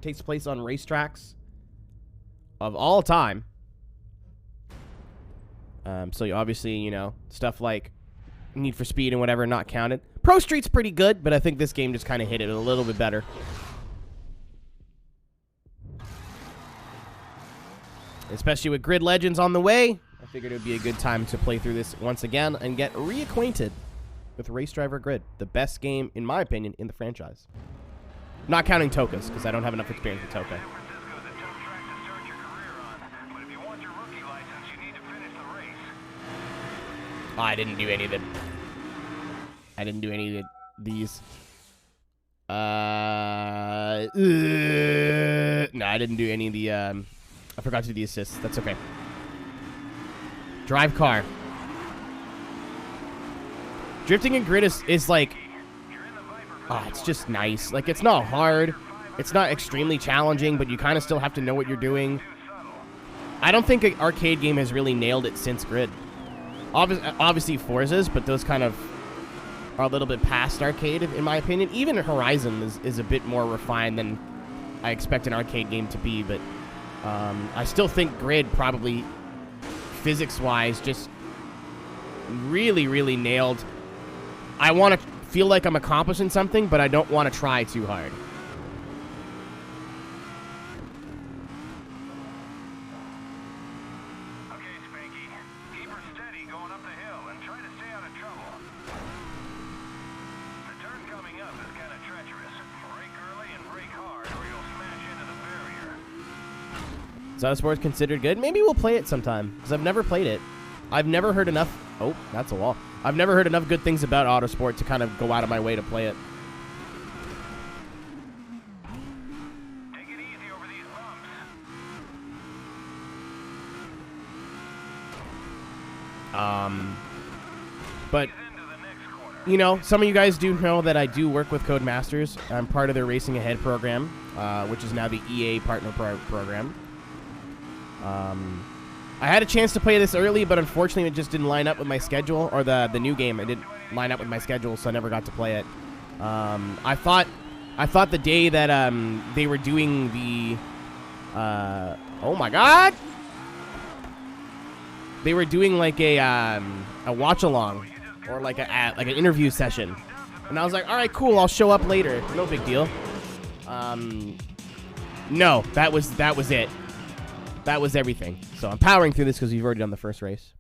takes place on racetracks of all time. So you obviously, you know, stuff like Need for Speed and whatever not counted. Pro Street's pretty good, but I think this game just kind of hit it a little bit better. Especially with Grid Legends on the way, I figured it would be a good time to play through this once again and get reacquainted with Race Driver Grid, the best game, in my opinion, in the franchise. Not counting Toka's, because I don't have enough experience with Toka. Oh, I didn't do any of them. I didn't do any of these. No, I didn't do any of the, I forgot to do the assists. That's okay. Drive car. Drifting in Grid is like, oh, it's just nice. Like, it's not hard. It's not extremely challenging, but you kind of still have to know what you're doing. I don't think an arcade game has really nailed it since Grid. Obviously Forza's, but those kind of are a little bit past arcade, in my opinion. Even Horizon is a bit more refined than I expect an arcade game to be, but I still think Grid probably, physics-wise, just really, really nailed. I want to feel like I'm accomplishing something, but I don't want to try too hard. Is Autosport considered good? Maybe we'll play it sometime, because I've never played it. I've never heard enough... Oh, that's a wall. I've never heard enough good things about Autosport to kind of go out of my way to play it. Take it easy over these bumps. But, you know, some of you guys do know that I do work with Codemasters. I'm part of their Racing Ahead program, which is now the EA partner program. I had a chance to play this early, but unfortunately it just didn't line up with my schedule, or the new game. It didn't line up with my schedule, so I never got to play it. I thought the day that they were doing the oh my god, they were doing like a watch along or like an interview session, and I was like, all right, cool, I'll show up later, no big deal. No, that was it. That was everything. So I'm powering through this because we've already done the first race.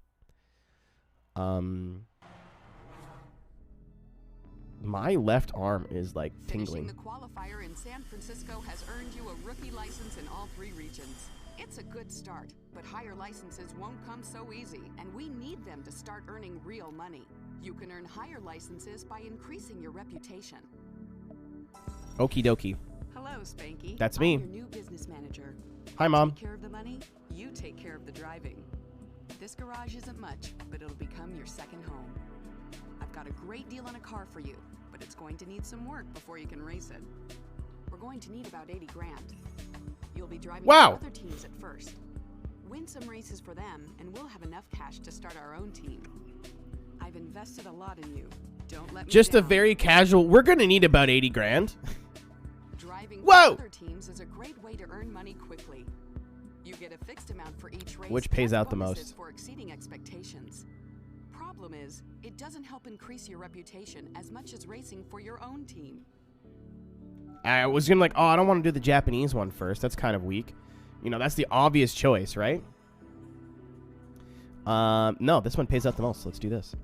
My left arm is like tingling. Finishing the qualifier in San Francisco has earned you a rookie license in all 3 regions. It's a good start, but higher licenses won't come so easy, and we need them to start earning real money. You can earn higher licenses by increasing your reputation. Okie dokie. Hello, Spanky. That's me. I'm your new business manager. Hi, Mom. Take care of the money, you take care of the driving. This garage isn't much, but it'll become your second home. I've got a great deal on a car for you, but it's going to need some work before you can race it. We're going to need about 80 grand. You'll be driving for other teams at first. Win some races for them, and we'll have enough cash to start our own team. I've invested a lot in you. Don't let me Just down. a very casual, we're going to need about 80 grand. Driving Whoa! for other teams is a great way to earn money quickly. You get a fixed amount for each race. Which pays plus out the bonuses most. For exceeding expectations. Problem is, it doesn't help increase your reputation as much as racing for your own team. I was going to like, oh, I don't want to do the Japanese one first. That's kind of weak. You know, that's the obvious choice, right? No, this one pays out the most. Let's do this.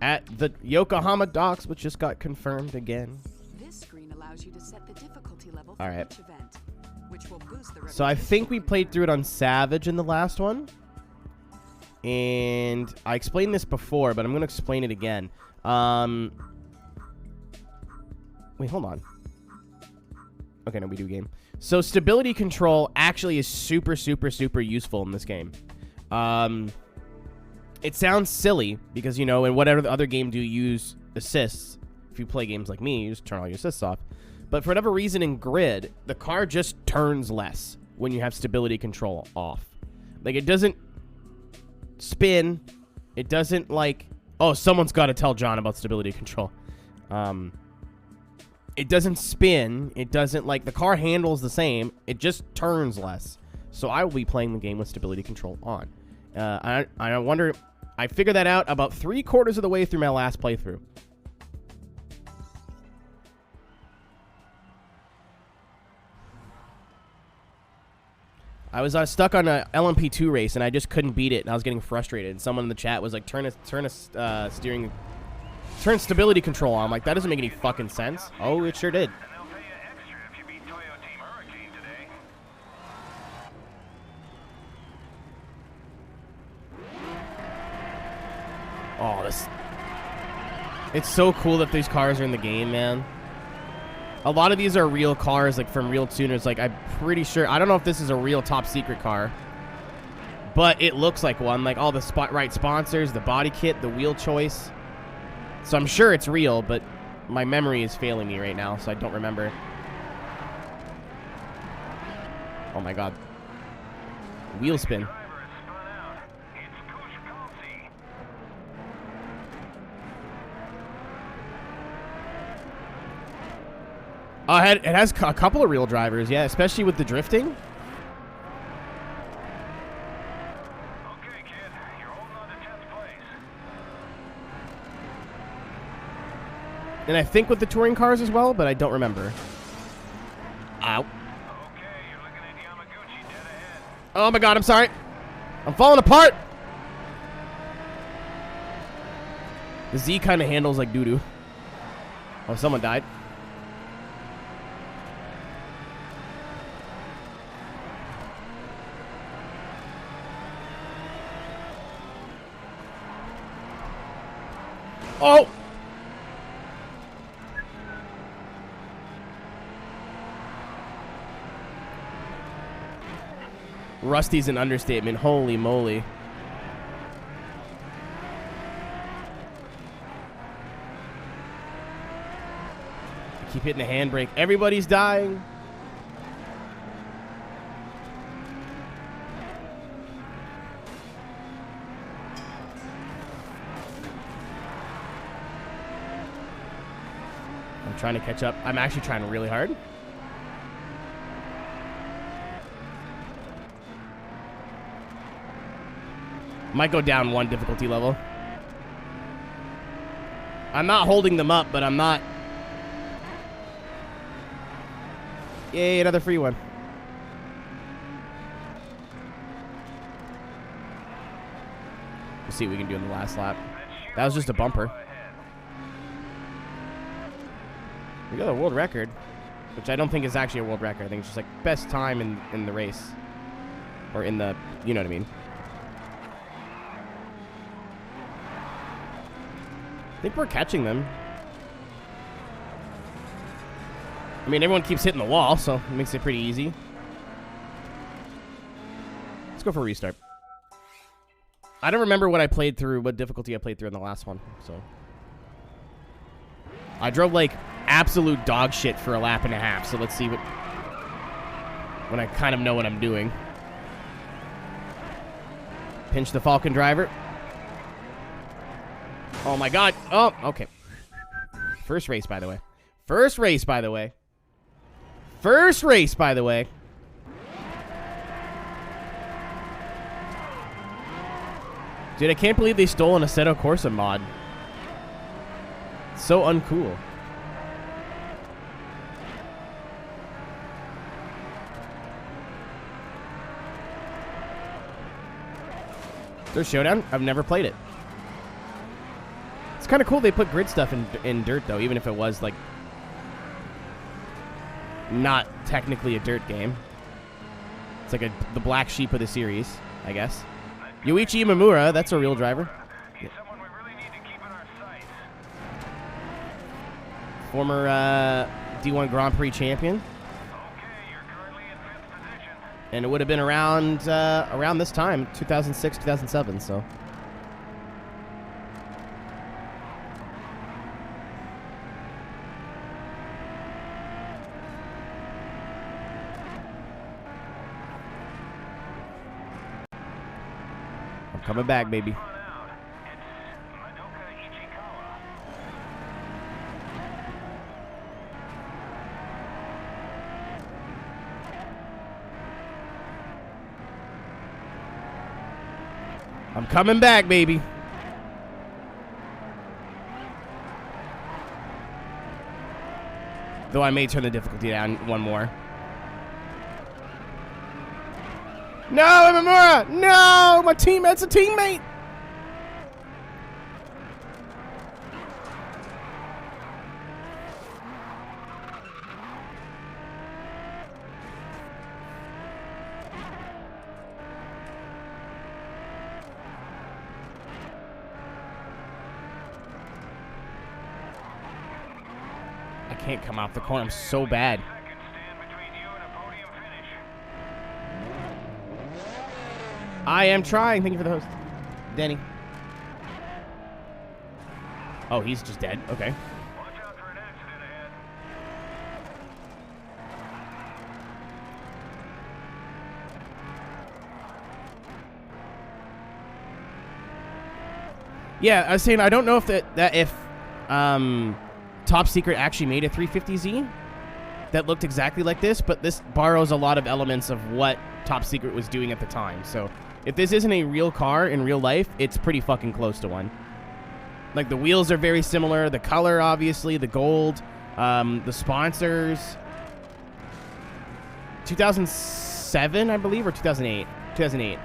At the Yokohama docks, which just got confirmed again. This screen allows you to set the difficulty level for All right. each event, which will boost the So I think we played through it on Savage in the last one. And I explained this before, but I'm going to explain it again. Wait, hold on. Okay, no, we do game. So stability control actually is super, super, super useful in this game. It sounds silly because, you know, in whatever the other game do you use assists. If you play games like me, you just turn all your assists off. But for whatever reason in Grid, the car just turns less when you have stability control off. Like, it doesn't spin. It doesn't, like... Oh, someone's got to tell John about stability control. It doesn't spin. It doesn't, like, the car handles the same. It just turns less. So I will be playing the game with stability control on. I wonder, I figured that out about 3/4 of the way through my last playthrough. I was stuck on a LMP2 race, and I just couldn't beat it, and I was getting frustrated. And someone in the chat was like, turn stability control on. I'm like, that doesn't make any fucking sense. Oh, it sure did. And they'll pay you extra if you beat Toyo Team Hurricane today. Oh, this... It's so cool that these cars are in the game, man. A lot of these are real cars, like, from real tuners. Like, I'm pretty sure... I don't know if this is a real top secret car. But it looks like one. Like, all the right sponsors, the body kit, the wheel choice. So I'm sure it's real, but my memory is failing me right now, so I don't remember. Oh, my God. Wheel spin. Driver has spun out. It's Coach Palsy. It has a couple of real drivers, yeah, especially with the drifting. Okay, kid. You're holding on to 10th place. And I think with the touring cars as well, but I don't remember. Ow. Okay, you're looking at Yamaguchi dead ahead. Oh my God, I'm sorry. I'm falling apart. The Z kind of handles like doo-doo. Oh, someone died. Oh! Rusty's an understatement. Holy moly. I keep hitting the handbrake. Everybody's dying. I'm trying to catch up. I'm actually trying really hard. Might go down one difficulty level. I'm not holding them up, but I'm not. Yay, another free one. Let's see what we can do in the last lap. That was just a bumper. We got a world record, which I don't think is actually a world record. I think it's just like best time in the race. Or in the, you know what I mean. I think we're catching them. I mean, everyone keeps hitting the wall, so it makes it pretty easy. Let's go for a restart. I don't remember what I played through, what difficulty I played through in the last one, so. I drove like absolute dog shit for a lap and a half, so let's see what, when I kind of know what I'm doing. Pinch the Falcon driver. Oh my God. Oh, okay. First race, by the way. First race, by the way. First race, by the way. Dude, I can't believe they stole an Assetto Corsa mod. So uncool. There's Showdown? I've never played it. It's kind of cool they put grid stuff in dirt, though, even if it was, like, not technically a dirt game. It's like the black sheep of the series, I guess. Yuichi Imamura, that's a real driver. He's someone we really need to keep in our sights. Former D1 Grand Prix champion. Okay, you're currently in 5th position. And it would have been around this time, 2006, 2007, so. I'm coming back, baby. I'm coming back, baby. Though I may turn the difficulty down one more. No, Imamura! No! My teammate's a teammate! I can't come off the corner. I'm so bad. Seconds stand between you and a podium finish. I am trying. Thank you for the host. Denny. Oh, he's just dead. Okay. Watch out for an accident ahead. Yeah, I was saying I don't know if if Top Secret actually made a 350Z that looked exactly like this, but this borrows a lot of elements of what Top Secret was doing at the time. So if this isn't a real car in real life, it's pretty fucking close to one. Like, the wheels are very similar, the color, obviously, the gold, the sponsors. 2007, I believe, or 2008? 2008.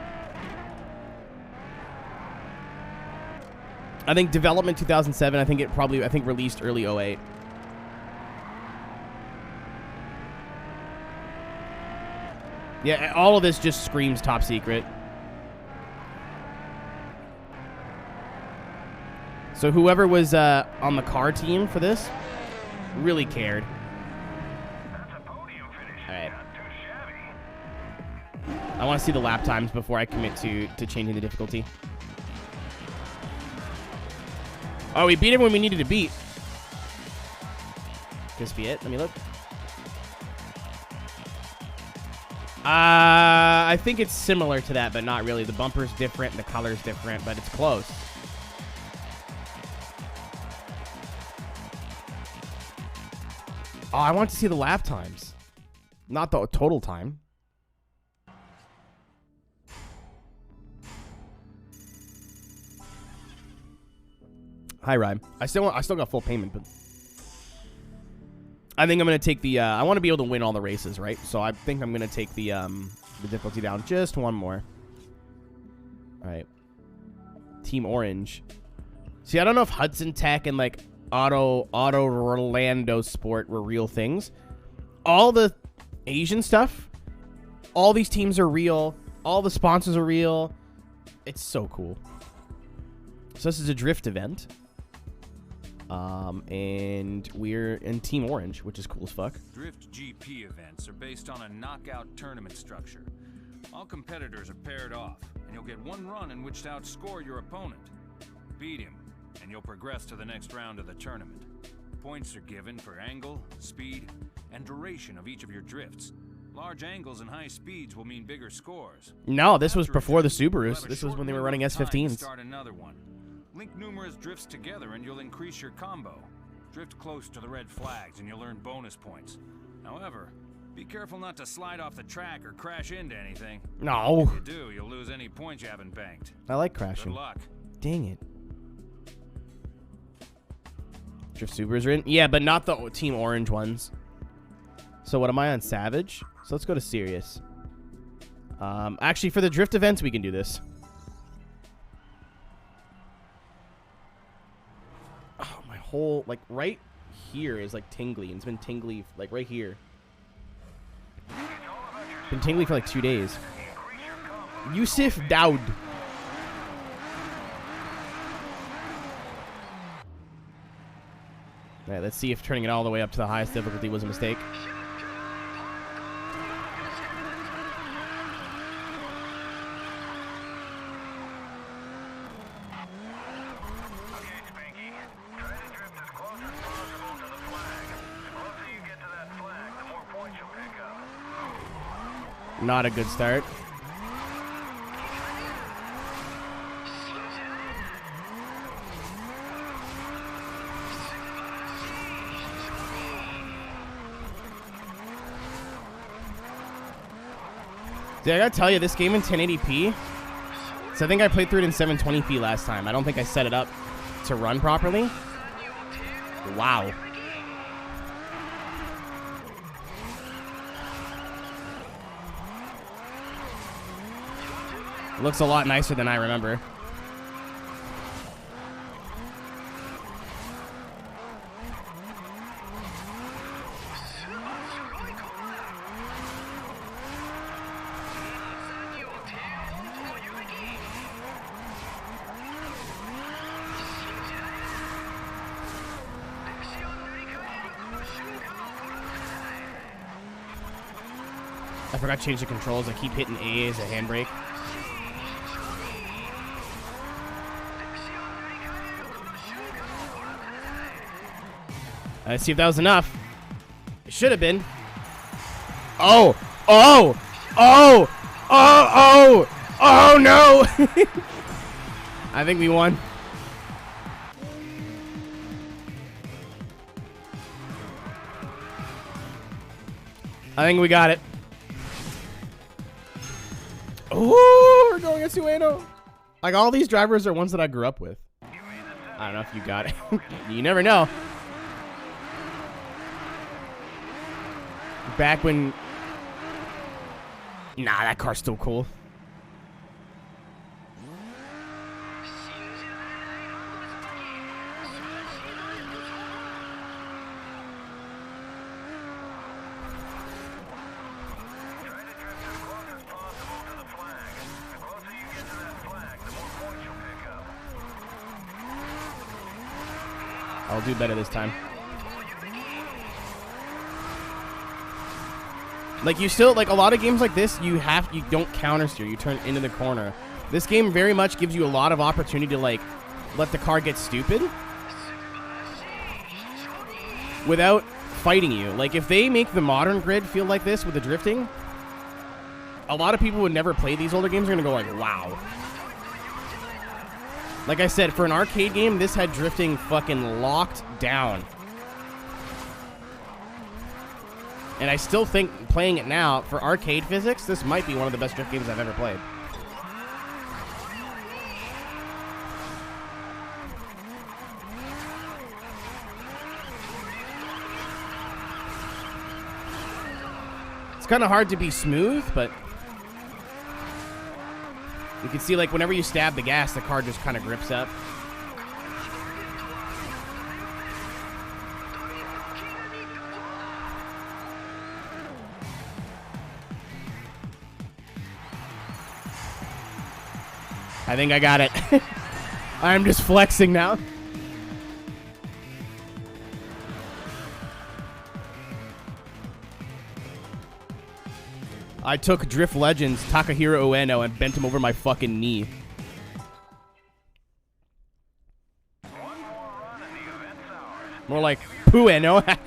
I think development 2007. I think released early 08. Yeah, all of this just screams Top Secret. So whoever was on the car team for this really cared. That's a podium finish. All right. Not too shabby. I want to see the lap times before I commit to changing the difficulty. Oh, we beat him when we needed to beat. This be it? Let me look. I think it's similar to that, but not really. The bumper's different, the color's different, but it's close. Oh, I want to see the lap times, not the total time. Hi, Rhyme. I still got full payment, but I think I'm gonna take the. I want to be able to win all the races, right? So I think I'm gonna take the difficulty down just one more. All right. Team Orange. See, I don't know if Hudson Tech and like Auto Orlando Sport were real things. All the Asian stuff, all these teams are real. All the sponsors are real. It's so cool. So this is a drift event. And we're in Team Orange, which is cool as fuck. Drift GP events are based on a knockout tournament structure. All competitors are paired off, and you'll get one run in which to outscore your opponent. Beat him, and you'll progress to the next round of the tournament. Points are given for angle, speed, and duration of each of your drifts. Large angles and high speeds will mean bigger scores. No, this was After a before the drift, you'll Subarus. have a This was short when they were window running of time to S15s. Start another one. Link numerous drifts together and you'll increase your combo. Drift close to the red flags and you'll earn bonus points. However, be careful not to slide off the track or crash into anything. No. If you do, you'll lose any points you haven't banked. I like Good crashing. luck. Dang it. Drift Subarus are in? Yeah, but not the Team Orange ones. So what am I on? Savage? So let's go to Sirius. Actually, for the drift events, we can do this. Oh, my whole, like, right here is, like, tingly. And it's been tingly, like, right here. Been tingly for, like, 2 days. Yusuf Daoud. All right, let's see if turning it all the way up to the highest difficulty was a mistake. Not a good start. Dude, I gotta tell you, this game in 1080p, So I think I played through it in 720p last time. I don't think I set it up to run properly. Wow. It looks a lot nicer than I remember. I forgot to change the controls. I keep hitting A as a handbrake. Let's see if that was enough. It should have been. Oh! Oh! Oh! Oh! Oh! Oh no! I think we won. I think we got it. Ooh, we're going against Ueno. Like, all these drivers are ones that I grew up with. I don't know if you got it. You never know. Back when... Nah, that car's still cool. I'll do better this time. Like, you still, like, a lot of games like this, you don't counter steer, you turn into the corner. This game very much gives you a lot of opportunity to, like, let the car get stupid without fighting you. Like, if they make the modern grid feel like this with the drifting, a lot of people would never play these older games are gonna go like, wow. Like I said, for an arcade game, this had drifting fucking locked down. And I still think playing it now, for arcade physics, this might be one of the best drift games I've ever played. It's kind of hard to be smooth, but you can see, like, whenever you stab the gas, the car just kind of grips up. I think I got it. I'm just flexing now. I took Drift Legends Takahiro Ueno and bent him over my fucking knee. More like Pueno.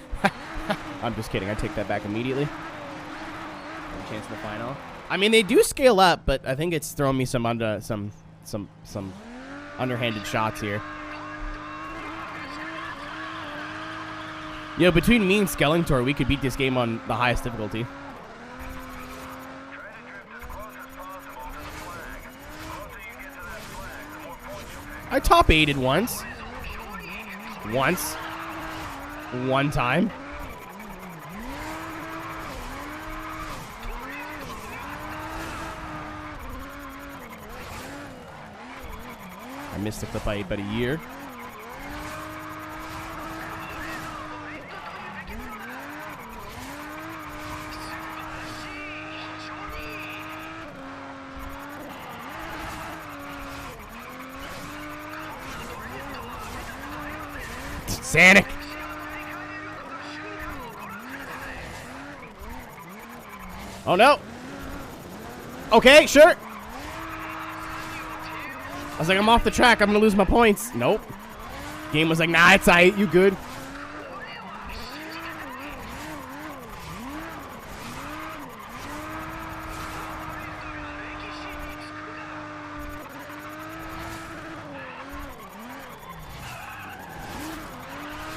I'm just kidding. I take that back immediately. No chance in the final. I mean, they do scale up, but I think it's throwing me some underhanded shots here. You know, between me and Skellingtor, we could beat this game on the highest difficulty. I top 8'd once. One time. I missed the clip by about a year. Sanic. Oh no. Okay, sure. I was like, I'm off the track. I'm going to lose my points. Nope. Game was like, nah, it's aight. You good.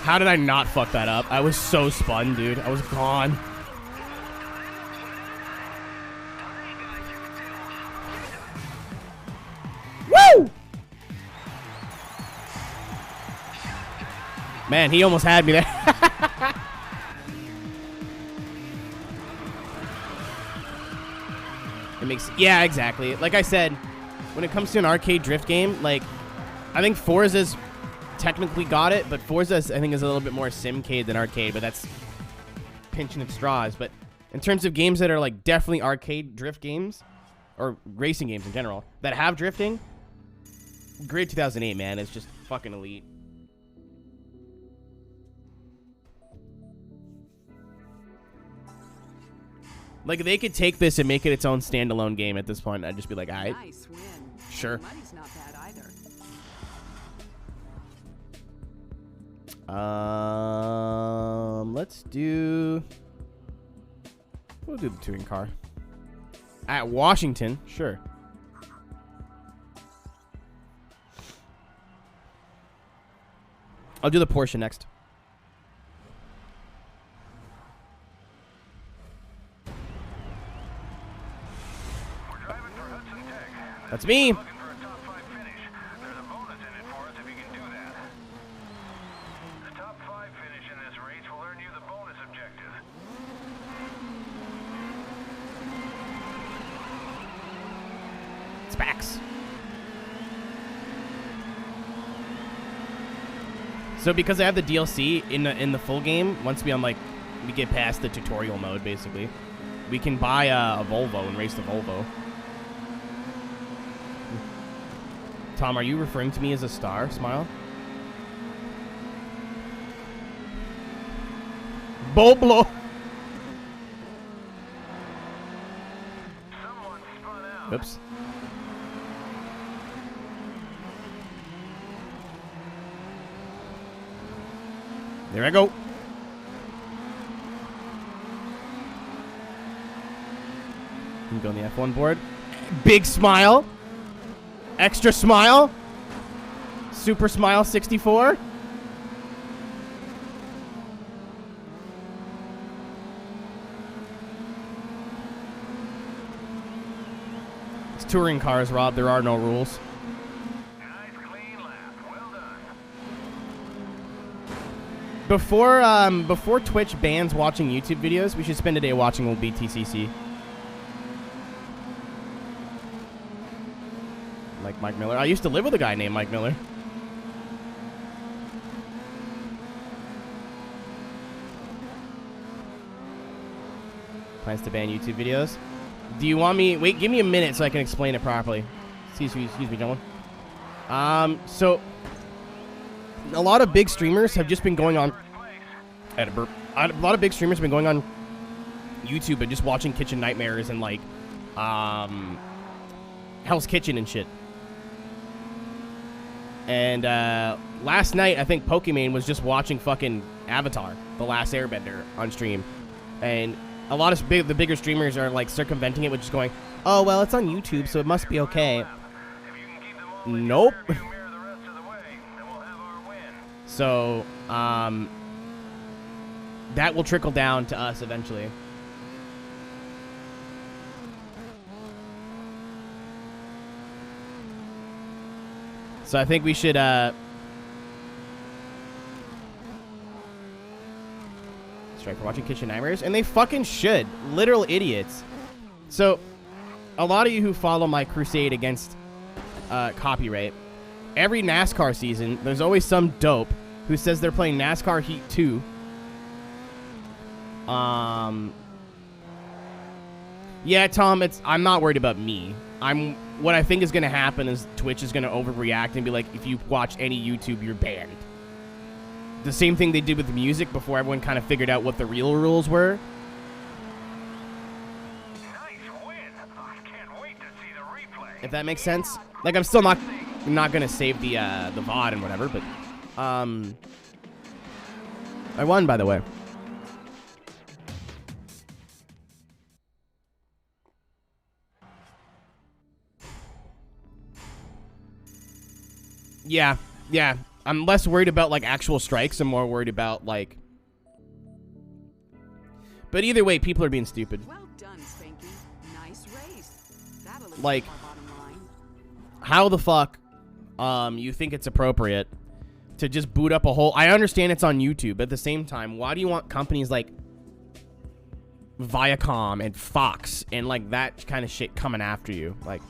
How did I not fuck that up? I was so spun, dude. I was gone. Man, he almost had me there. It makes... Yeah, exactly. Like I said, when it comes to an arcade drift game, like, I think Forza's technically got it, but Forza, I think, is a little bit more simcade than arcade, but that's pinching at straws. But in terms of games that are, like, definitely arcade drift games, or racing games in general, that have drifting, Grid 2008, man, is just fucking elite. Like, they could take this and make it its own standalone game at this point. I'd just be like, alright. Nice win. Sure. The money's not bad either. Let's do... We'll do the touring car. At Washington, sure. I'll do the Porsche next. That's me. Looking for a top 5 finish. There's a bonus in it for us if you can do that. The top 5 finish in this race will earn you the bonus objective. Spax. So because I have the DLC in the full game, once we get past the tutorial mode, basically, we can buy a Volvo and race the Volvo. Tom, are you referring to me as a star? Smile. Boblo. Someone spun out. Oops. There I go. I'm going the F1 board. Big smile. Extra smile. Super smile 64. It's touring cars, Rob. There are no rules. Nice clean lap. Well done. Before Twitch bans watching YouTube videos, we should spend a day watching old BTCC. Like Mike Miller. I used to live with a guy named Mike Miller. Plans to ban YouTube videos. Do you want me... Wait, give me a minute so I can explain it properly. Excuse me, gentlemen. So... A lot of big streamers have just been going on... I had a burp. A lot of big streamers have been going on YouTube and just watching Kitchen Nightmares and, like... Hell's Kitchen and shit. And last night, I think Pokimane was just watching fucking Avatar, The Last Airbender, on stream. And a lot of the bigger streamers are like circumventing it with just going, oh, well, it's on YouTube, so it must be okay. Nope. So, that will trickle down to us eventually. So I think we should, strike for watching Kitchen Nightmares, and they fucking should. Literal idiots. So, a lot of you who follow my crusade against copyright, every NASCAR season, there's always some dope who says they're playing NASCAR Heat 2. Yeah, Tom, I'm not worried about me. What I think is going to happen is Twitch is going to overreact and be like, if you watch any YouTube, you're banned. The same thing they did with music before everyone kind of figured out what the real rules were. Nice win. I can't wait to see the replay. If that makes sense. Like, I'm still not going to save the VOD and whatever, but I won, by the way. Yeah. I'm less worried about, like, actual strikes. I'm more worried about, like... But either way, people are being stupid. Well done, Spanky. Nice race. That'll Like, our bottom line. how the fuck you think it's appropriate to just boot up a whole... I understand it's on YouTube, but at the same time, why do you want companies like Viacom and Fox and like that kind of shit coming after you? Like,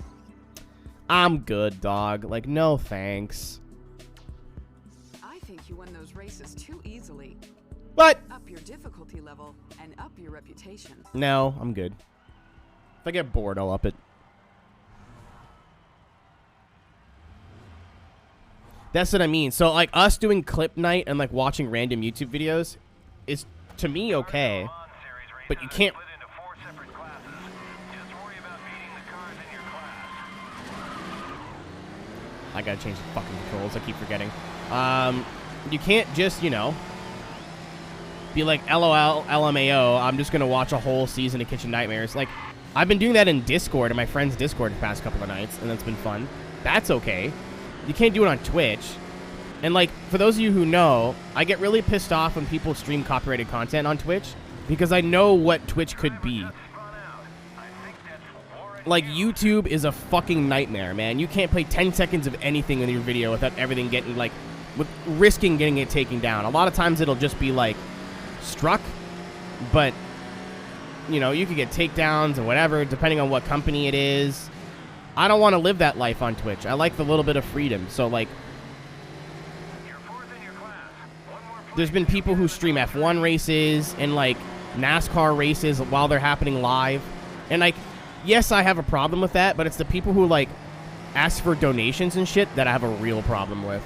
I'm good, dog. Like, no thanks. I think you won those races too easily. What? Up your difficulty level and up your reputation. No, I'm good. If I get bored, I'll up it. That's what I mean. So, like, us doing clip night and, like, watching random YouTube videos is, to me, okay. But you can't... I gotta change the fucking controls. I keep forgetting. You can't just, you know, be like, LOL, LMAO, I'm just gonna watch a whole season of Kitchen Nightmares. Like, I've been doing that in Discord, in my friend's Discord the past couple of nights, and that's been fun. That's okay. You can't do it on Twitch. And, like, for those of you who know, I get really pissed off when people stream copyrighted content on Twitch because I know what Twitch could be. Like, YouTube is a fucking nightmare, man. You can't play 10 seconds of anything in your video without everything getting, like, with risking getting it taken down. A lot of times it'll just be, like, struck, but, you know, you could get takedowns and whatever, depending on what company it is. I don't want to live that life on Twitch. I like the little bit of freedom. So, like, there's been people who stream F1 races and, like, NASCAR races while they're happening live. And, like, yes, I have a problem with that, but it's the people who, like, ask for donations and shit that I have a real problem with.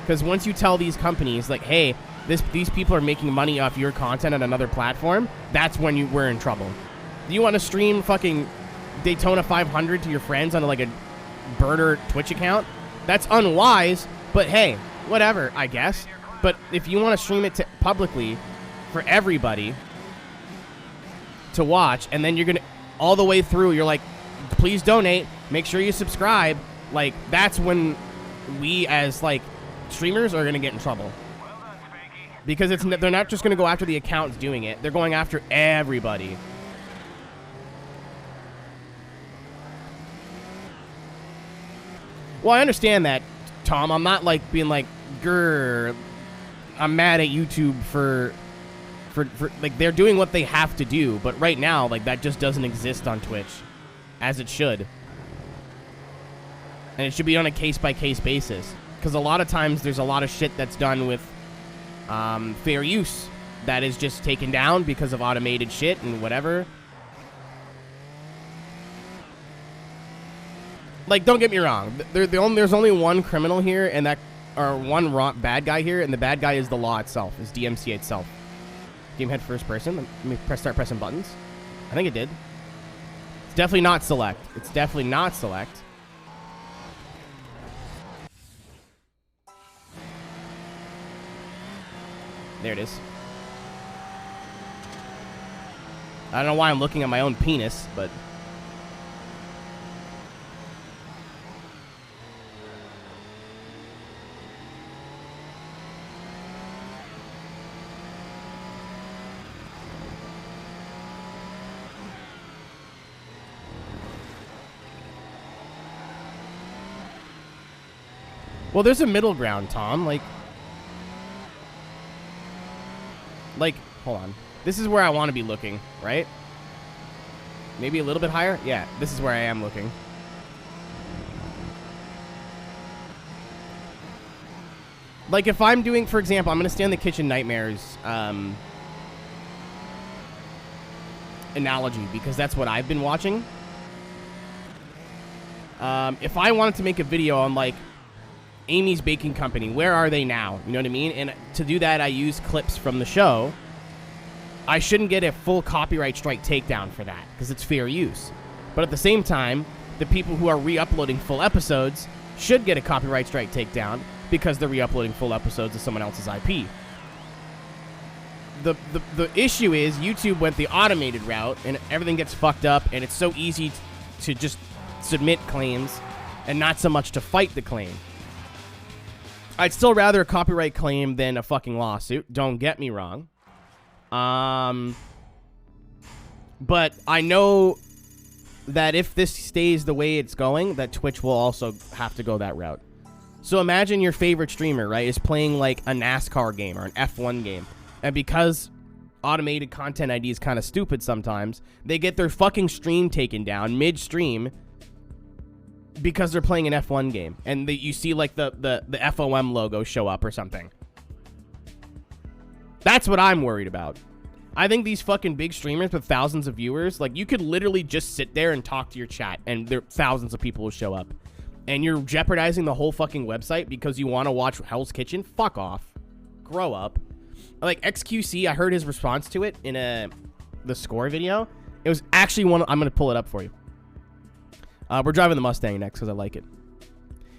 Because once you tell these companies, like, hey, these people are making money off your content on another platform, that's when we're in trouble. Do you want to stream fucking Daytona 500 to your friends on, like, a burner Twitch account? That's unwise, but hey, whatever, I guess. But if you want to stream it publicly for everybody to watch, and then you're going to, all the way through, you're like, please donate, make sure you subscribe, like, that's when we as, like, streamers are going to get in trouble. Because they're not just going to go after the accounts doing it, they're going after everybody. Well, I understand that, Tom. I'm not, like, being like, grr, I'm mad at YouTube for like, they're doing what they have to do, but right now, like, that just doesn't exist on Twitch, as it should. And it should be on a case-by-case basis, because a lot of times there's a lot of shit that's done with fair use that is just taken down because of automated shit and whatever. Like, don't get me wrong. There's only one criminal here, and one bad guy here, and the bad guy is the law itself, is DMCA itself. Game head first person. Let me start pressing buttons. I think it did. It's definitely not select. It's definitely not select. There it is. I don't know why I'm looking at my own penis, but... Well, there's a middle ground, Tom. Like, hold on. This is where I want to be looking, right? Maybe a little bit higher? Yeah, this is where I am looking. Like, if I'm doing, for example, I'm going to stay on the Kitchen Nightmares analogy, because that's what I've been watching. If I wanted to make a video on, like, Amy's Baking Company, where are they now? You know what I mean? And to do that, I use clips from the show. I shouldn't get a full copyright strike takedown for that, because it's fair use. But at the same time, the people who are re-uploading full episodes should get a copyright strike takedown, because they're re-uploading full episodes of someone else's IP. The issue is YouTube went the automated route, and everything gets fucked up, and it's so easy to just submit claims, and not so much to fight the claim. I'd still rather a copyright claim than a fucking lawsuit. Don't get me wrong. But I know that if this stays the way it's going, that Twitch will also have to go that route. So imagine your favorite streamer, right, is playing like a NASCAR game or an F1 game. And because automated content ID is kind of stupid sometimes, they get their fucking stream taken down mid-stream because they're playing an F1 game. And you see like the FOM logo show up or something. That's what I'm worried about. I think these fucking big streamers with thousands of viewers, like, you could literally just sit there and talk to your chat and thousands of people will show up. And you're jeopardizing the whole fucking website because you want to watch Hell's Kitchen? Fuck off. Grow up. Like, XQC, I heard his response to it in the score video. It was actually one... I'm going to pull it up for you. We're driving the Mustang next because I like it.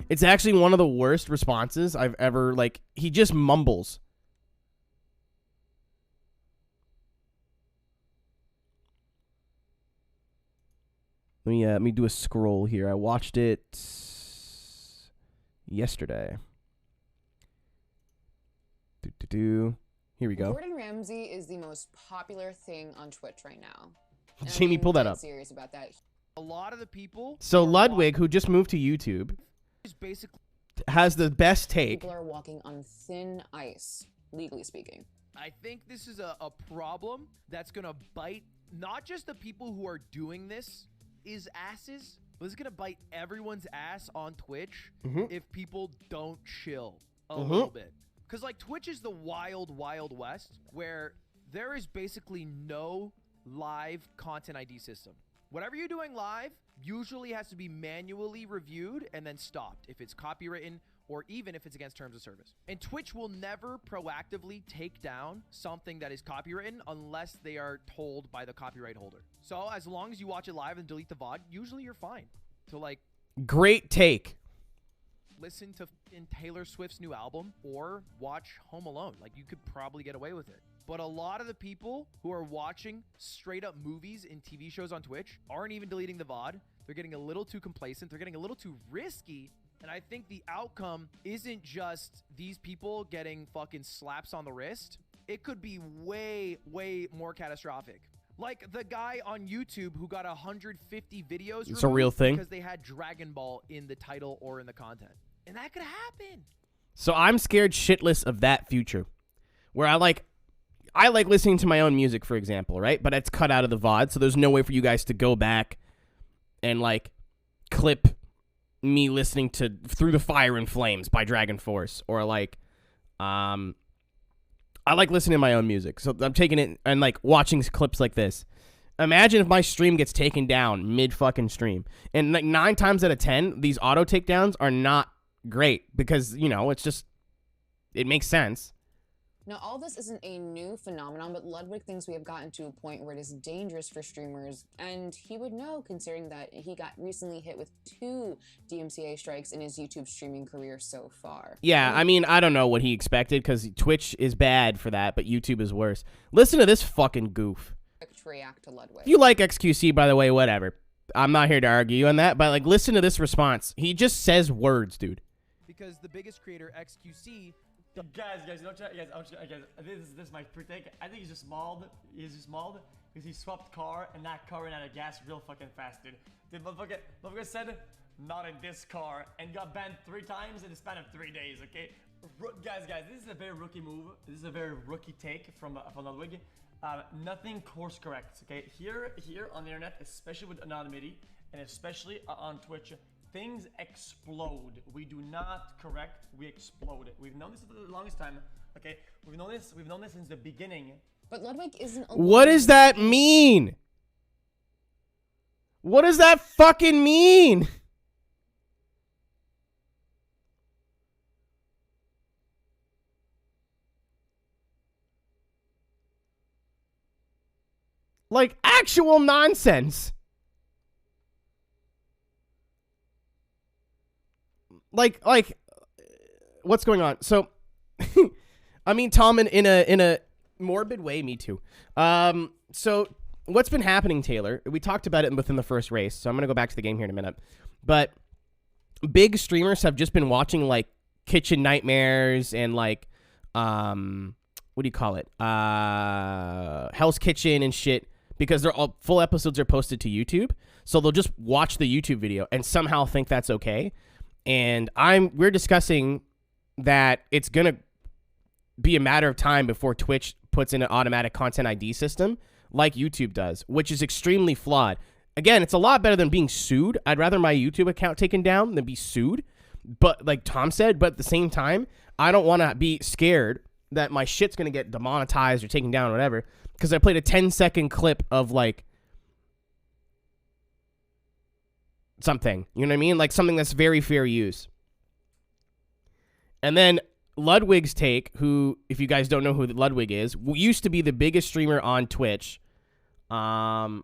It's actually one of the worst responses I've ever... Like, he just mumbles. Let me do a scroll here. I watched it yesterday. Here we go. Gordon Ramsay is the most popular thing on Twitch right now. And Jamie, pull that up. Serious about that. A lot of the people. So Ludwig, who just moved to YouTube, basically has the best take. People are walking on thin ice, legally speaking. I think this is a problem that's gonna bite not just the people who are doing this is asses, but it's gonna bite everyone's ass on Twitch if people don't chill a little bit. Because like Twitch is the wild, wild west where there is basically no live content ID system. Whatever you're doing live usually has to be manually reviewed and then stopped if it's copywritten or even if it's against terms of service. And Twitch will never proactively take down something that is copywritten unless they are told by the copyright holder. So as long as you watch it live and delete the VOD, usually you're fine. So like, great take. listen to Taylor Swift's new album or watch Home Alone. Like, you could probably get away with it. But a lot of the people who are watching straight up movies and TV shows on Twitch aren't even deleting the VOD. They're getting a little too complacent. They're getting a little too risky. And I think the outcome isn't just these people getting fucking slaps on the wrist. It could be way, way more catastrophic. Like the guy on YouTube who got 150 videos It's a real thing. because they had Dragon Ball in the title or in the content. And that could happen. So I'm scared shitless of that future. Where I like listening to my own music, for example, right? But it's cut out of the VOD, so there's no way for you guys to go back and like clip me listening to Through the Fire and Flames by Dragon Force, or like I like listening to my own music, so I'm taking it and like watching clips like this. Imagine if my stream gets taken down mid fucking stream, and like 9 times out of 10 these auto takedowns are not great because, you know, it's just, it makes sense. Now, all this isn't a new phenomenon, but Ludwig thinks we have gotten to a point where it is dangerous for streamers, and he would know, considering that he got recently hit with 2 DMCA strikes in his YouTube streaming career so far. Yeah, I mean, I don't know what he expected, because Twitch is bad for that, but YouTube is worse. Listen to this fucking goof. To react to Ludwig. If you like XQC, by the way, whatever. I'm not here to argue on that, but like, listen to this response. He just says words, dude. Because the biggest creator, XQC, Guys, don't you, guys, this is my pre-take. I think he's just mauled. He's just mauled because he swapped car and that car ran out of gas real fucking fast, dude. The motherfucker said, not in this car, and got banned 3 times in the span of 3 days, okay? Guys, this is a very rookie move. This is a very rookie take from Ludwig. Nothing course correct, okay? Here on the internet, especially with anonymity, and especially on Twitch, things explode. We do not correct, we explode. We've known this for the longest time, okay? We've known this since the beginning. But Ludwig isn't alone. What does that mean? What does that fucking mean? Like, actual nonsense. Like, what's going on? So, I mean, Tom, in a morbid way, me too. So, what's been happening, Taylor? We talked about it within the first race, so I'm gonna go back to the game here in a minute. But big streamers have just been watching like Kitchen Nightmares and like, what do you call it? Hell's Kitchen and shit, because they're all full episodes are posted to YouTube, so they'll just watch the YouTube video and somehow think that's okay. and we're discussing that it's gonna be a matter of time before Twitch puts in an automatic content ID system like YouTube does, which is extremely flawed. Again, it's a lot better than being sued. I'd rather my YouTube account taken down than be sued. But like Tom said, but at the same time, I don't want to be scared that my shit's going to get demonetized or taken down or whatever because I played a 10-second clip of like something. You know what I mean? Like something that's very fair use. And then Ludwig's take, who, if you guys don't know who Ludwig is, used to be the biggest streamer on Twitch. Was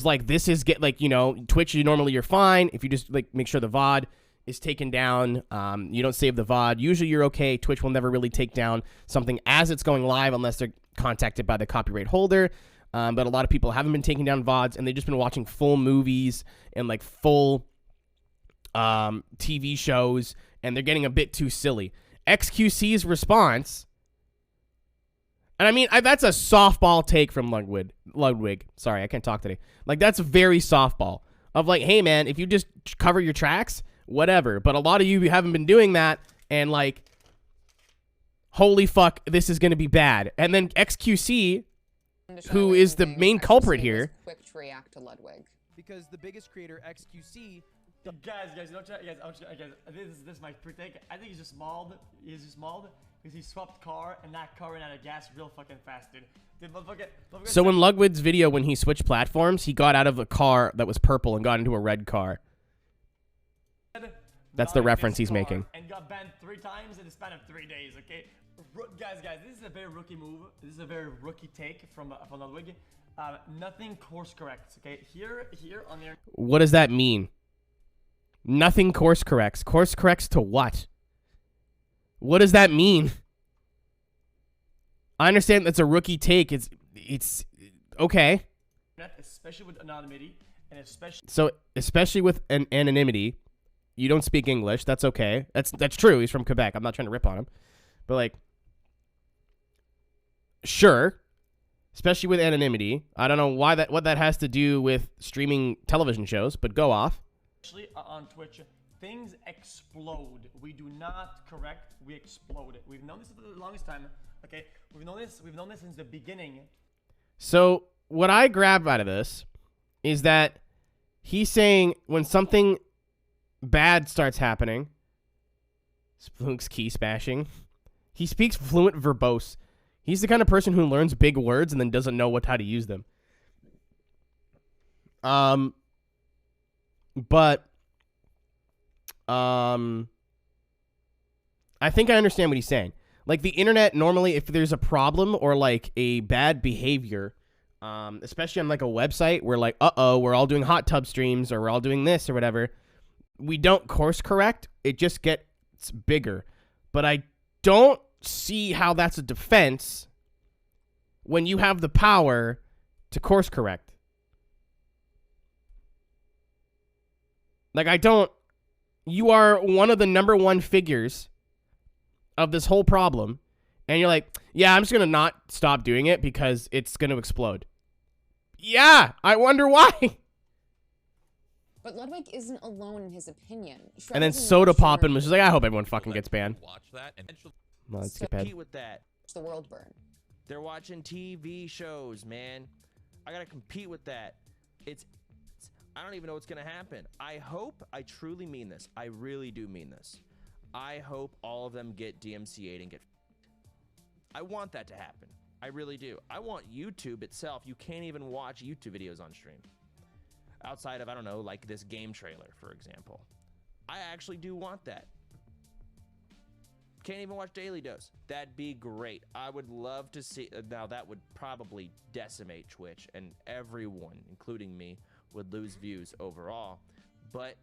like, this is Twitch, you're fine if you just like make sure the VOD is taken down. You don't save the VOD. Usually you're okay. Twitch will never really take down something as it's going live unless they're contacted by the copyright holder. But a lot of people haven't been taking down VODs, and they've just been watching full movies and like full TV shows, and they're getting a bit too silly. XQC's response, and I mean, that's a softball take from Ludwig. Sorry, I can't talk today. Like, that's very softball of like, hey man, if you just cover your tracks, whatever. But a lot of you haven't been doing that, and like, holy fuck, this is going to be bad. And then XQC, who is the main culprit here, quick to react to Ludwig. Because the biggest creator, XQC, Guys, you know, guys, this is my take. I think he's just mauled. He's just mauled because he swapped car, and that car ran out of gas real fucking fast, dude. So in Ludwig's video, when he switched platforms, he got out of a car that was purple and got into a red car. That's the reference he's making. And got banned 3 times in the span of 3 days. Okay, guys, this is a very rookie move. This is a very rookie take from Ludwig. Nothing course corrects. Okay, here on the. What does that mean? Nothing course corrects. Course corrects to what? What does that mean? I understand that's a rookie take. It's okay. Especially with anonymity, and especially with an anonymity, you don't speak English. That's okay. That's true. He's from Quebec. I'm not trying to rip on him, but like, sure. Especially with anonymity. I don't know what that has to do with streaming television shows, but go off. Especially on Twitch, things explode. We do not correct, we explode. We've known this for the longest time. Okay, we've known this since the beginning. So what I grab out of this is that he's saying when something bad starts happening, Splunk's key smashing. He speaks fluent verbose. He's the kind of person who learns big words and then doesn't know how to use them. But I think I understand what he's saying. Like, the internet, normally, if there's a problem or like a bad behavior, especially on like a website where like, we're all doing hot tub streams or we're all doing this or whatever, we don't course correct. It just gets bigger. But I don't see how that's a defense when you have the power to course correct. Like, you are one of the number one figures of this whole problem, and you're like, yeah, I'm just going to not stop doing it because it's going to explode. Yeah, I wonder why. But Ludwig isn't alone in his opinion. And then Soda Poppin' was just like, I hope everyone fucking gets banned. Watch that and Let's skip ahead. with that. The world burn. They're watching TV shows, man. I gotta compete with that. I don't even know what's gonna happen. I truly mean this. I really do mean this. I hope all of them get DMCA'd and get. I want that to happen. I really do. I want YouTube itself. You can't even watch YouTube videos on stream. Outside of, I don't know, like this game trailer, for example. I actually do want that. Can't even watch Daily Dose. That'd be great. I would love to see. Now, that would probably decimate Twitch, and everyone, including me, would lose views overall. But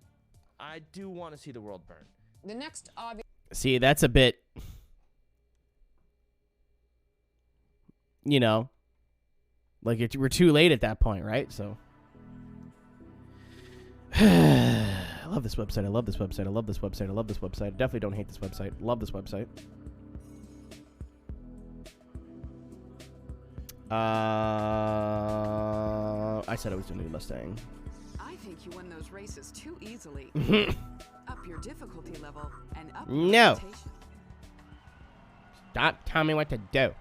I do want to see the world burn. The next obvious. See, that's a bit, like we're too late at that point, right? So. I love this website. I love this website. I love this website. I love this website. I definitely don't hate this website. Love this website. I said I was doing a Mustang. I think you won those races too easily. Up your difficulty level and up your No. reputation. Stop telling me what to do.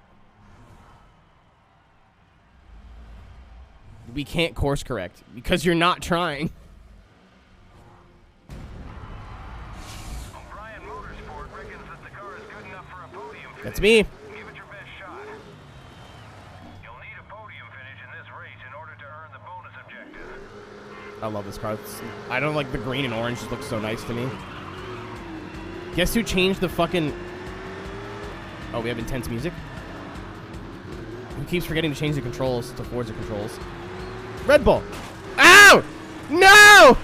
We can't course correct because you're not trying. O'Brien Motorsport reckons that the car is good enough for a podium finish. That's me. Give it your best shot. You'll need a podium finish in this race in order to earn the bonus objective. I love this car. I don't like the green and orange. It looks so nice to me. Guess who changed the fucking... Oh, we have intense music? Who keeps forgetting to change the controls to Forza controls? Red Bull! Ow! No!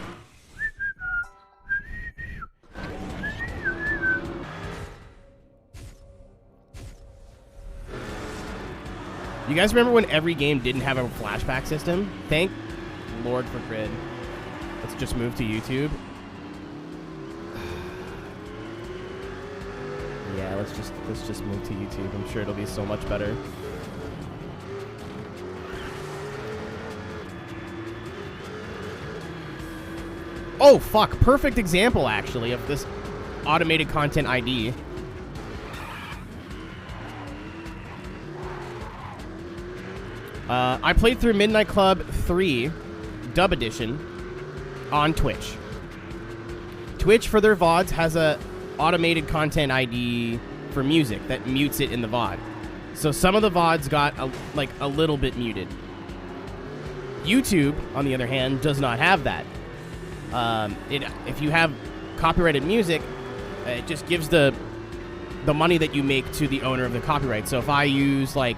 You guys remember when every game didn't have a flashback system? Thank Lord for Grid. Let's just move to YouTube. Yeah, let's just move to YouTube. I'm sure it'll be so much better. Oh, fuck. Perfect example, actually, of this automated content ID. I played through Midnight Club 3 Dub Edition on Twitch. Twitch, for their VODs, has a automated content ID for music that mutes it in the VOD. So some of the VODs got a little bit muted. YouTube, on the other hand, does not have that. If you have copyrighted music, it just gives the money that you make to the owner of the copyright. So if I use like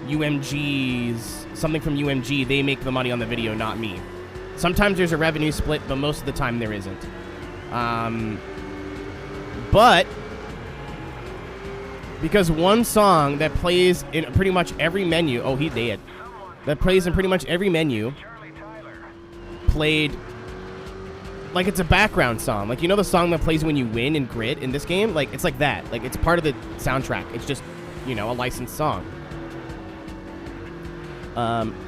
something from UMG, they make the money on the video, not me. Sometimes there's a revenue split, but most of the time there isn't. But because one song that plays in pretty much every menu, that plays in pretty much every menu, played like it's a background song. Like, you know the song that plays when you win in Grid in this game? Like, it's like that. Like, it's part of the soundtrack. It's just, you know, a licensed song.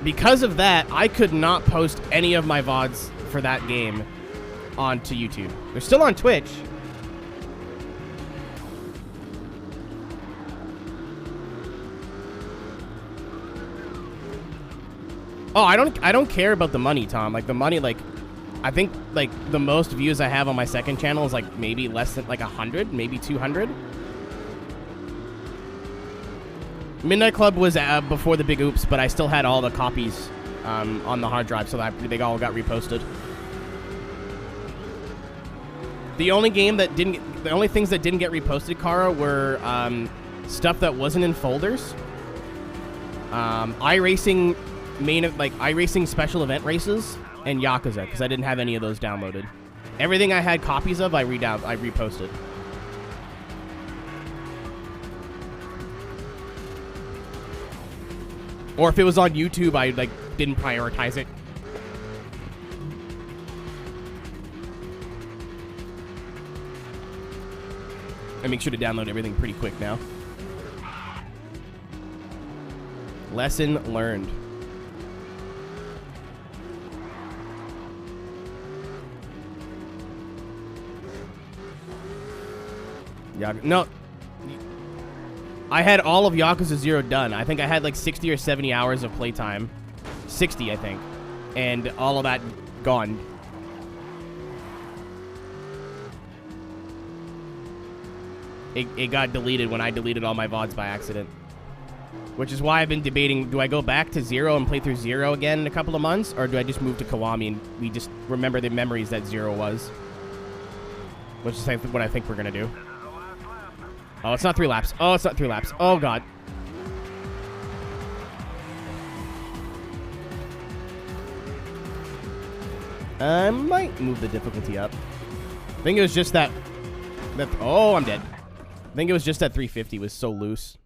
Because of that, I could not post any of my VODs for that game onto YouTube. They're still on Twitch. Oh, I don't care about the money, Tom. Like, the money, like, I think, like, the most views I have on my second channel is, like, maybe less than, like, 100, maybe 200. Midnight Club was before the big oops, but I still had all the copies on the hard drive, so that they all got reposted. The only things that didn't get reposted, Kara, were stuff that wasn't in folders. iRacing iRacing special event races and Yakuza, because I didn't have any of those downloaded. Everything I had copies of, I reposted. Or if it was on YouTube, I didn't prioritize it. I make sure to download everything pretty quick now. Lesson learned. No. I had all of Yakuza 0 done. I think I had like 60 or 70 hours of playtime. 60, I think. And all of that gone. It got deleted when I deleted all my VODs by accident. Which is why I've been debating, do I go back to 0 and play through 0 again in a couple of months? Or do I just move to Kiwami and we just remember the memories that 0 was? Which is what I think we're going to do. Oh, it's not 3 laps. Oh, it's not 3 laps. Oh, God. I might move the difficulty up. I think it was just that... Oh, I'm dead. I think it was just that 350 was so loose.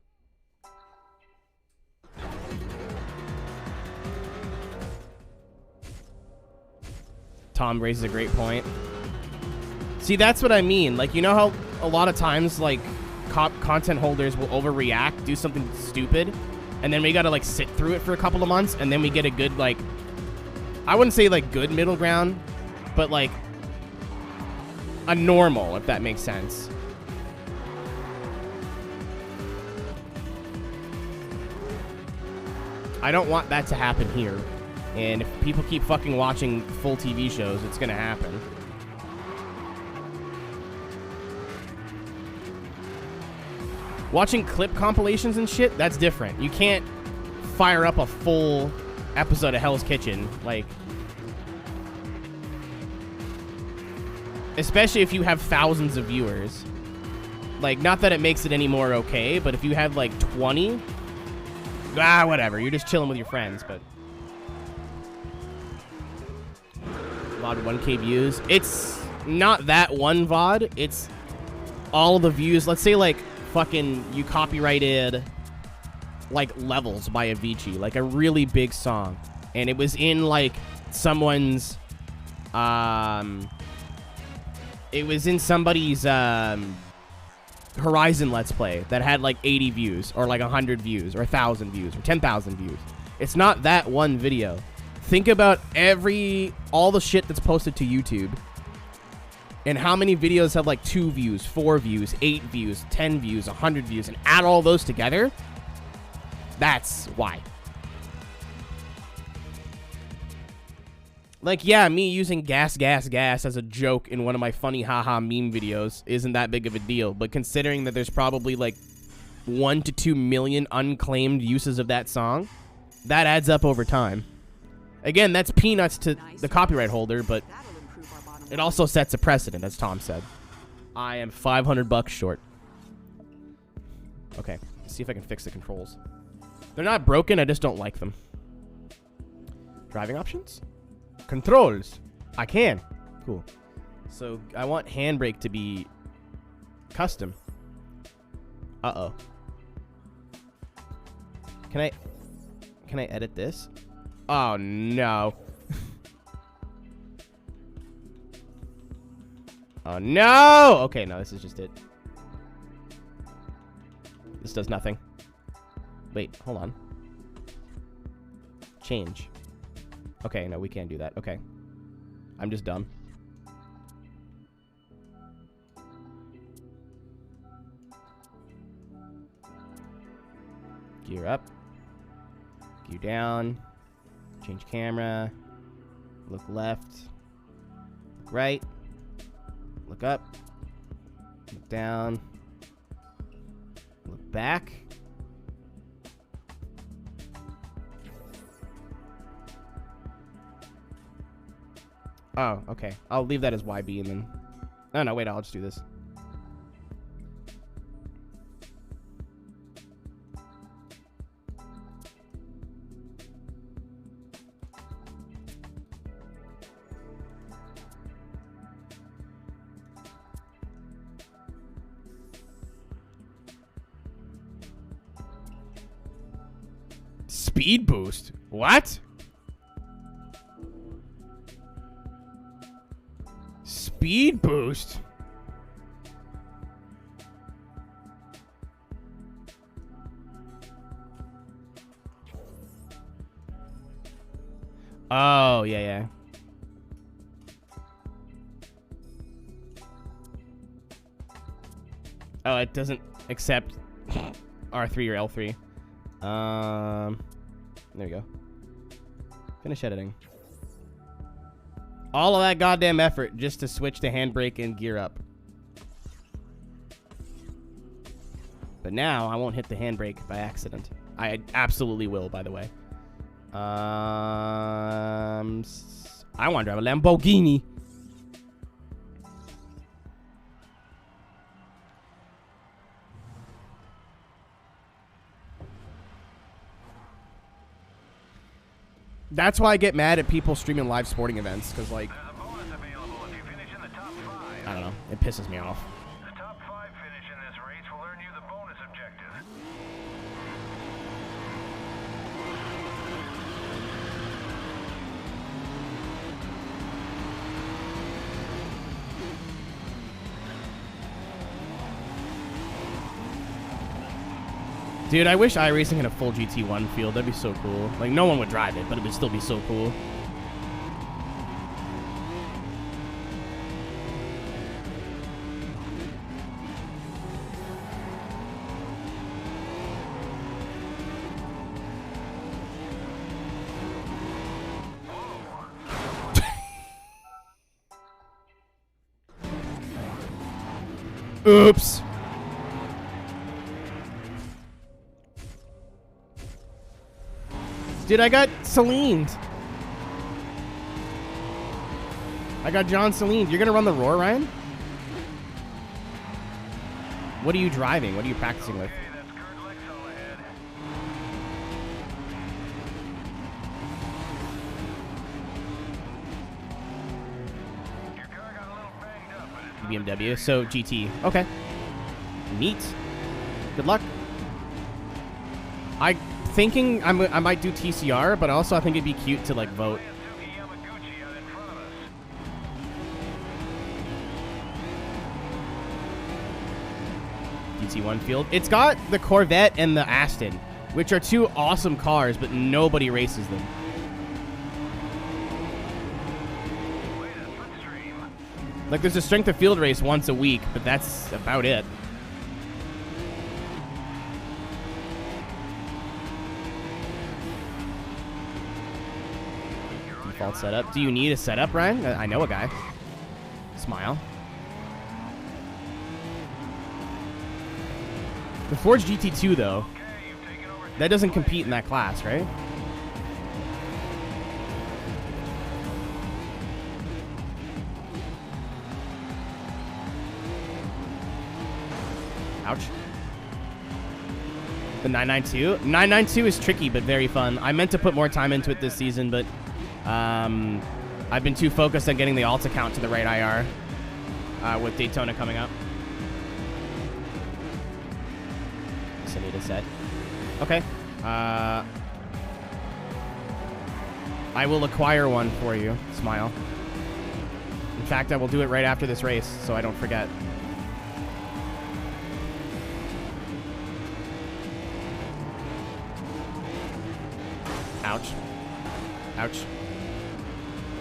Tom raises a great point. See, that's what I mean. Like, you know how a lot of times, like... content holders will overreact, do something stupid, and then we gotta like sit through it for a couple of months, and then we get a good, like, I wouldn't say like good middle ground, but like a normal, if that makes sense. I don't want that to happen here. And if people keep fucking watching full TV shows, it's gonna happen. Watching clip compilations and shit, that's different. You can't fire up a full episode of Hell's Kitchen, like, especially if you have thousands of viewers. Like, not that it makes it any more okay, but if you have like 20, whatever, you're just chilling with your friends. But VOD 1K views, it's not that one VOD, it's all the views. Let's say like fucking you copyrighted like Levels by Avicii, like a really big song, and it was in like someone's it was in somebody's Horizon Let's Play that had like 80 views or like 100 views or 1,000 views or 10,000 views. It's not that one video. Think about all the shit that's posted to YouTube and how many videos have like 2 views, 4 views, 8 views, 10 views, 100 views, and add all those together. That's why. Like, yeah, me using gas as a joke in one of my funny haha meme videos isn't that big of a deal. But considering that there's probably like 1 to 2 million unclaimed uses of that song, that adds up over time. Again, that's peanuts to the copyright holder, but it also sets a precedent, as Tom said. I am $500 short. Okay, let's see if I can fix the controls. They're not broken, I just don't like them. Driving options? Controls. I can. Cool. So I want handbrake to be custom. Uh-oh. Can I edit this? Oh no. Oh no! Okay, no, this is just it. This does nothing. Wait, hold on. Change. Okay, no, we can't do that. Okay. I'm just dumb. Gear up. Gear down. Change camera. Look left. Look right. Look up. Look down. Look back. Oh, okay. I'll leave that as YB and then... Oh, no, wait, I'll just do this. Speed boost? What? Speed boost? Oh, yeah. Oh, it doesn't accept R3 or L3. There we go. Finish editing. All of that goddamn effort just to switch to handbrake and gear up. But now I won't hit the handbrake by accident. I absolutely will, by the way. I want to drive a Lamborghini. That's why I get mad at people streaming live sporting events, because, like, I don't know, it pisses me off. The top 5 finish in this race will earn you the bonus objective. Dude, I wish iRacing had a full GT1 field. That'd be so cool. Like, no one would drive it, but it would still be so cool. Oops. Dude, I got Celine. I got John Celine. You're gonna run the Roar, Ryan? What are you driving? What are you practicing with? BMW, so GT. Okay. Neat. Good luck. I thinking I might do TCR, but also I think it'd be cute to like vote. GT1 field. It's got the Corvette and the Aston, which are two awesome cars, but nobody races them. Like, there's a strength of field race once a week, but that's about it. Default setup. Do you need a setup, Ryan? I know a guy. Smile. The Forge GT2, though, that doesn't compete in that class, right? Ouch. The 992? 992 is tricky, but very fun. I meant to put more time into it this season, but I've been too focused on getting the alt account to the right IR with Daytona coming up. So I need a set. Okay. I will acquire one for you. Smile. In fact, I will do it right after this race, so I don't forget. Ouch. Ouch.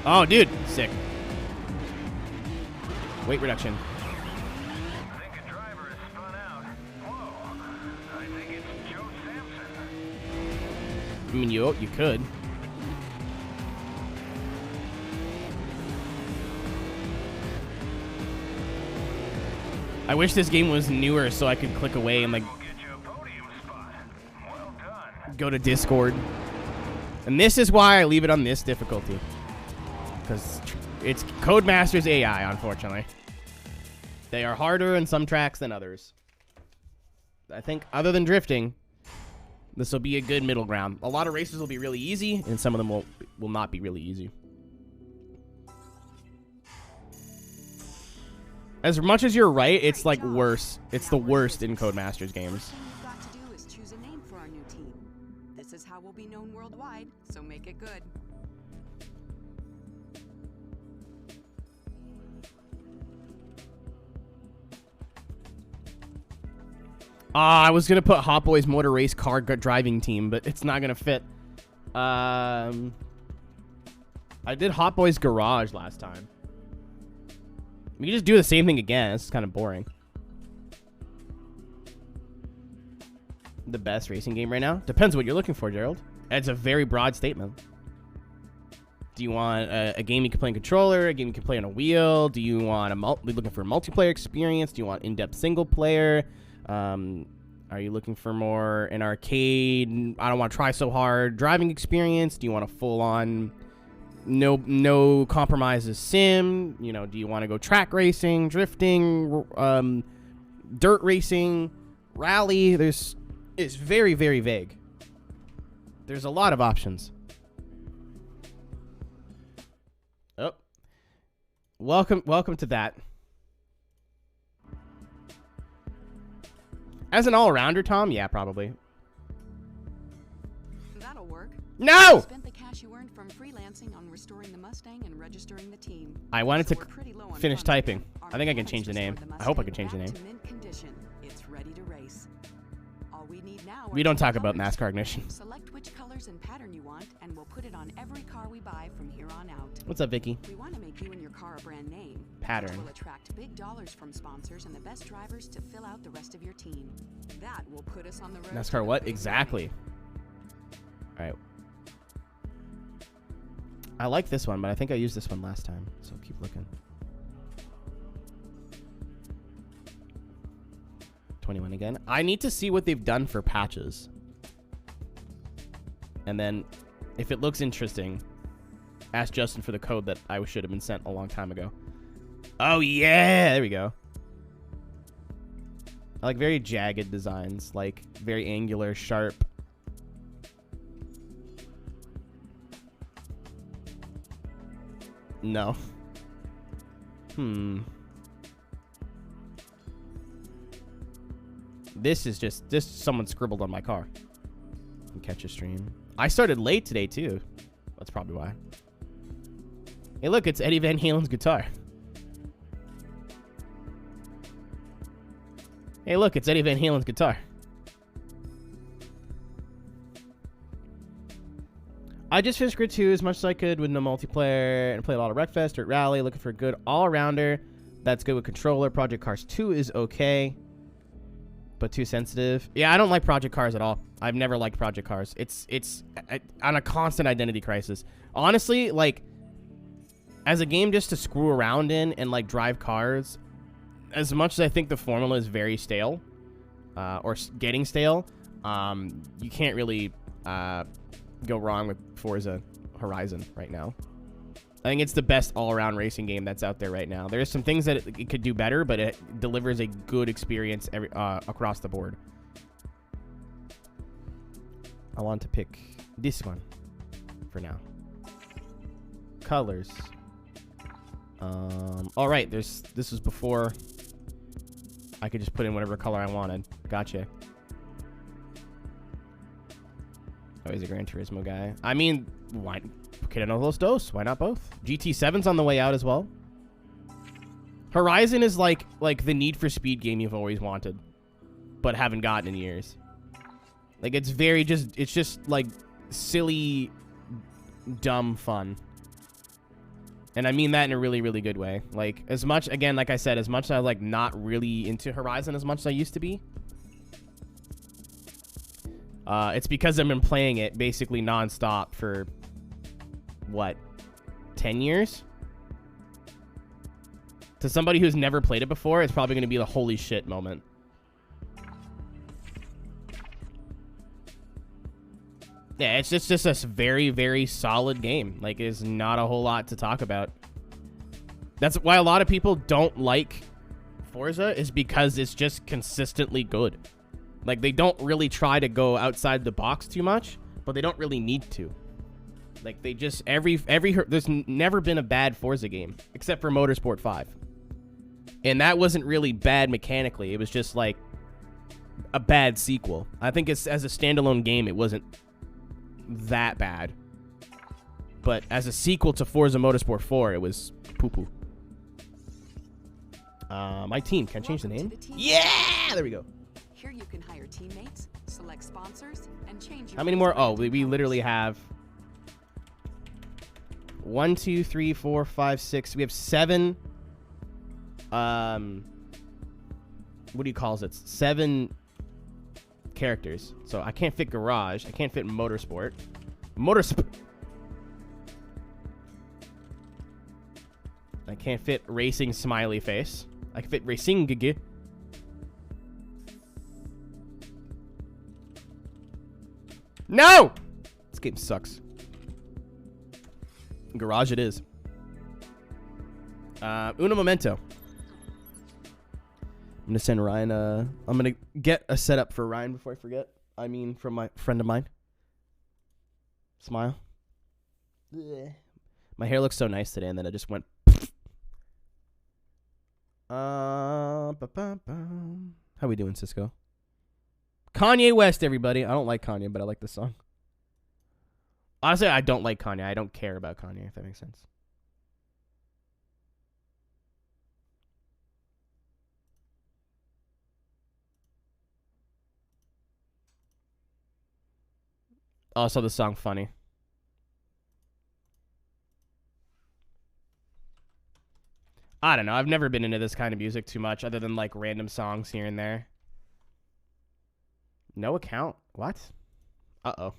Oh, dude. Sick. Weight reduction. I think a driver has spun out. Whoa. I think it's Joe Sampson. I mean, you could. I wish this game was newer so I could click away and like We'll get you a podium spot. Well done. go to Discord. And this is why I leave it on this difficulty. Because it's Codemasters AI, unfortunately. They are harder in some tracks than others. I think, other than drifting, this will be a good middle ground. A lot of races will be really easy, and some of them will not be really easy. As much as you're right, it's like worse. It's the worst in Codemasters games. All you've got to do is choose a name for our new team. This is how we'll be known worldwide, so make it good. I was gonna put Hot Boy's Motor Race Car Driving Team, but it's not gonna fit. I did Hot Boy's Garage last time. We can just do the same thing again. This is kind of boring. The best racing game right now? Depends what you're looking for, Gerald. It's a very broad statement. Do you want a game you can play on controller? A game you can play on a wheel? Do you want looking for a multiplayer experience? Do you want in-depth single player? Are you looking for more an arcade? I don't want to try so hard driving experience. Do you want a full-on no compromises sim? You know, do you want to go track racing, drifting, dirt racing, rally? It's very, very vague. There's a lot of options. Oh, welcome to that. As an all-rounder, Tom, yeah, probably. That'll work. No! Spent the cash you earned from freelancing on restoring the Mustang and registering the team. I wanted So to we're pretty low on finish funds typing. again. Our I think I can plan is change the to name. restore I hope I can Mustang change the back name. to mint condition. It's ready to race. All we need now We are don't two talk about colors. NASCAR ignition. Select which colors and pattern you want, and we'll put it on every car we buy from here on out. What's up, Vicky? We want to make you and your car a brand name. Pattern. Which will attract big dollars from sponsors and the best drivers to fill out the rest of your team. That will put us on the road. to NASCAR the what? big Exactly. All right. I like this one, but I think I used this one last time, so keep looking. 21 again. I need to see what they've done for patches. And then, if it looks interesting, ask Justin for the code that I should have been sent a long time ago. Oh, yeah! There we go. I like very jagged designs, like very angular, sharp. No. This is just someone scribbled on my car. Can catch a stream. I started late today too. That's probably why. Hey, look, it's Eddie Van Halen's guitar. Hey, look, it's Eddie Van Halen's guitar. I just finished Grid 2 as much as I could with no multiplayer and play a lot of Wreckfest or Rally, looking for a good all-rounder that's good with controller. Project Cars 2 is okay, but too sensitive. Yeah, I don't like Project Cars at all. I've never liked Project Cars. It's on a constant identity crisis. Honestly, like, as a game just to screw around in and, like, drive cars, as much as I think the formula is very stale, or getting stale, you can't really go wrong with Forza Horizon right now. I think it's the best all-around racing game that's out there right now. There's some things that it could do better, but it delivers a good experience across the board. I want to pick this one for now. Colors. All right, this was before I could just put in whatever color I wanted. Gotcha. Oh, he's a Gran Turismo guy. I mean, why? Que no los dos? Why not both? GT7's on the way out as well. Horizon is like the Need for Speed game you've always wanted, but haven't gotten in years. Like, it's just like silly, dumb fun. And I mean that in a really, really good way. Like, as much, again, like I said, as much as I like not really into Horizon as much as I used to be, it's because I've been playing it basically nonstop for, what, 10 years? To somebody who's never played it before, it's probably going to be the holy shit moment. Yeah, it's just a very, very solid game. Like, there's not a whole lot to talk about. That's why a lot of people don't like Forza, is because it's just consistently good. Like, they don't really try to go outside the box too much, but they don't really need to. Like, they just, there's never been a bad Forza game, except for Motorsport 5. And that wasn't really bad mechanically. It was just, like, a bad sequel. I think it's, as a standalone game, it wasn't that bad. But as a sequel to Forza Motorsport 4, it was poo-poo. My team. Can I change the name? Yeah! There we go. Here you can hire teammates, select sponsors, and change your How many more? Oh, we literally have 1, 2, 3, 4, 5, 6. We have 7. What do you call it? 7 characters. So I can't fit garage. I can't fit motorsport. I can't fit racing smiley face. I can fit racing gig. No! This game sucks. Garage it is. Uno momento. I'm gonna send Ryan I'm gonna get a setup for Ryan before I forget. I mean, from my friend of mine. Smile. Blech. My hair looks so nice today, and then it just went. How we doing, Cisco? Kanye West, everybody. I don't like Kanye, but I like this song. Honestly, I don't like Kanye. I don't care about Kanye, if that makes sense. Also, the song funny. I don't know. I've never been into this kind of music too much, other than like random songs here and there. No account? What? Uh-oh.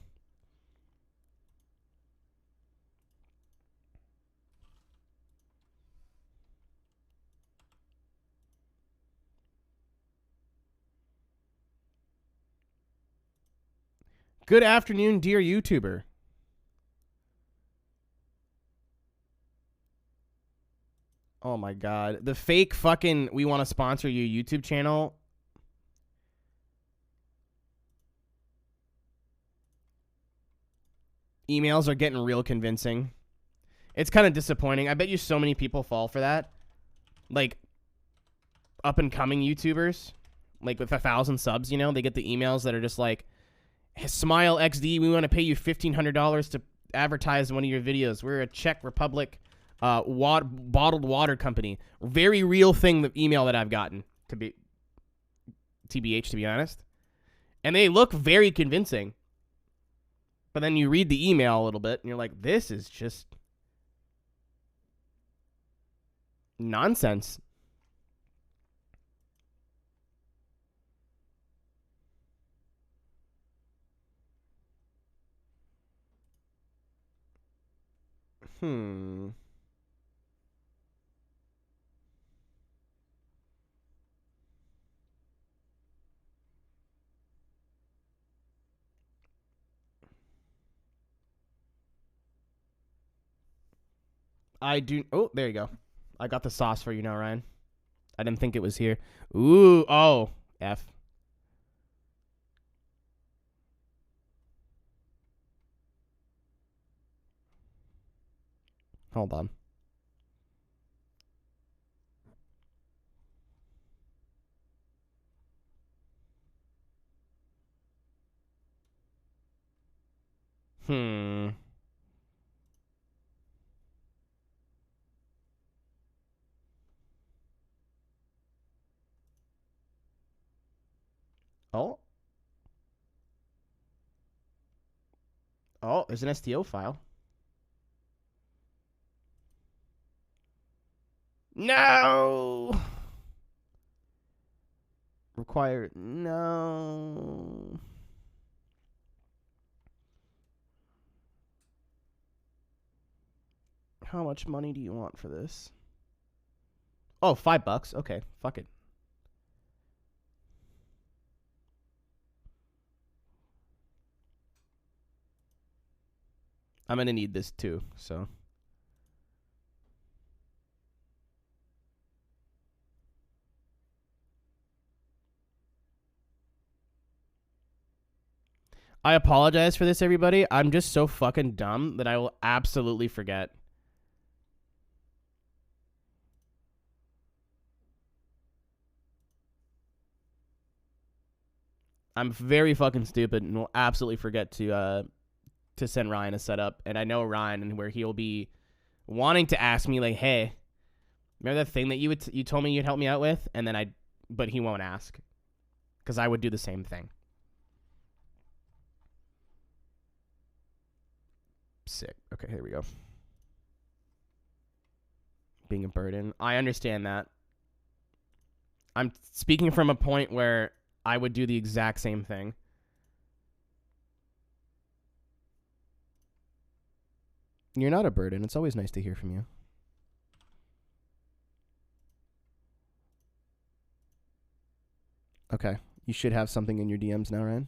Good afternoon, dear YouTuber. Oh my god. The fake fucking we want to sponsor you YouTube channel. Emails are getting real convincing. It's kind of disappointing. I bet you so many people fall for that. Like, up and coming YouTubers. Like, with 1,000 subs, you know? They get the emails that are just like, Smile XD, we want to pay you $1,500 to advertise one of your videos. We're a Czech Republic bottled water company. Very real thing, the email that I've gotten, to be TBH, to be honest. And they look very convincing. But then you read the email a little bit, and you're like, this is just nonsense. I do. Oh, there you go. I got the sauce for you now, Ryan. I didn't think it was here. Ooh. Oh. F. Hold on. Oh. Oh, there's an STO file. No. Required. No. How much money do you want for this? Oh, $5. Okay, fuck it. I'm gonna need this too, so. I apologize for this, everybody. I'm just so fucking dumb that I will absolutely forget. I'm very fucking stupid and will absolutely forget to send Ryan a setup. And I know Ryan, and where he'll be wanting to ask me, like, hey, remember that thing that you told me you'd help me out with? And then but he won't ask. Because I would do the same thing. Sick. Okay, here we go. Being a burden. I understand that. I'm speaking from a point where I would do the exact same thing. You're not a burden. It's always nice to hear from you. Okay. You should have something in your DMs now, Ryan.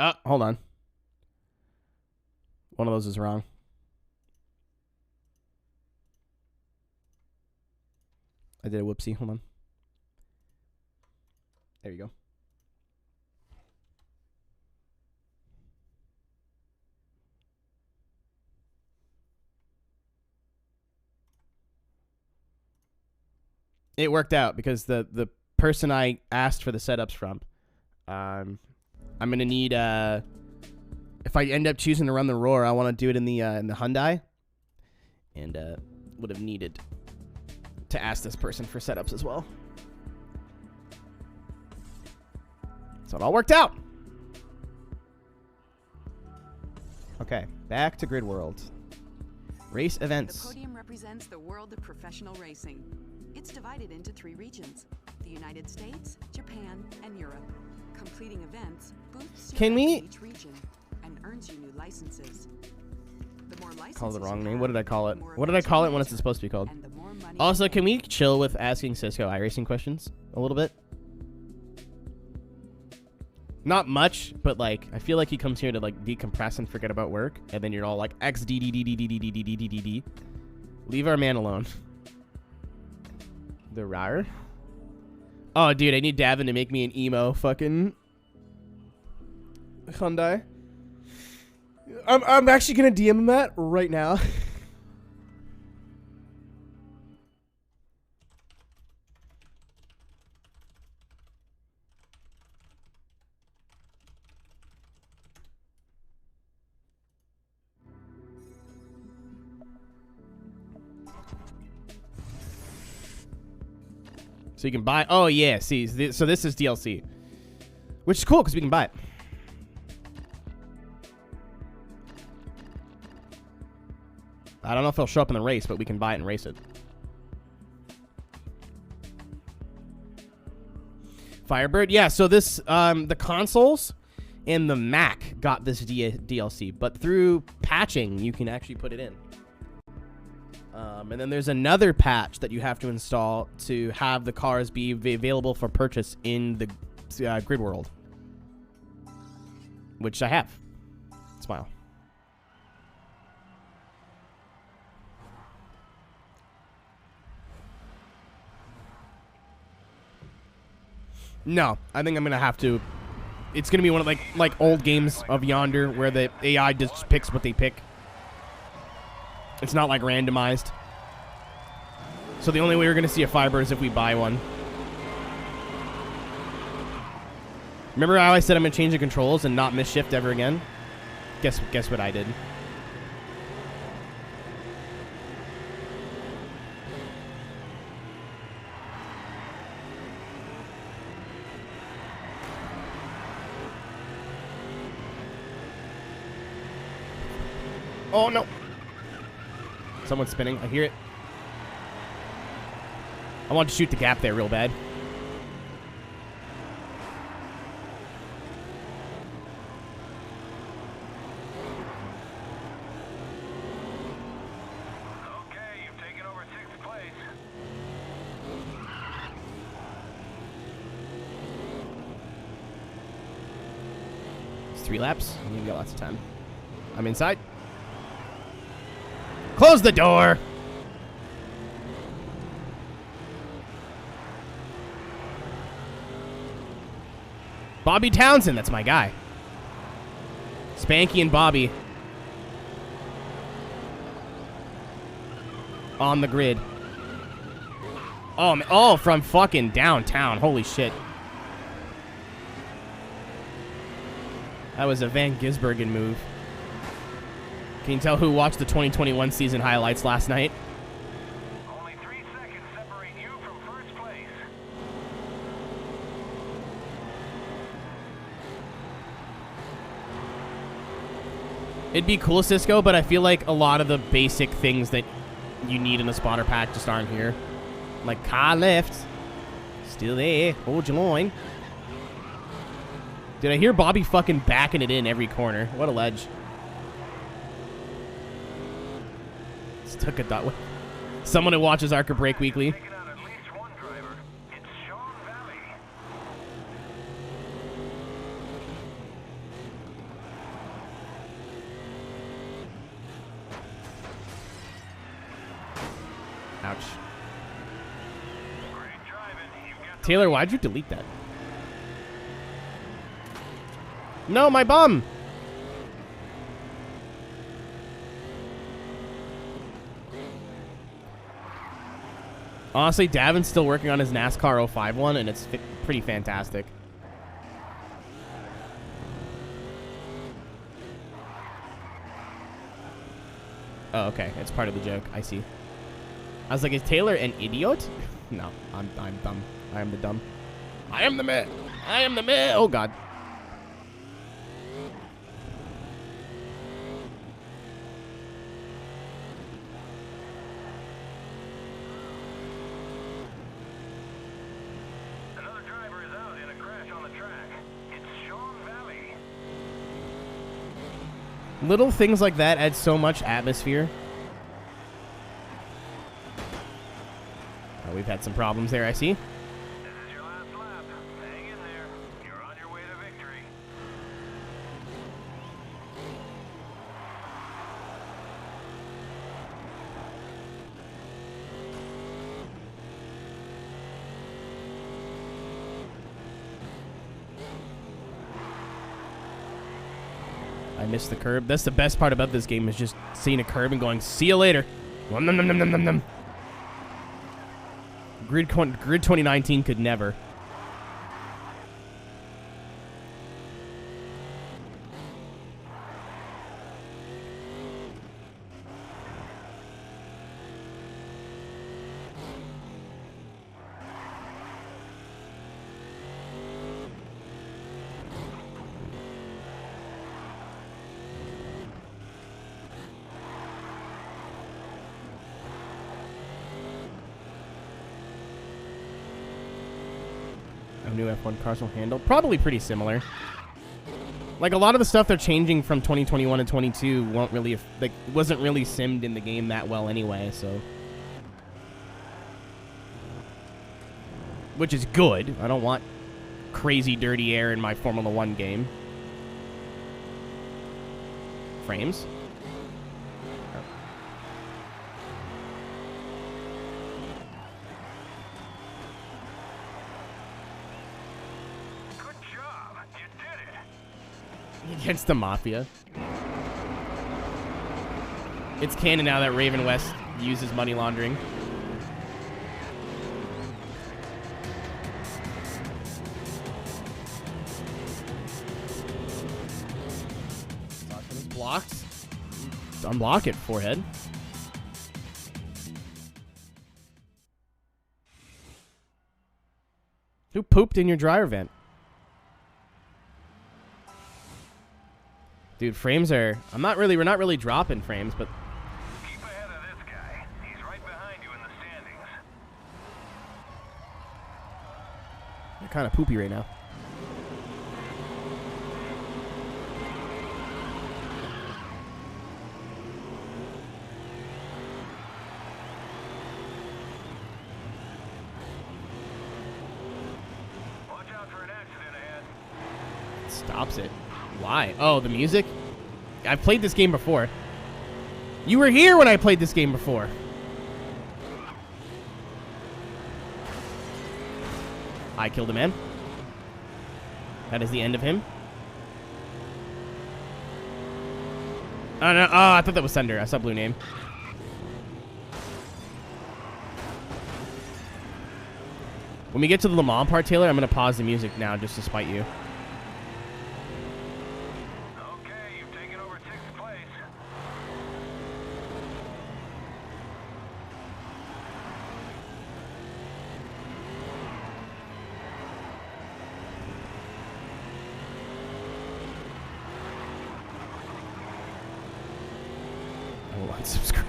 Oh, hold on. One of those is wrong. I did a whoopsie. Hold on. There you go. It worked out because the person I asked for the setups from, I'm gonna need if I end up choosing to run the Roar, I want to do it in the Hyundai, and would have needed to ask this person for setups as well. So it all worked out. Okay, back to Grid World. Race events. The podium represents the world of professional racing. It's divided into 3 regions: the United States, Japan, and Europe. Completing events boosts your Can rank we- in each region and earns you new licenses. The more licenses Call it the you wrong name. have, What did I call it? the more What did I events call you it when it's enter, supposed to be called? and the more money Also, you can make. we chill with asking Cisco iRacing questions a little bit? Not much, but like I feel like he comes here to like decompress and forget about work, and then you're all like XDDDDDDDDDD. Leave our man alone. The rar. Oh, dude, I need Davin to make me an emo fucking Hyundai. I'm actually gonna DM him that right now. So you can buy. Oh yeah, see, so this is DLC, which is cool because we can buy it. I don't know if it'll show up in the race, but we can buy it and race it. Firebird, yeah. So this, the consoles and the Mac got this DLC, but through patching, you can actually put it in. And then there's another patch that you have to install to have the cars be available for purchase in the grid world, which I have. Smile. No, I think I'm gonna have to. It's gonna be one of like old games of Yonder where the AI just picks what they pick. It's not like randomized. So the only way we're gonna see a Firebird is if we buy one. Remember how I said I'm gonna change the controls and not miss shift ever again? Guess what I did. Oh no! Someone's spinning. I hear it. I want to shoot the gap there real bad. Okay, you've taken over 6th place. It's 3 laps. You've got lots of time. I'm inside. Close the door! Bobby Townsend, that's my guy. Spanky and Bobby. On the grid. Oh, from fucking downtown. Holy shit. That was a Van Gisbergen move. Can you tell who watched the 2021 season highlights last night? Only 3 seconds separate you from 1st place. It'd be cool, Cisco, but I feel like a lot of the basic things that you need in the spotter pack just aren't here. Like car lift. Still there. Hold your line. Dude, I hear Bobby fucking backing it in every corner. What a ledge. Just took a dot. Someone who watches Arca Break Weekly. Taking out at least one driver. It's Sean Valley. Ouch. Great driving. You've got the Taylor, why'd you delete that? No, my bum! Honestly, Davin's still working on his NASCAR 05 one, and it's pretty fantastic. Oh, okay. It's part of the joke. I see. I was like, is Taylor an idiot? No, I'm dumb. I am the dumb. I am the man. I am the man. Oh, God. Another driver is out in a crash on the track. Little things like that add so much atmosphere. Oh, we've had some problems there, I see. This is your last lap. Hang in there. You're on your way to victory. I missed the curb. That's the best part about this game is just seeing a curb and going, see you later. Nom, nom, nom, nom, nom, nom, nom. Grid 2019 could never. New F1 cars will handle. Probably pretty similar. Like, a lot of the stuff they're changing from 2021 and 22 won't really, like, wasn't really simmed in the game that well anyway, so. Which is good. I don't want crazy dirty air in my Formula 1 game. Frames. Against the Mafia. It's canon now that Raven West uses money laundering. Blocked. Unblock it, forehead. Who pooped in your dryer vent? Dude, frames are... we're not really dropping frames, but... Keep ahead of this guy. He's right behind you in the standings. They're kind of poopy right now. Watch out for an accident ahead. Stops it. Why? Oh, the music? I've played this game before. You were here when I played this game before. I killed a man. That is the end of him. Oh, no. Oh, I thought that was Sender. I saw blue name. When we get to the Le Mans part, Taylor, I'm going to pause the music now just to spite you. Unsubscribe.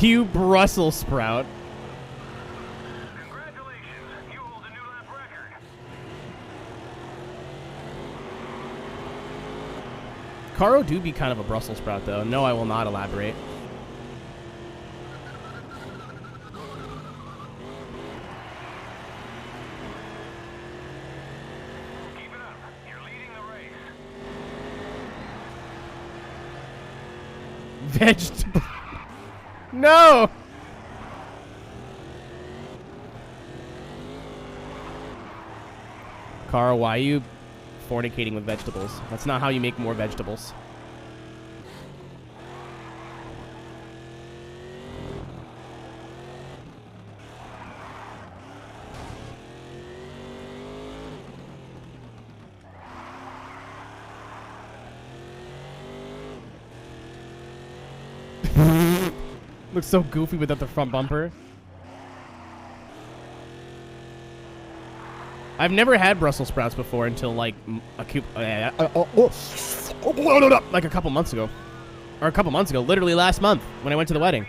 You Brussels sprout. Congratulations, you hold a new lap record. Caro do be kind of a Brussels sprout, though. No, I will not elaborate. Vegetable. No! Carl, why are you fornicating with vegetables? That's not how you make more vegetables. Looks so goofy without the front bumper. I've never had Brussels sprouts before until like like a couple months ago. or a couple months ago, literally last month when I went to the wedding.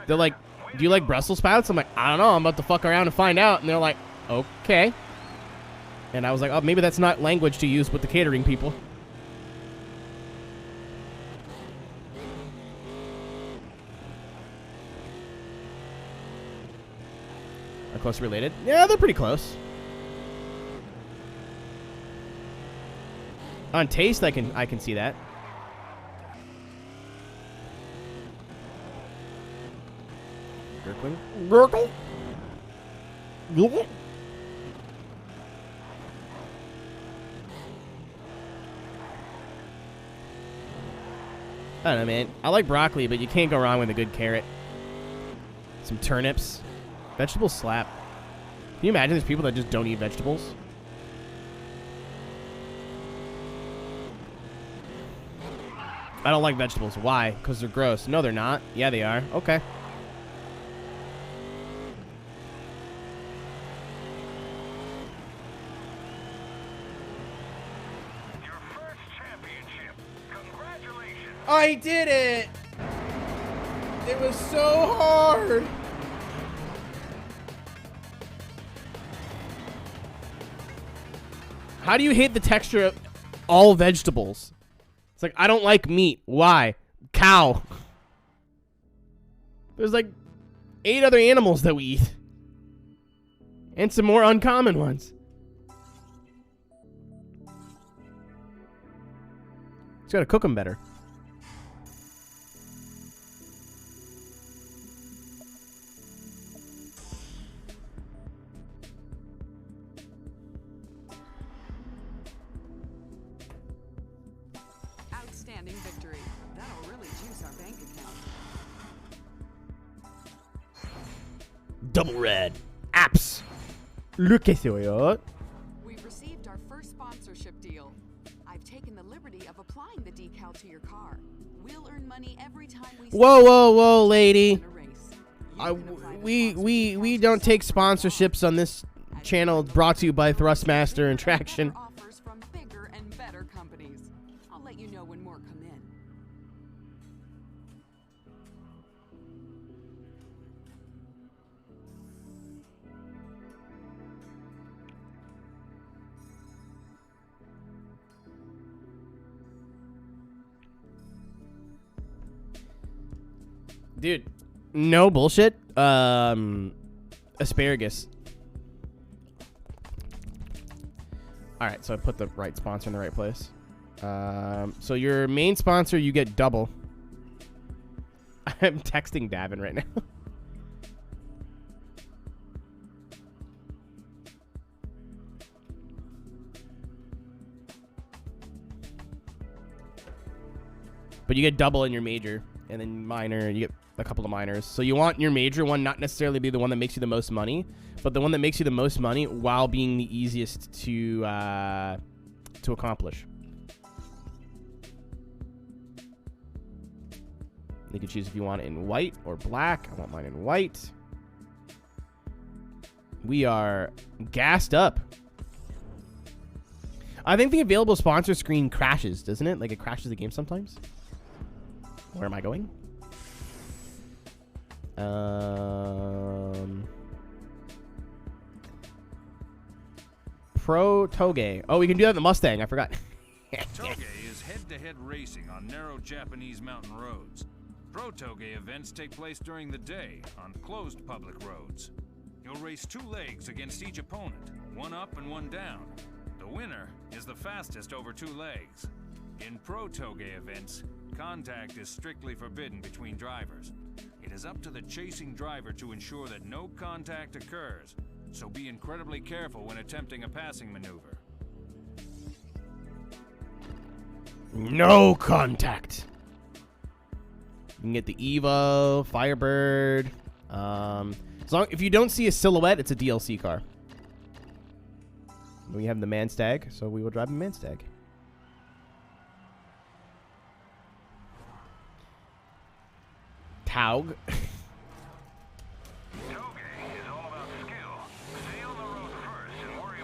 They're like, do you like Brussels sprouts? I'm like, I don't know. I'm about to fuck around and find out. And they're like, okay. And I was like, oh, maybe that's not language to use with the catering people. Are close related? Yeah, they're pretty close. On taste, I can see that. Gurgling. Gurgle. Gurgle. I don't know, man. I like broccoli, but you can't go wrong with a good carrot. Some turnips. Vegetables slap. Can you imagine there's people that just don't eat vegetables? I don't like vegetables. Why? Because they're gross. No, they're not. Yeah, they are. Okay. Your first championship. Congratulations. I did it! It was so hard! How do you hate the texture of all vegetables? It's like, I don't like meat. Why? Cow. There's like 8 other animals that we eat. And some more uncommon ones. Just gotta cook them better. Outstanding victory. That'll really juice our bank account. Double red. Apps. Look at it. We've received our first sponsorship deal. I've taken the liberty of applying the decal to your car. We'll earn money every time we Whoa, whoa, whoa, lady. in a race. You can apply the We don't take sponsorships on this channel. Brought to you by Thrustmaster and Traction. offers from bigger and better companies. I'll let you know when more come in. Dude, no bullshit. Asparagus. All right, so I put the right sponsor in the right place. So your main sponsor, you get double. I'm texting Davin right now. But you get double in your major, and then minor, you get a couple of minors. So you want your major one not necessarily be the one that makes you the most money, but the one that makes you the most money while being the easiest to accomplish. You can choose if you want it in white or black. I want mine in white. We are gassed up. I think the available sponsor screen crashes, doesn't it? Like it crashes the game sometimes. Where am I going? Pro Toge. Oh, we can do that in the Mustang. I forgot. Toge is head-to-head racing on narrow Japanese mountain roads. Pro Toge events take place during the day on closed public roads. You'll race 2 legs against each opponent, one up and one down. The winner is the fastest over 2 legs. In Pro Toge events, contact is strictly forbidden between drivers. It is up to the chasing driver to ensure that no contact occurs, so be incredibly careful when attempting a passing maneuver. No contact. You can get the Evo, Firebird. If you don't see a silhouette, it's a DLC car. We have the Manstag, so we will drive a Manstag. Taug.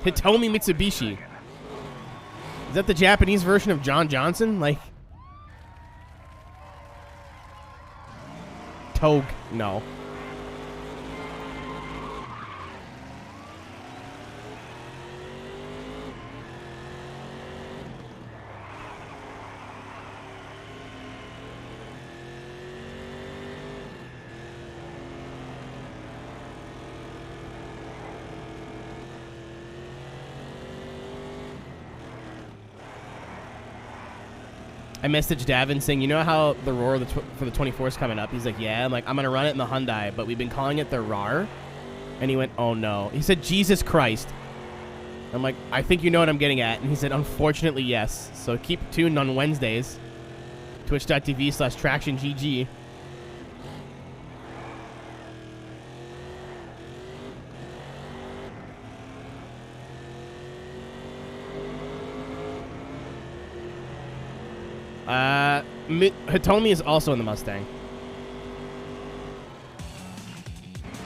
Hitomi Mitsubishi. Is that the Japanese version of John Johnson? Like, Aeroteq. No. I messaged Davin saying, you know how the roar for the 24 is coming up? He's like, yeah. I'm like, I'm going to run it in the Hyundai, but we've been calling it the RAR. And he went, oh, no. He said, Jesus Christ. I'm like, I think you know what I'm getting at. And he said, unfortunately, yes. So keep tuned on Wednesdays. Twitch.tv/TractionGG. Hitomi is also in the Mustang.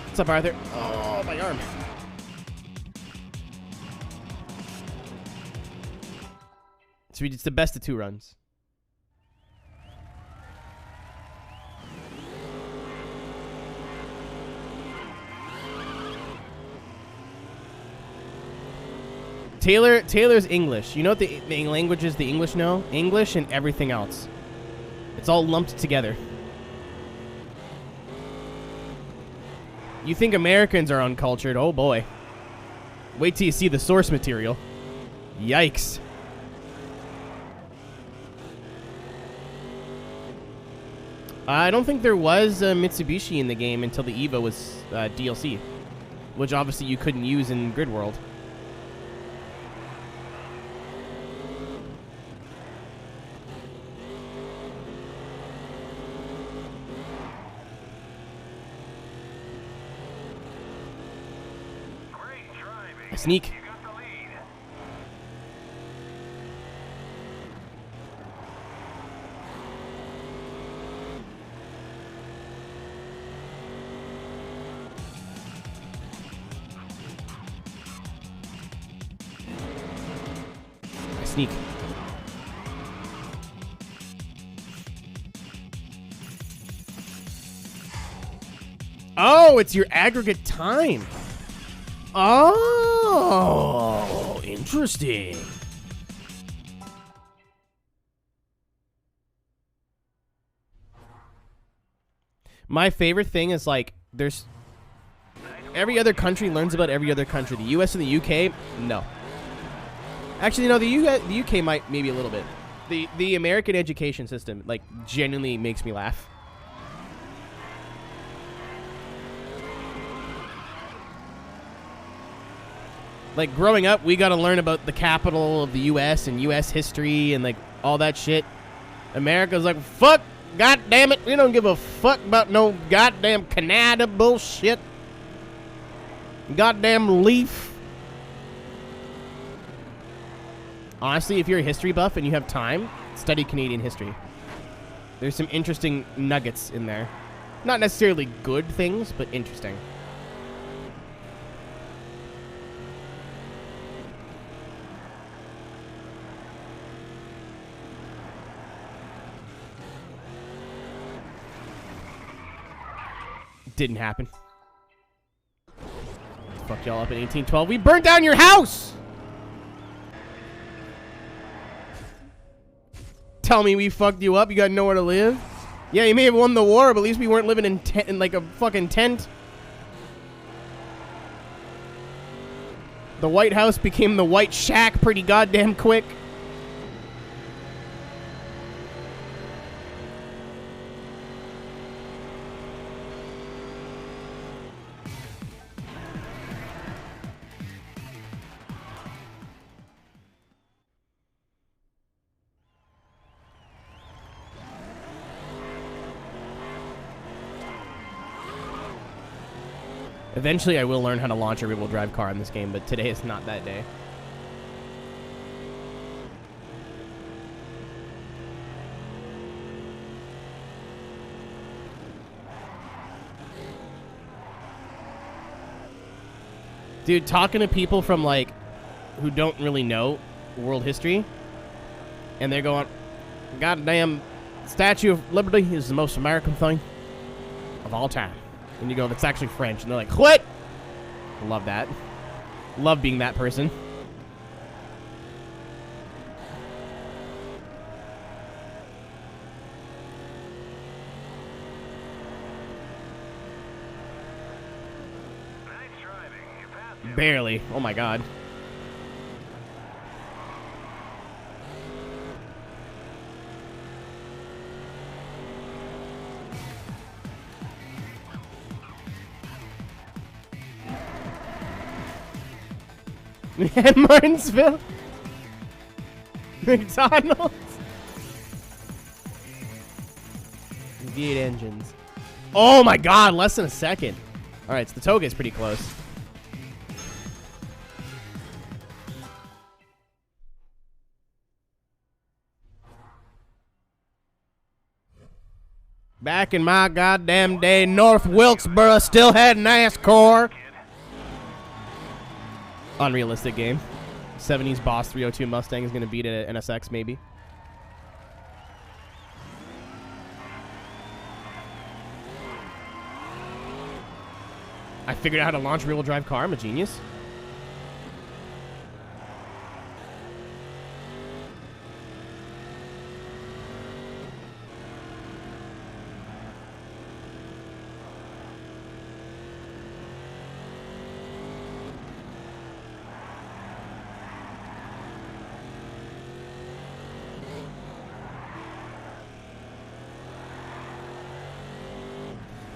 What's up, Arthur? Oh, my arm. So it's the best of 2 runs. Taylor's English. You know what the languages the English know? English and everything else. It's all lumped together. You think Americans are uncultured? Oh boy. Wait till you see the source material. Yikes. I don't think there was a Mitsubishi in the game until the Evo was DLC, which obviously you couldn't use in Grid World. Sneak. Sneak. Oh, it's your aggregate time. Oh, interesting. My favorite thing is like there's every other country learns about every other country. The US and the UK, no. Actually, no, the UK might maybe a little bit. The American education system like genuinely makes me laugh. Like, growing up, we got to learn about the capital of the U.S. and U.S. history and, like, all that shit. America's like, fuck, god damn it, we don't give a fuck about no goddamn Canada bullshit. Goddamn leaf. Honestly, if you're a history buff and you have time, study Canadian history. There's some interesting nuggets in there. Not necessarily good things, but interesting. Didn't happen. Fuck y'all up in 1812. We burned down your house! Tell me we fucked you up. You got nowhere to live? Yeah, you may have won the war, but at least we weren't living in like a fucking tent. The White House became the White Shack pretty goddamn quick. Eventually, I will learn how to launch a rear-wheel drive car in this game, but today is not that day. Dude, talking to people from, like, who don't really know world history, and they're going, goddamn, Statue of Liberty is the most American thing. of all time. And you go, that's actually French. And they're like, what? I love that. Love being that person. Nice driving. You passed him. Barely. Oh my god. And Martinsville. McDonald's. V8 engines. Oh my god, less than a second. Alright, so the toga is pretty close. Back in my goddamn day, North Wilkesboro still had NASCAR. Unrealistic game. 70s Boss 302 Mustang is going to beat it at NSX, maybe. I figured out how to launch a rear-wheel drive car. I'm a genius.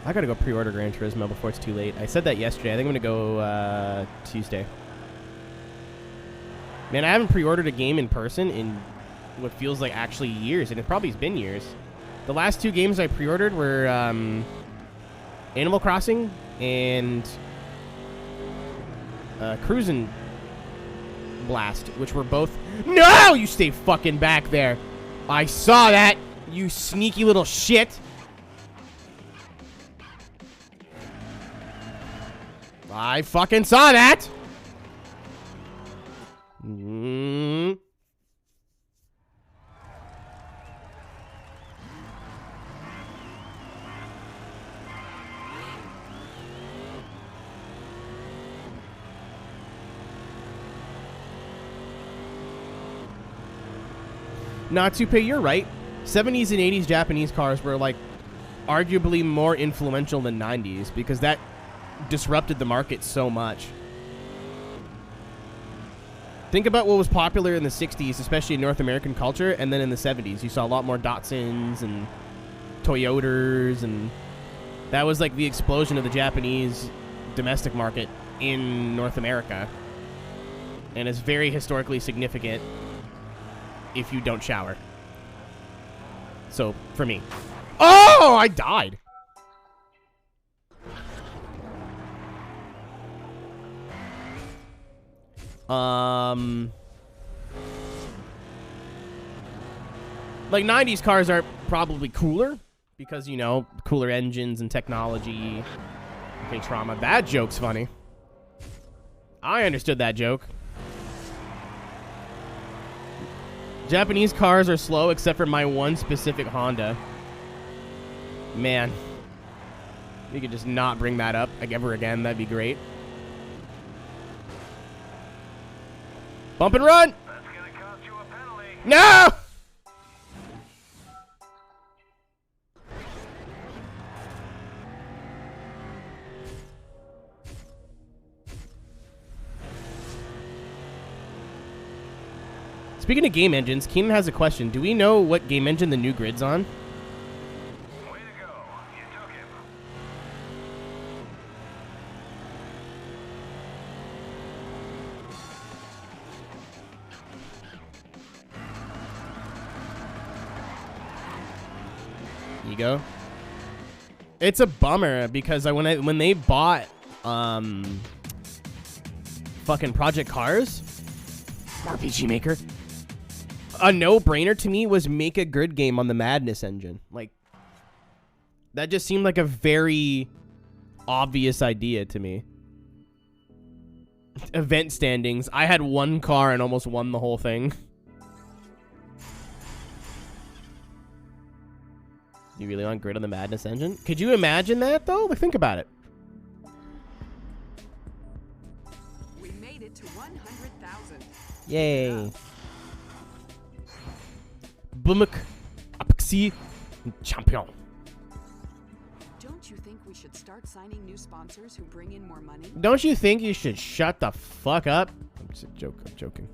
I gotta go pre-order Gran Turismo before it's too late. I said that yesterday. I think I'm gonna go Tuesday. Man, I haven't pre-ordered a game in person in what feels like actually years, and it probably has been years. The last two games I pre-ordered were Animal Crossing and Cruisin' Blast, which were both... No! You stay fucking back there. I saw that, you sneaky little shit. I fucking saw that. Not to pay, you're right. 70s and 80s Japanese cars were like arguably more influential than 90s because that disrupted the market so much. Think about what was popular in the 60s, especially in North American culture, and then in the 70s. You saw a lot more Datsuns and Toyotas, and that was like the explosion of the Japanese domestic market in North America. And it's very historically significant if you don't shower. So, for me. Oh, I died. Like 90s cars are probably cooler because, you know, cooler engines and technology. Okay, trauma. That joke's funny. I understood that joke. Japanese cars are slow except for my one specific Honda. Man. You could just not bring that up like ever again. That'd be great. Bump and run! That's gonna cost you a penalty. No! Speaking of game engines, Keenan has a question. Do we know what game engine the new grid's on? Way to go. You took him. You go. It's a bummer because when they bought fucking Project Cars, RPG Maker, a no-brainer to me was make a grid game on the Madness engine. Like, that just seemed like a very obvious idea to me. Event standings. I had one car and almost won the whole thing. You really want Grid on the Madness engine? Could you imagine that, though? Like, think about it. We made it to 100,000. Yay. Bumuk Apxi Champion. Don't you think we should start signing new sponsors who bring in more money? Don't you think you should shut the fuck up? I'm just a joke. I'm joking.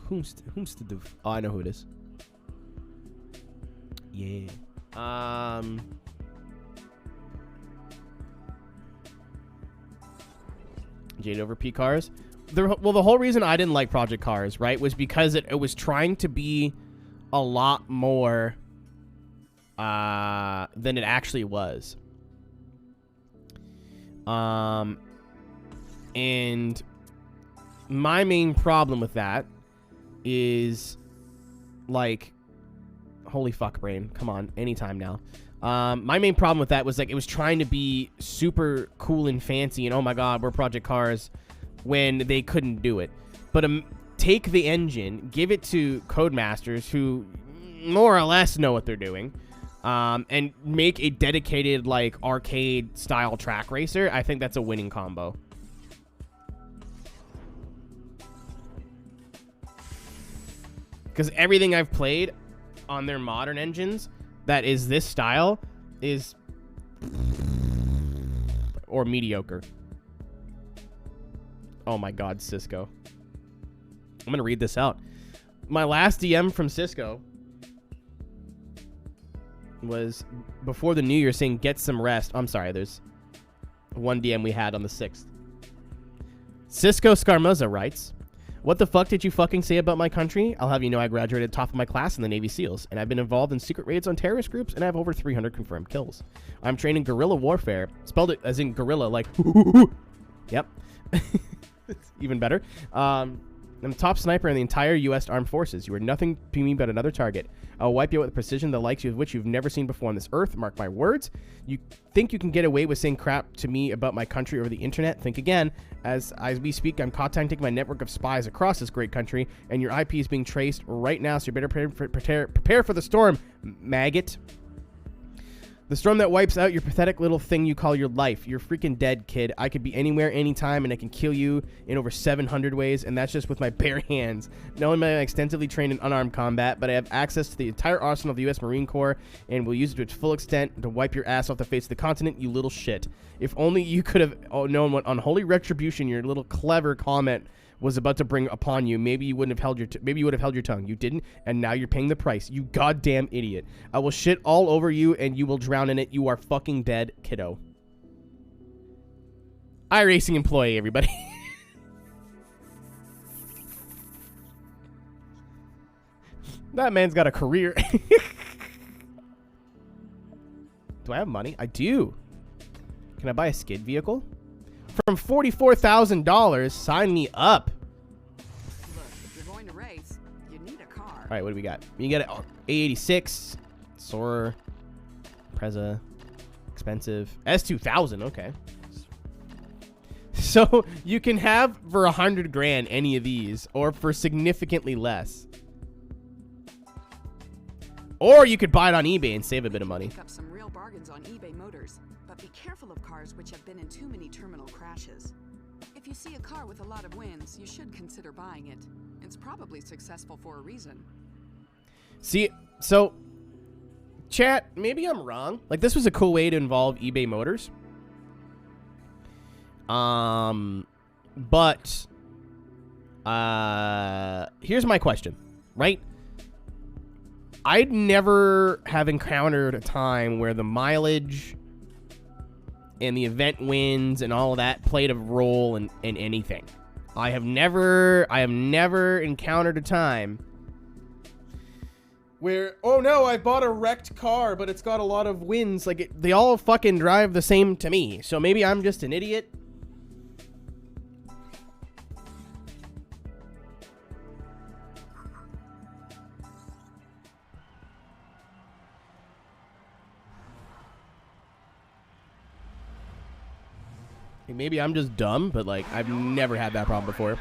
Who's to do? Oh, I know who it is. Yeah. Jade over P Cars. The whole reason I didn't like Project Cars, right, was because it was trying to be a lot more than it actually was. And my main problem with that is, like, holy fuck, brain, come on, anytime now. My main problem with that was, like, it was trying to be super cool and fancy and, oh my god, we're Project Cars, when they couldn't do it. But take the engine, give it to Codemasters, who more or less know what they're doing, and make a dedicated, like, arcade style track racer. I think that's a winning combo. Because everything I've played on their modern engines that is this style is or mediocre. Oh my god, Cisco. I'm gonna read this out. My last DM from Cisco was before the new year saying get some rest. I'm sorry, there's one DM we had on the 6th. Cisco Scarmoza writes, what the fuck did you fucking say about my country? I'll have you know I graduated top of my class in the Navy SEALs, and I've been involved in secret raids on terrorist groups, and I have over 300 confirmed kills. I'm training guerrilla warfare, spelled it as in gorilla, like, yep. It's even better. I'm the top sniper in the entire U.S. Armed Forces. You are nothing to me but another target. I'll wipe you out with precision the likes of which you've never seen before on this earth. Mark my words. You think you can get away with saying crap to me about my country over the internet? Think again. As we speak, I'm contacting my network of spies across this great country, and your IP is being traced right now, so you better prepare for the storm, maggot. The storm that wipes out your pathetic little thing you call your life. You're freaking dead, kid. I could be anywhere, anytime, and I can kill you in over 700 ways, and that's just with my bare hands. Not only am I extensively trained in unarmed combat, but I have access to the entire arsenal of the U.S. Marine Corps, and will use it to its full extent to wipe your ass off the face of the continent, you little shit. If only you could have known what unholy retribution your little clever comment was about to bring upon you. Maybe you wouldn't have held your tongue. You didn't, and now you're paying the price. You goddamn idiot. I will shit all over you, and you will drown in it. You are fucking dead, kiddo. iRacing employee, everybody. That man's got a career. Do I have money? I do. Can I buy a skid vehicle? From $44,000, sign me up. Look, if you're going to race, you need a car. All right, what do we got? You get an A86, Soarer, Preza, expensive. S2000, okay. So you can have for 100 grand any of these, or for significantly less. Or you could buy it on eBay and save a bit of money. Pick up some real bargains on eBay Motors, but be careful of cars which have been in too many terminal crashes. If you see a car with a lot of wins, you should consider buying it. It's probably successful for a reason. See, so, chat, maybe I'm wrong. Like, this was a cool way to involve eBay Motors. But, here's my question, right? I'd never have encountered a time where the mileage and the event wins and all of that played a role in anything. I have never encountered a time where, oh no, I bought a wrecked car, but it's got a lot of wins. Like, they all fucking drive the same to me. So maybe I'm just an idiot. Maybe I'm just dumb, but, like, I've never had that problem before.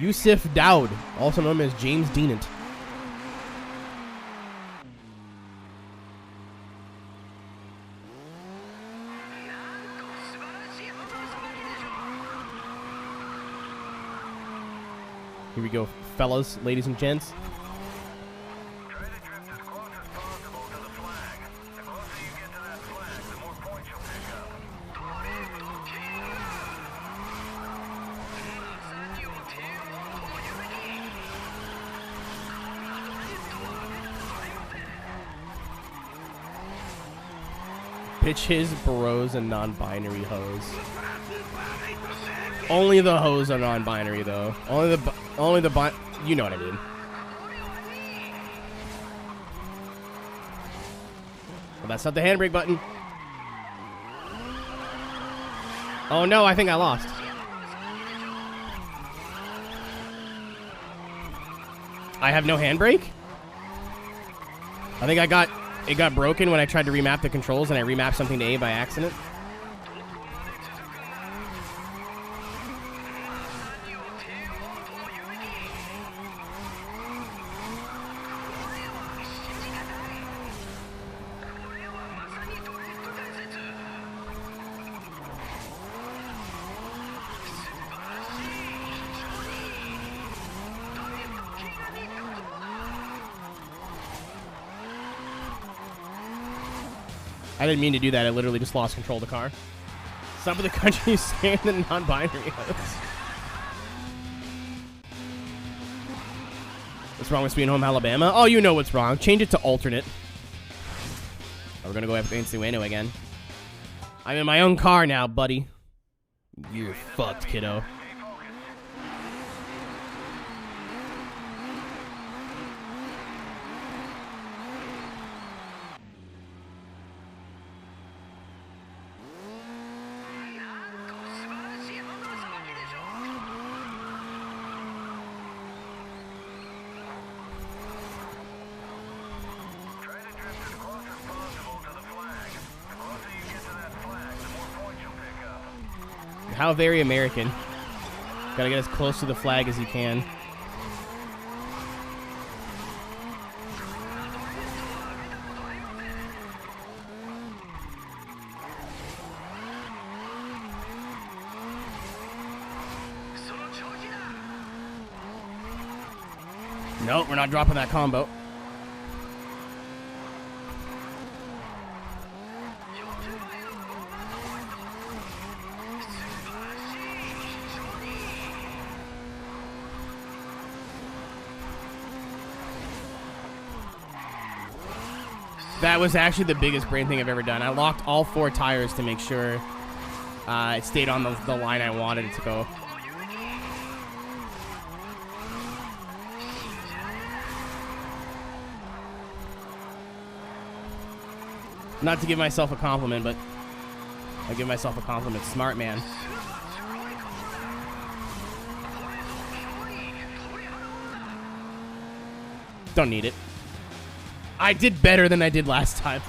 Yusuf Dowd, also known as James Deanant. Here we go, fellas, ladies and gents. Try to drift as close as possible to the flag. The closer you get to that flag, the more points you'll pick up. Pitch his bros and non-binary hoes. Only the hoes are non-binary though. Only the you know what I mean. Well, that's not the handbrake button. Oh no, I think I lost. I have no handbrake? I think it got broken when I tried to remap the controls and I remapped something to A by accident. I didn't mean to do that. I literally just lost control of the car. Some of the countries stand the non-binary hosts. What's wrong with Sweet Home Alabama? Oh, you know what's wrong. Change it to alternate. Oh, we're gonna go after Insueno again. I'm in my own car now, buddy. You're fucked, kiddo. How very American. Gotta get as close to the flag as you can. Nope, we're not dropping that combo. That was actually the biggest brain thing I've ever done. I locked all 4 tires to make sure it stayed on the line I wanted it to go. Not to give myself a compliment, but I give myself a compliment. Smart man. Don't need it. I did better than I did last time.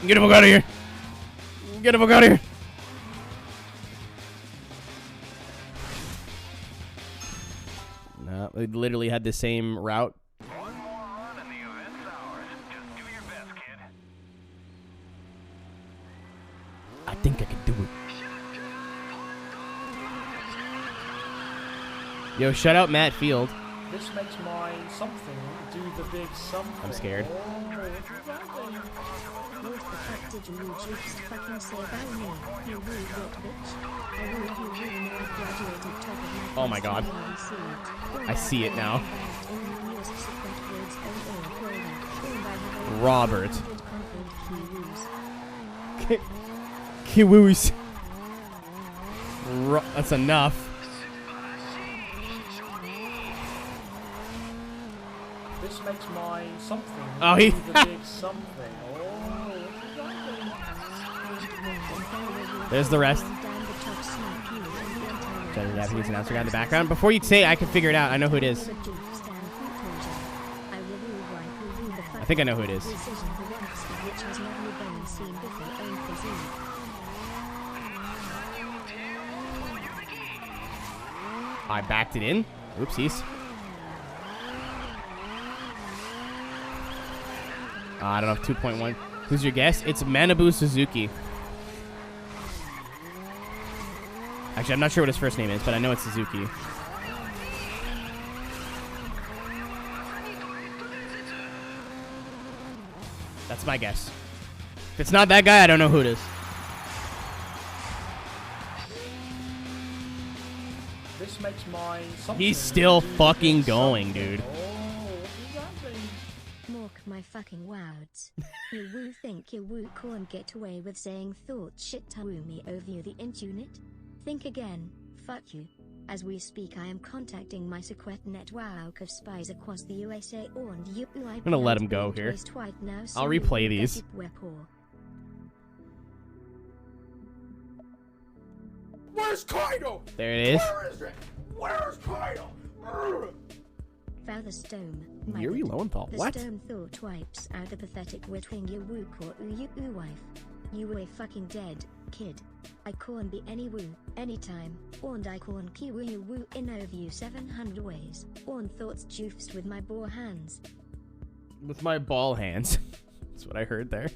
Get the fuck out of here. Get the fuck out of here. No, we literally had the same route. One more run and the event's ours. Just do your best, kid. I think I can do it. Yo, shout out Matt Field. This makes my something do the big something. I'm scared. Oh my god. I see it now. Robert. Kiwoos. That's enough. This makes my something Oh, he. do the big something. There's the rest. Judge Japanese announcer guy in the background. Before you say I can figure it out, I know who it is. I think I know who it is. I backed it in. Oopsies. I don't know, 2.1. Who's your guess? It's Manabu Suzuki. Actually, I'm not sure what his first name is, but I know it's Suzuki. That's my guess. If it's not that guy, I don't know who it is. This makes my something. He's still do the fucking big going, something. dude. Oh, what does that mean? Mark my fucking words. You woo think you woo can't get away with saying thought shit to me over you the internet? Think again, fuck you. As we speak I am contacting my secret network of spies across the USA and you I'm gonna let him go here. I'll replay these. Where's Kaido? There it is. Where is it? Where's Kaido? Father Stone. Yuri Lowenthal. The What? Stone thought wipes out the pathetic witwing you woo or you wife. You were fucking dead, kid. I can't be any woo, anytime, and I can't kill you woo in over you 700 ways, and thoughts juiced with my ball hands. With my ball hands. That's what I heard there.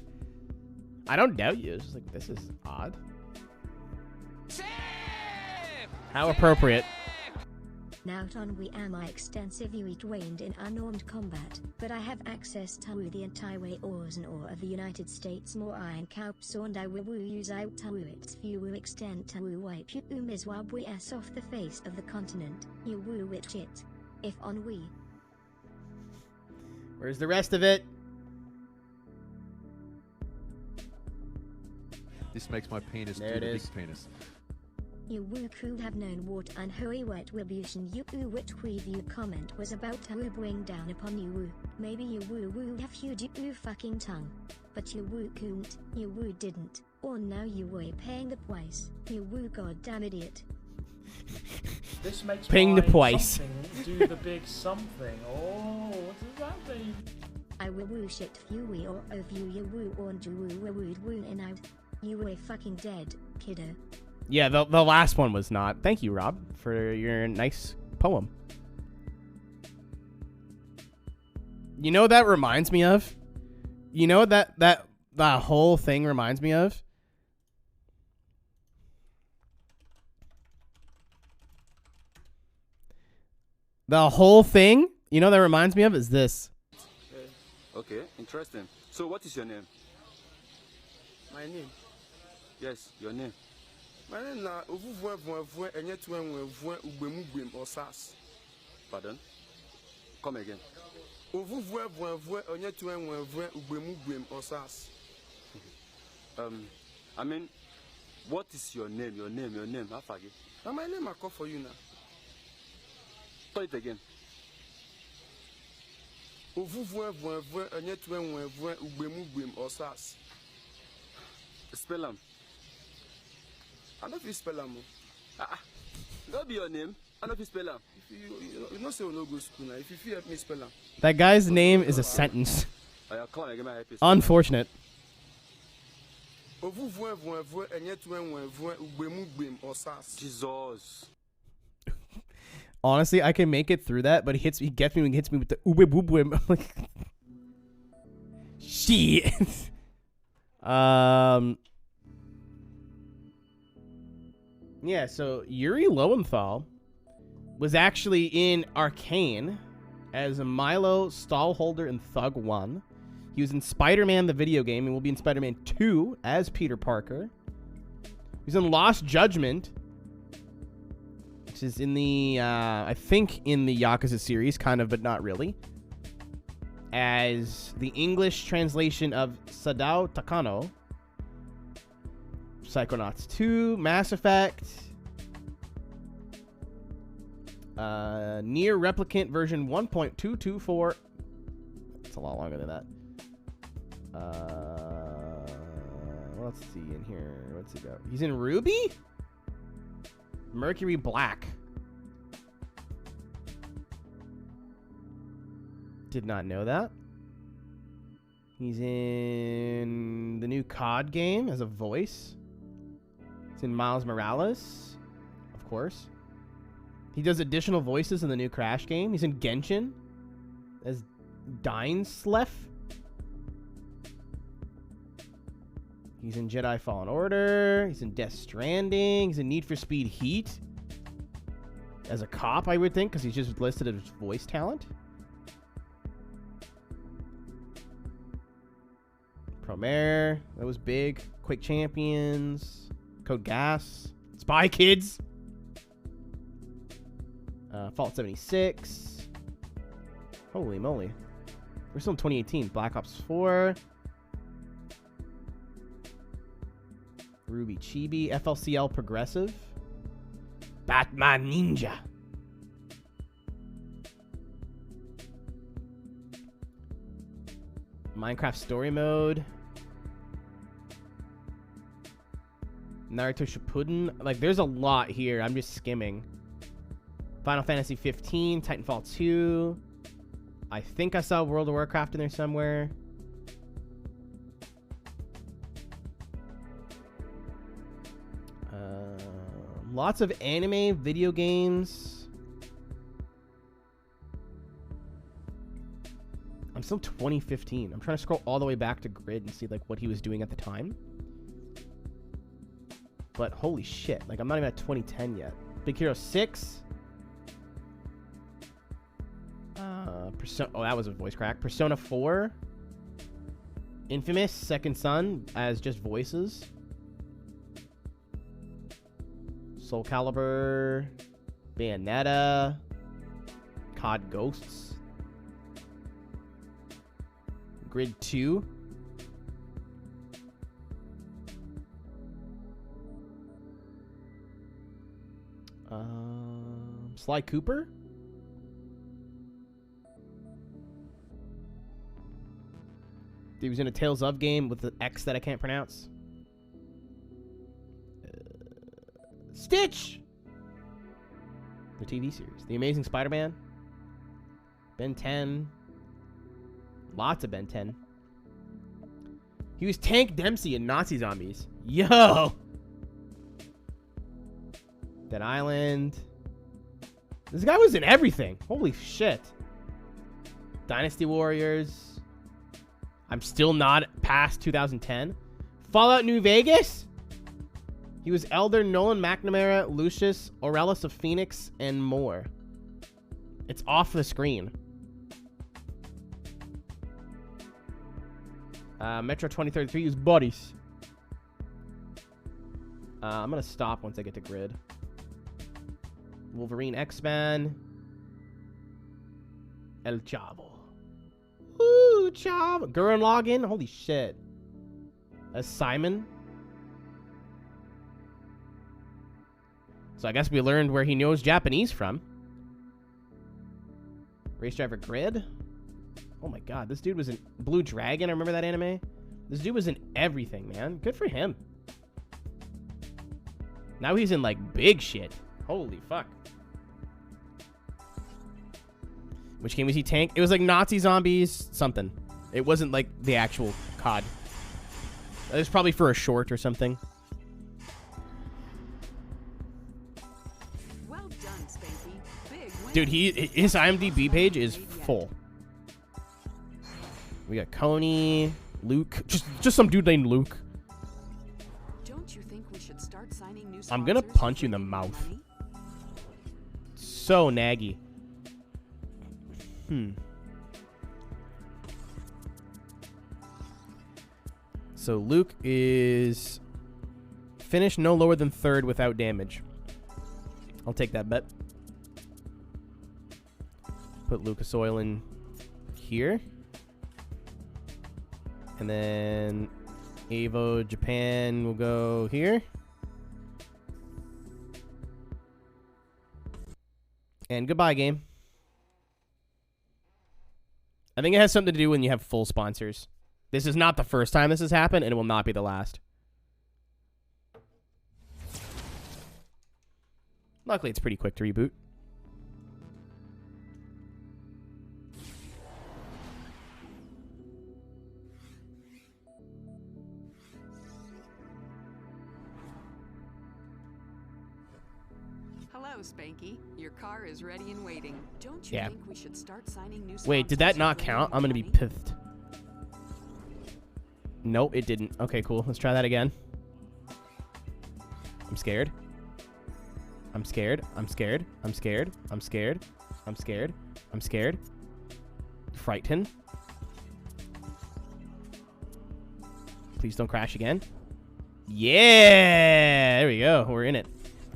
I don't doubt you. It's just like, this is odd. How appropriate. Not only am I extensively trained in unarmed combat, but I have access to the entire wars and all of the United States more iron caps and I will use out to its few extent to wipe you Zimbabwe ass off the face of the continent, you woo it shit. If on we. Where's the rest of it? This makes my penis There do it the is. big penis. You woo could have known what unholy retribution you woo which preview comment was about to bring down upon you woo. Maybe you woo have huge you fucking tongue. But you woo couldn't, you woo didn't, or now you were paying the price. You woo goddamn idiot. This makes Ping the my twice. something do the big something. Oh, what does that mean? I will woo shit fury or of you woo and you woo and out. You were fucking dead, kiddo. Yeah, the last one was not. Thank you, Rob, for your nice poem. You know what that reminds me of? You know what that whole thing reminds me of? The whole thing, you know what that reminds me of is this. Okay, interesting. So what is your name? My name? Yes, your name. My name na Ovuvwe enye tuenwe ugbemugwem osas. Pardon? Come again. Ovuvwe enye tuenwe ugbemugwem osas. I mean, what is your name? Your name. Afagi. Now my name I call for you now. Tell it again. Ovuvwe enye tuenwe ugbemugwem osas. Spell them. I don't feel spell them. That be your name. I don't feel spell them. You know say we no go school now. If you feel help me spell them. That guy's name is a sentence. Come again, my happy. Unfortunate. Ovuvwe enye tuenwe ugbemugwem osas. Jesus. Honestly, I can make it through that, but he gets me when he hits me with the ube boop whim. I'm like, shit. Yeah, so Yuri Lowenthal was actually in Arcane as a Milo stallholder in Thug 1. He was in Spider-Man the video game and will be in Spider-Man 2 as Peter Parker. He's in Lost Judgment, which is in the, I think in the Yakuza series, kind of, but not really, as the English translation of Sadao Takano. Psychonauts 2, Mass Effect, Near Replicant version 1.224. It's a lot longer than that. Let's see in here. What's he got? He's in Ruby? Mercury Black. Did not know that. He's in the new COD game as a voice. He's in Miles Morales, of course. He does additional voices in the new Crash game. He's in Genshin as Dainsleff. He's in Jedi Fallen Order. He's in Death Stranding. He's in Need for Speed Heat as a cop, I would think, because he's just listed as voice talent. Romare. That was big. Quake Champions. Code Gas. Spy Kids. Fallout 76. Holy moly. We're still in 2018. Black Ops 4. Ruby Chibi. FLCL Progressive. Batman Ninja. Minecraft Story Mode. Naruto Shippuden. Like, there's a lot here. I'm just skimming. Final Fantasy 15. Titanfall 2. I think I saw World of Warcraft in there somewhere. Lots of anime, video games. I'm still 2015. I'm trying to scroll all the way back to Grid and see like what he was doing at the time. But holy shit, like I'm not even at 2010 yet. Big Hero 6. Oh, that was a voice crack. Persona 4. Infamous Second Son as just voices. Soul Calibur. Bayonetta. COD Ghosts. Grid 2. Sly Cooper. He was in a Tales of game with the X that I can't pronounce. Stitch! The TV series. The Amazing Spider-Man. Ben 10. Lots of Ben 10. He was Tank Dempsey in Nazi Zombies. Yo! Dead Island. This guy was in everything. Holy shit. Dynasty Warriors. I'm still not past 2010. Fallout New Vegas. He was Elder, Nolan McNamara, Lucius, Aurelius of Phoenix, and more. It's off the screen. Metro 2033 use buddies. I'm gonna stop once I get to Grid. Wolverine X-Men. El Chavo. Ooh, Chavo. Gurren Lagann. Holy shit. As Simon. So I guess we learned where he knows Japanese from. Race Driver Grid. Oh my god, this dude was in Blue Dragon. I remember that anime. This dude was in everything, man. Good for him. Now he's in like big shit. Holy fuck. Which game was he Tank? It was like Nazi Zombies something. It wasn't like the actual COD. It was probably for a short or something. Well done, Spanky. Big win. Dude, his IMDb page is full. We got Coney, Luke, just some dude named Luke. Don't you think we should start signing new I'm gonna sponsors punch you in the with mouth. money? So naggy. So Luke is finished no lower than third without damage. I'll take that bet. Put Lucas Oil in here. And then Evo Japan will go here. And goodbye, game. I think it has something to do when you have full sponsors. This is not the first time this has happened, and it will not be the last. Luckily, it's pretty quick to reboot. Hello, Spanky. Your car is ready and waiting. Don't you Yeah. think we should start signing new Wait, did sponsors that not with count? I'm gonna be money? pissed. Nope, it didn't. Okay, cool. Let's try that again. I'm scared. I'm scared. I'm scared. I'm scared. I'm scared. I'm scared. I'm scared. Frightened. Please don't crash again. Yeah! There we go. We're in it.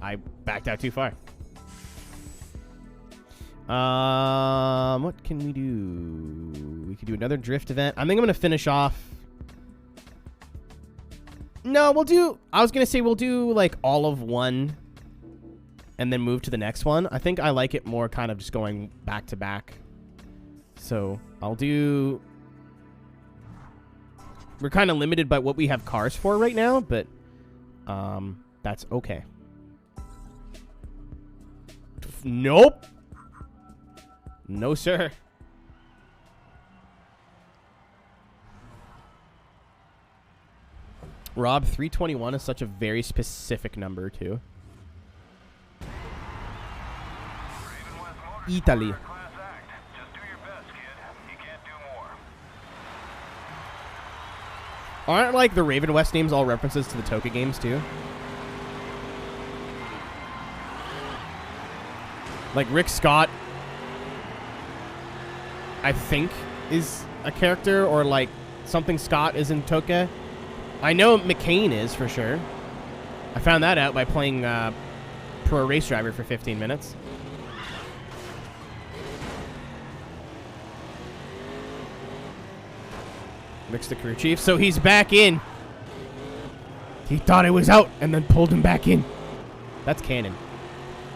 I backed out too far. What can we do? We could do another drift event. I think I'm going to finish off. No, we'll do... I was going to say we'll do, like, all of one and then move to the next one. I think I like it more kind of just going back to back. So, I'll do... We're kind of limited by what we have cars for right now, but that's okay. Nope. No, sir. Rob, 321 is such a very specific number, too. Italy. Aren't, like, the Raven West names all references to the Toka games, too? Like, Rick Scott, I think, is a character, or, like, something Scott is in Toka. I know McCain is, for sure. I found that out by playing Pro Race Driver for 15 minutes. Rick's the crew chief, so he's back in. He thought it was out and then pulled him back in. That's canon.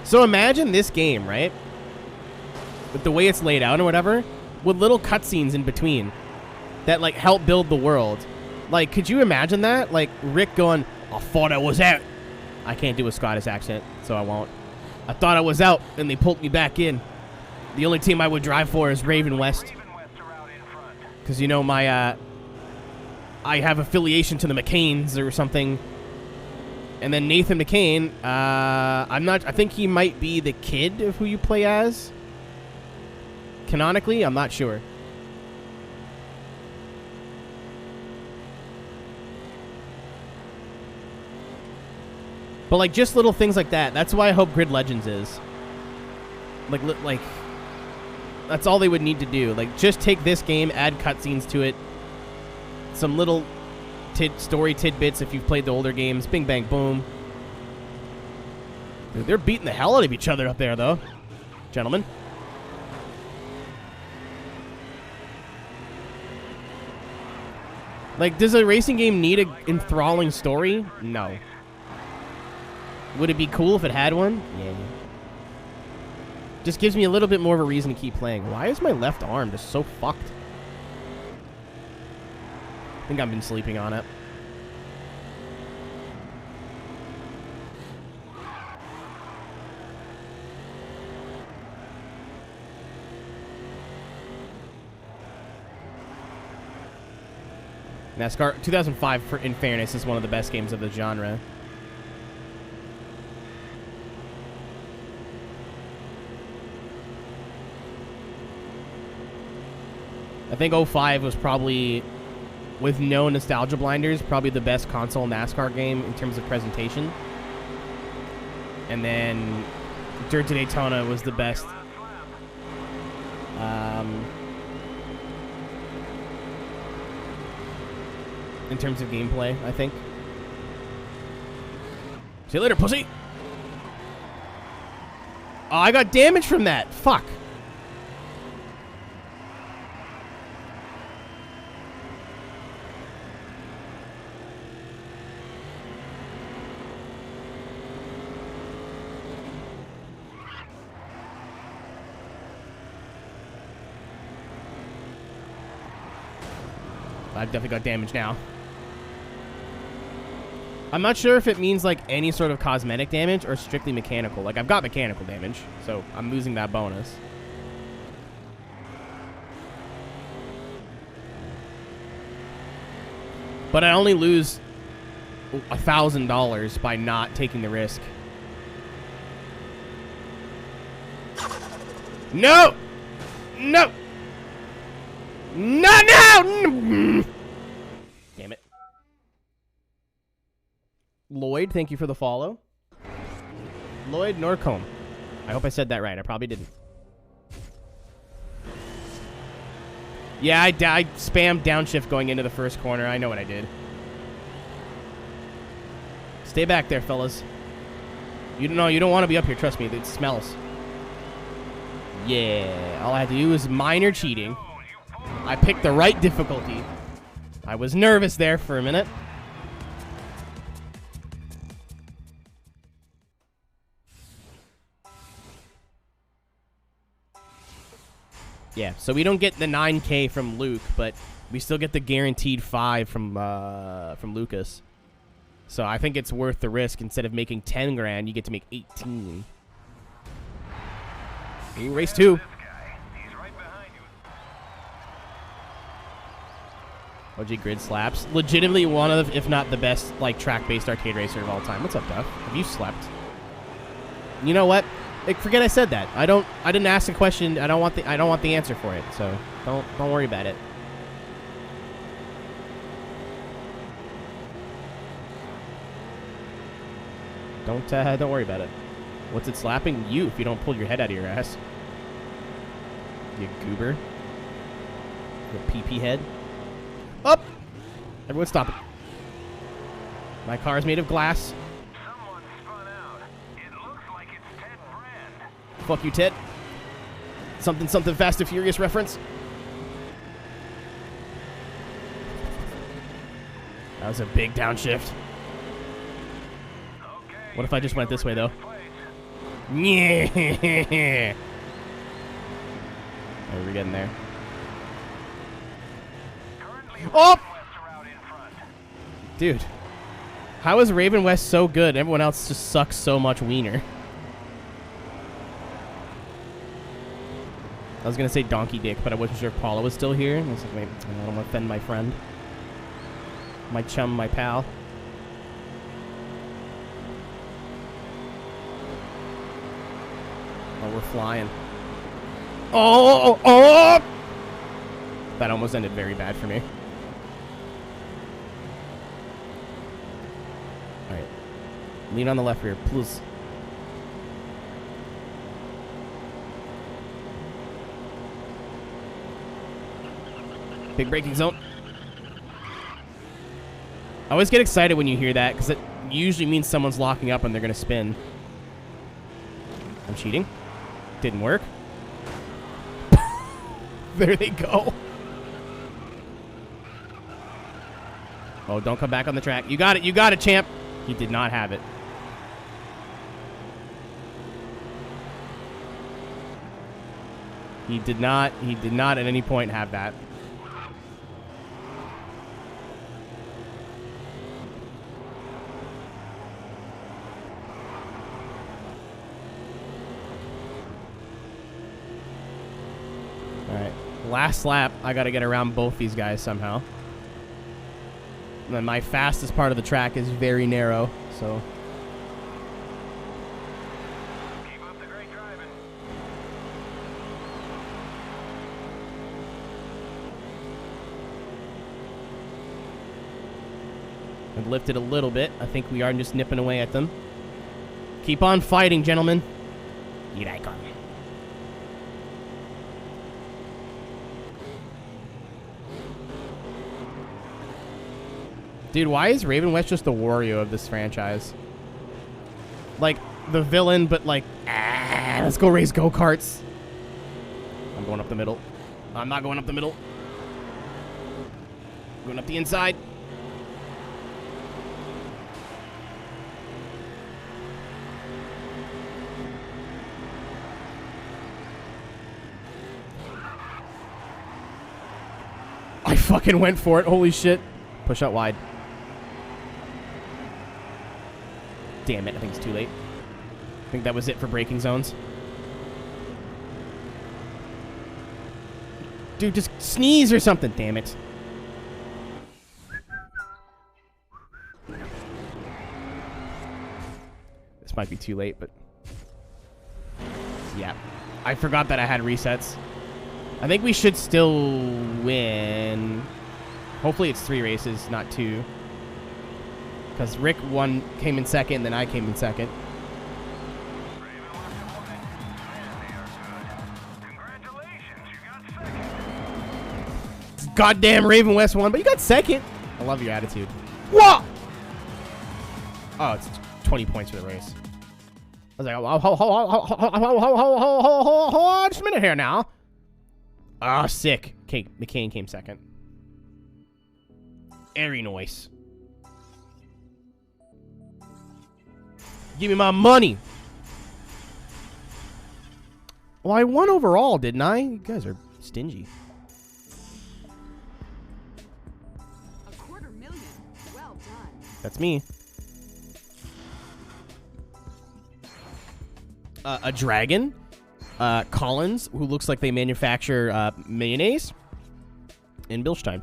So imagine this game, right? With the way it's laid out or whatever, with little cutscenes in between that, like, help build the world. Like, could you imagine that? Like, Rick going, I thought I was out. I can't do a Scottish accent, so I won't. I thought I was out, and they pulled me back in. The only team I would drive for is Raven West. Because, you know, my, I have affiliation to the McCains or something. And then Nathan McCain, I think he might be the kid of who you play as. Canonically, I'm not sure. But, like, just little things like that. That's why I hope Grid Legends is. Like, that's all they would need to do. Like, just take this game, add cutscenes to it. Some little story tidbits if you've played the older games. Bing, bang, boom. Dude, they're beating the hell out of each other up there, though. Gentlemen. Like, does a racing game need an enthralling story? No. Would it be cool if it had one? Yeah. Just gives me a little bit more of a reason to keep playing. Why is my left arm just so fucked? I think I've been sleeping on it. NASCAR 2005, in fairness, is one of the best games of the genre. I think 05 was probably, with no nostalgia blinders, probably the best console NASCAR game in terms of presentation. And then Dirt to Daytona was the best. In terms of gameplay, I think. See you later, pussy! Oh, I got damage from that. Fuck. I've definitely got damage now. I'm not sure if it means, like, any sort of cosmetic damage or strictly mechanical. Like, I've got mechanical damage, so I'm losing that bonus. But I only lose $1,000 by not taking the risk. No! No! No, no! Damn it. Lloyd, thank you for the follow. Lloyd Norcombe. I hope I said that right. I probably didn't. Yeah, I spammed downshift going into the first corner. I know what I did. Stay back there, fellas. You don't want to be up here. Trust me, it smells. Yeah, all I had to do was minor cheating. I picked the right difficulty. I was nervous there for a minute. Yeah, so we don't get the 9K from Luke, but we still get the guaranteed 5 from Lucas. So I think it's worth the risk. Instead of making 10 grand, you get to make 18. Ooh, race 2. OG Grid slaps. Legitimately one of, if not the best, like track-based arcade racer of all time. What's up, Duff? Have you slept? You know what? Like, forget I said that. I didn't ask the question. I don't want the answer for it. So don't worry about it. Don't worry about it. What's it slapping? You if you don't pull your head out of your ass. You goober. The pee-pee head. Up! Everyone stop it. My car is made of glass. Someone spun out. It looks like it's Ted Brand. Fuck you, Ted. Something Fast and Furious reference. That was a big downshift. What if I just went this way, though? Yeah. How are we getting there? Oh! Dude. How is Raven West so good? Everyone else just sucks so much wiener. I was going to say donkey dick, but I wasn't sure if Paula was still here. I was like, wait, I don't want to offend my friend. My chum, my pal. Oh, we're flying. Oh! That almost ended very bad for me. Alright. Lean on the left rear, please. Big braking zone. I always get excited when you hear that, because it usually means someone's locking up and they're going to spin. I'm cheating. Didn't work. There they go. Oh, don't come back on the track. You got it, champ. He did not have it. He did not at any point have that. Alright. Last lap, I gotta get around both these guys somehow. And then my fastest part of the track is very narrow, so. Keep up the great driving. I've lifted a little bit. I think we are just nipping away at them. Keep on fighting, gentlemen. Here I come. Dude, why is Raven West just the Wario of this franchise? Like, the villain, but like, let's go race go-karts. I'm going up the middle. I'm not going up the middle. Going up the inside. I fucking went for it. Holy shit. Push out wide. Damn it, I think it's too late. I think that was it for braking zones. Dude, just sneeze or something, damn it. This might be too late, but... yeah. I forgot that I had resets. I think we should still win. Hopefully it's 3 races, not 2. Because Rick came in second, then I came in second. Goddamn Raven West won, but you got second. I love your attitude. Whoa! Oh, it's 20 points for the race. I was like, hold on just a minute here now. Ah, sick. Okay, McCain came second. Very nice. Give me my money. Well, I won overall, didn't I? You guys are stingy. $250,000. Well done. That's me. A dragon. Collins, who looks like they manufacture mayonnaise. And Bilstein.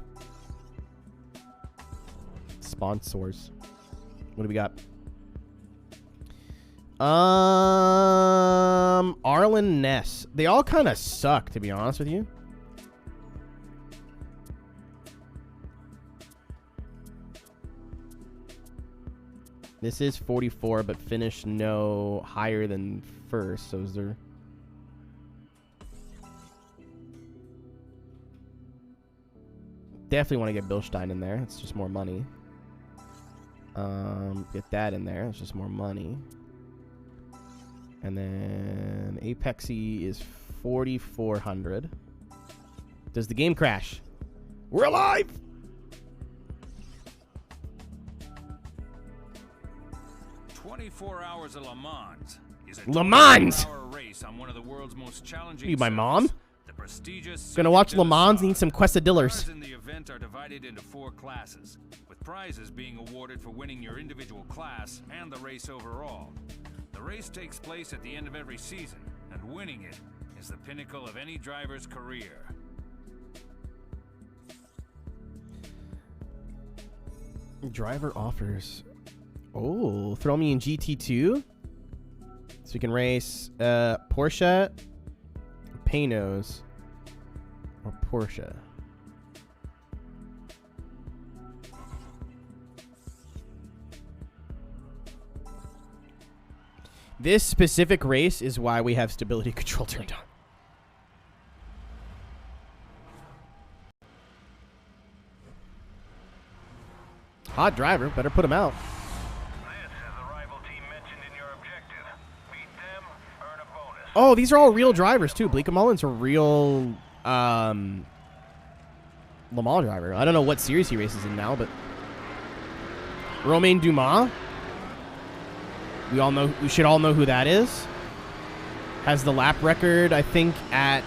Sponsors. What do we got? Arlen Ness. They all kind of suck, to be honest with you. This is 44, but finish no higher than first. So is there... Definitely want to get Bilstein in there. It's just more money. Get that in there. It's just more money. And then Apexy is 4,400. Does the game crash? We're alive! Hours of Le Mans is a Le Mans! race on one of the world's most challenging. You, my mom? The prestigious Gonna watch Le Mans and eat some quesadillas. Cars in the event are divided into 4 classes, with prizes being awarded for winning your individual class and the race overall. The race takes place at the end of every season, and winning it is the pinnacle of any driver's career. Driver offers. Oh, throw me in GT2. So we can race Porsche, Paynos, or Porsche. This specific race is why we have stability control turned on. Hot driver, better put him out. Oh, these are all real drivers too. Bleekum Mullen's a real Le Mans driver. I don't know what series he races in now, but Romain Dumas. We should all know who that is. Has the lap record, I think, at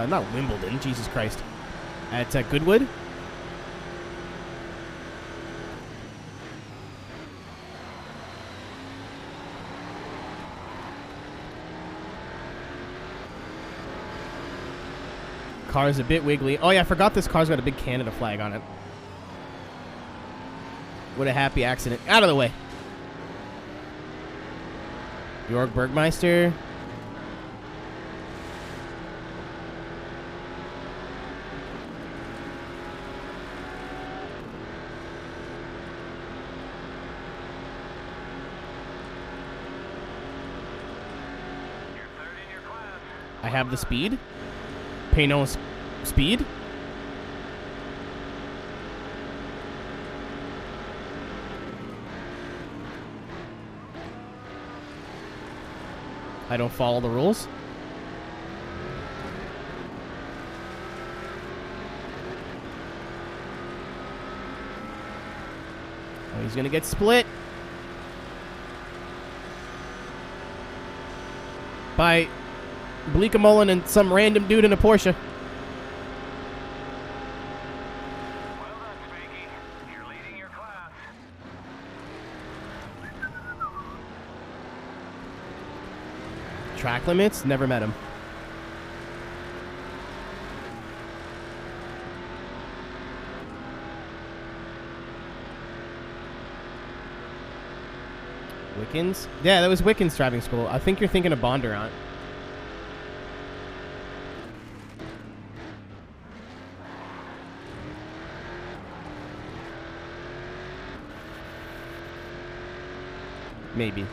not Wimbledon, Jesus Christ, at Goodwood. Car's a bit wiggly. Oh yeah, I forgot this car's got a big Canada flag on it. What a happy accident. Out of the way. Georg Bergmeister. I have the speed. Payno's speed. I don't follow the rules. Oh, he's gonna get split by Bleekum Mullen and some random dude in a Porsche. Track limits? Never met him. Wickens? Yeah, that was Wickens driving school. I think you're thinking of Bondurant. Maybe.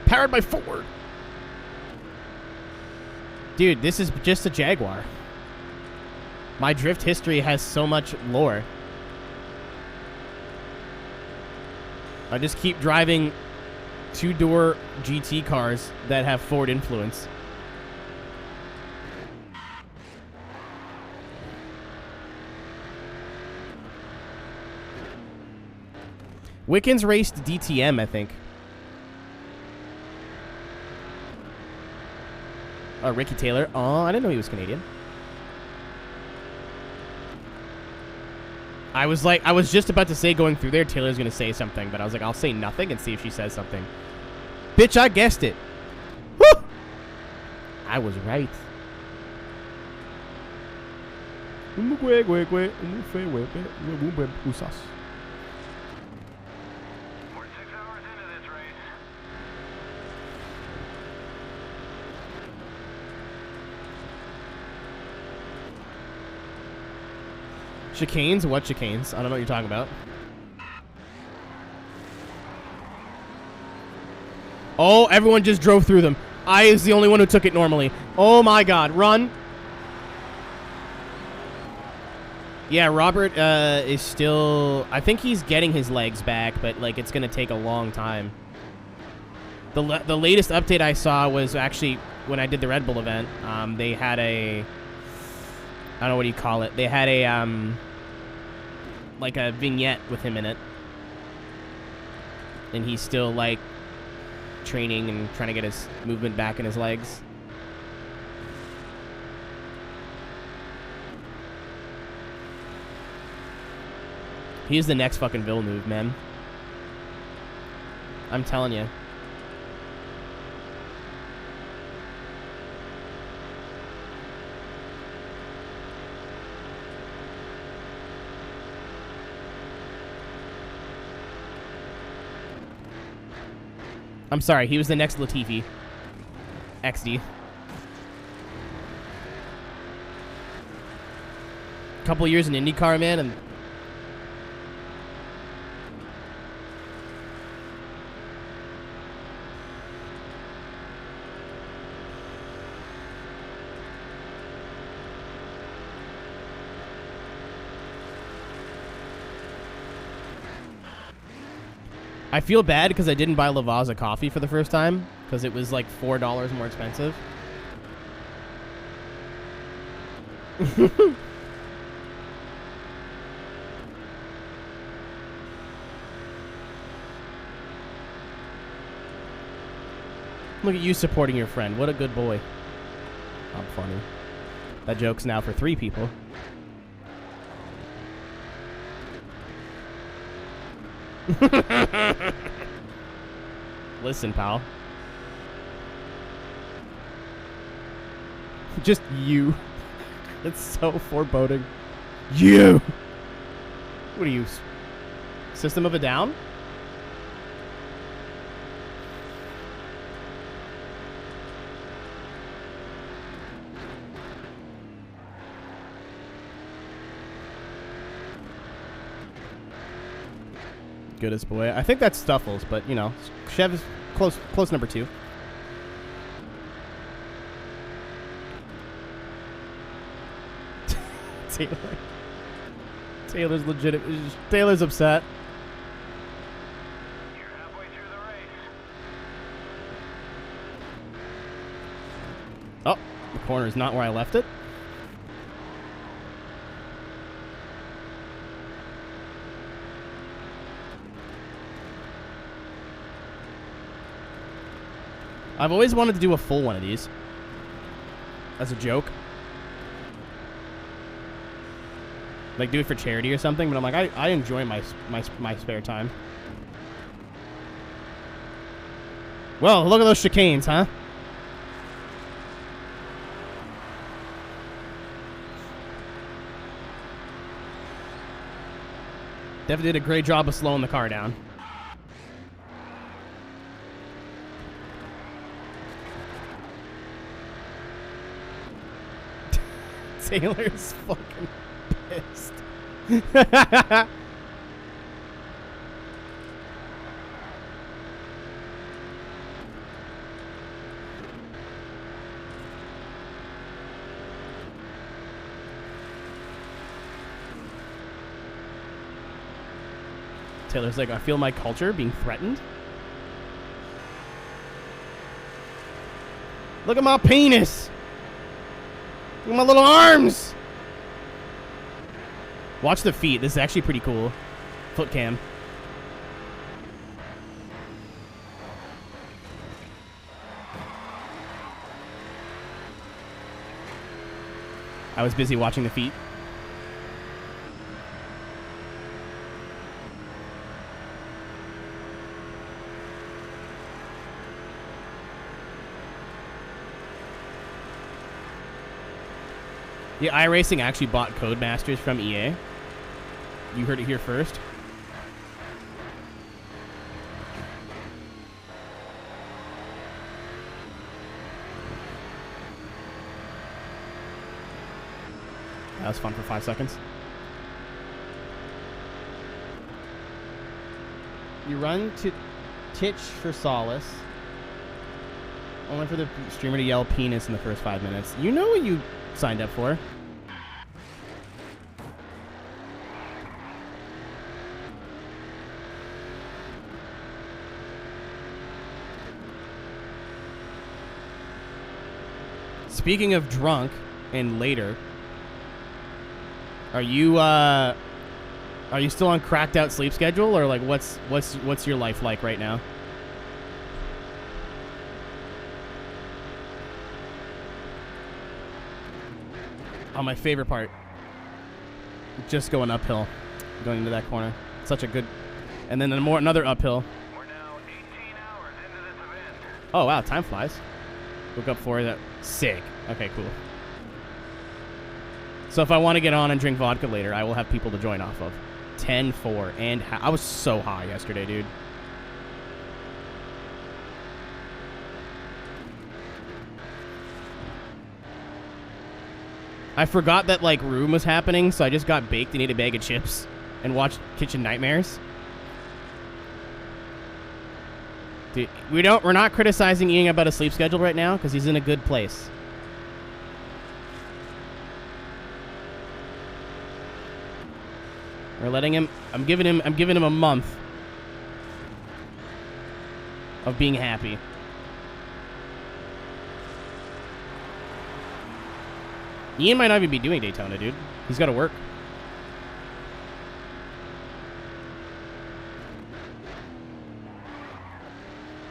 Powered by Ford. Dude, this is just a Jaguar. My drift history has so much lore. I just keep driving two-door GT cars that have Ford influence. Wickens raced DTM, I think. Ricky Taylor. Oh, I didn't know he was Canadian. I was just about to say going through there, Taylor's going to say something, but I was like, I'll say nothing and see if she says something. Bitch, I guessed it. Woo! I was right. 6 hours into this race. Chicanes? What chicanes? I don't know what you're talking about. Oh, everyone just drove through them. I was the only one who took it normally. Oh my god, run. Yeah, Robert is still... I think he's getting his legs back, but like it's going to take a long time. The latest update I saw was actually when I did the Red Bull event. They had a... I don't know what do you call it. They had a... like a vignette with him in it. And he's still like training and trying to get his movement back in his legs. He's the next fucking Villeneuve, man. I'm telling you. I'm sorry, he was the next Latifi. XD. Couple years in IndyCar, man, and I feel bad because I didn't buy Lavazza coffee for the first time because it was like $4 more expensive. Look at you supporting your friend. What a good boy. I'm funny. That joke's now for 3 people. Listen, pal. Just you. It's so foreboding. You! What are you? System of a Down? Goodest boy. I think that's Stuffles, but you know, Chev is close number 2. Taylor's legit. Taylor's upset. You're halfway through the race. Oh, the corner is not where I left it. I've always wanted to do a full one of these. As a joke. Like, do it for charity or something, but I'm like, I enjoy my spare time. Well, look at those chicanes, huh? Definitely did a great job of slowing the car down. Taylor's fucking pissed. Taylor's like, I feel my culture being threatened. Look at my penis. Look at my little arms. Watch the feet. This is actually pretty cool. Foot cam. I was busy watching the feet. Yeah, iRacing actually bought Codemasters from EA. You heard it here first. That was fun for 5 seconds. You run to titch for solace. Only for the streamer to yell penis in the first 5 minutes. You know what you signed up for. Speaking of drunk and later, are you still on cracked out sleep schedule, or like what's your life like right now? Oh, my favorite part. Just going uphill, going into that corner. Such a good, and then another uphill. We're now 18 hours into this event. Oh wow, time flies. Look up for that. Sick. Okay, cool. So if I want to get on and drink vodka later, I will have people to join off of. 10-4 and I was so high yesterday, dude. I forgot that like Room was happening, so I just got baked and ate a bag of chips and watched Kitchen Nightmares. Dude, we're not criticizing Ian about a sleep schedule right now because he's in a good place. We're letting him. I'm giving him a month of being happy. Ian might not even be doing Daytona, dude. He's got to work.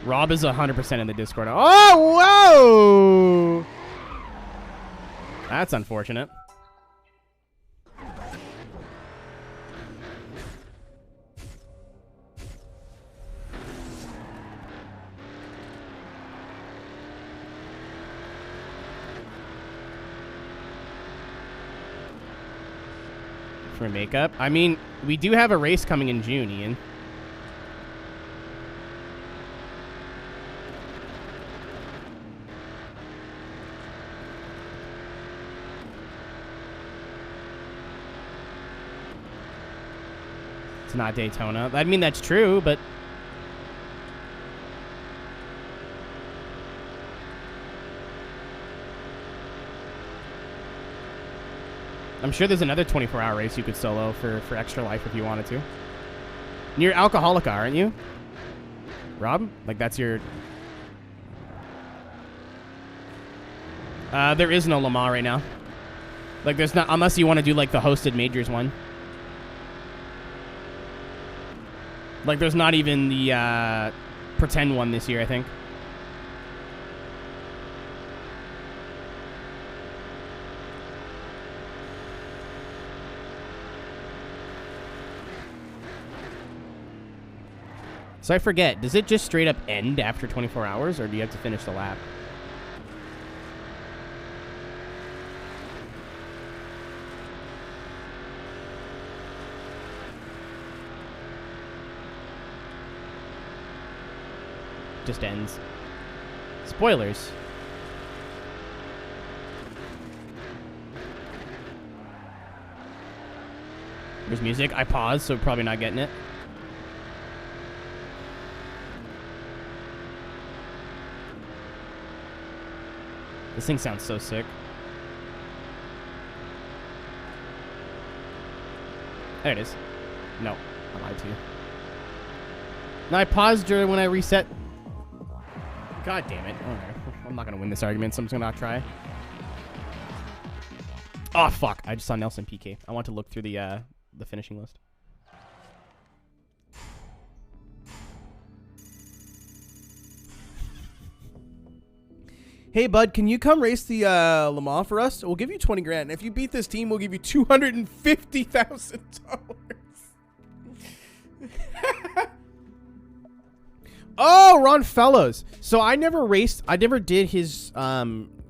Rob is 100% in the Discord. Oh, whoa! That's unfortunate. For makeup? I mean, we do have a race coming in June, Ian. It's not Daytona. I mean, that's true, but... I'm sure there's another 24-hour race you could solo for Extra Life if you wanted to. You're Alcoholica, aren't you? Rob? Like, that's your... there is no Le Mans right now. Like, there's not... Unless you want to do, like, the hosted majors one. Like, there's not even the, pretend one this year, I think. So I forget, does it just straight up end after 24 hours, or do you have to finish the lap? Just ends. Spoilers. There's music. I paused, so probably not getting it. This thing sounds so sick. There it is. No, I lied to you. No, I paused during when I reset. God damn it. Okay. I'm not gonna win this argument, so I'm just gonna not try. Oh fuck! I just saw Nelson PK. I want to look through the finishing list. Hey bud, can you come race the Le Mans for us? We'll give you 20 grand. If you beat this team, we'll give you $250,000. Oh, Ron Fellows. So I never did his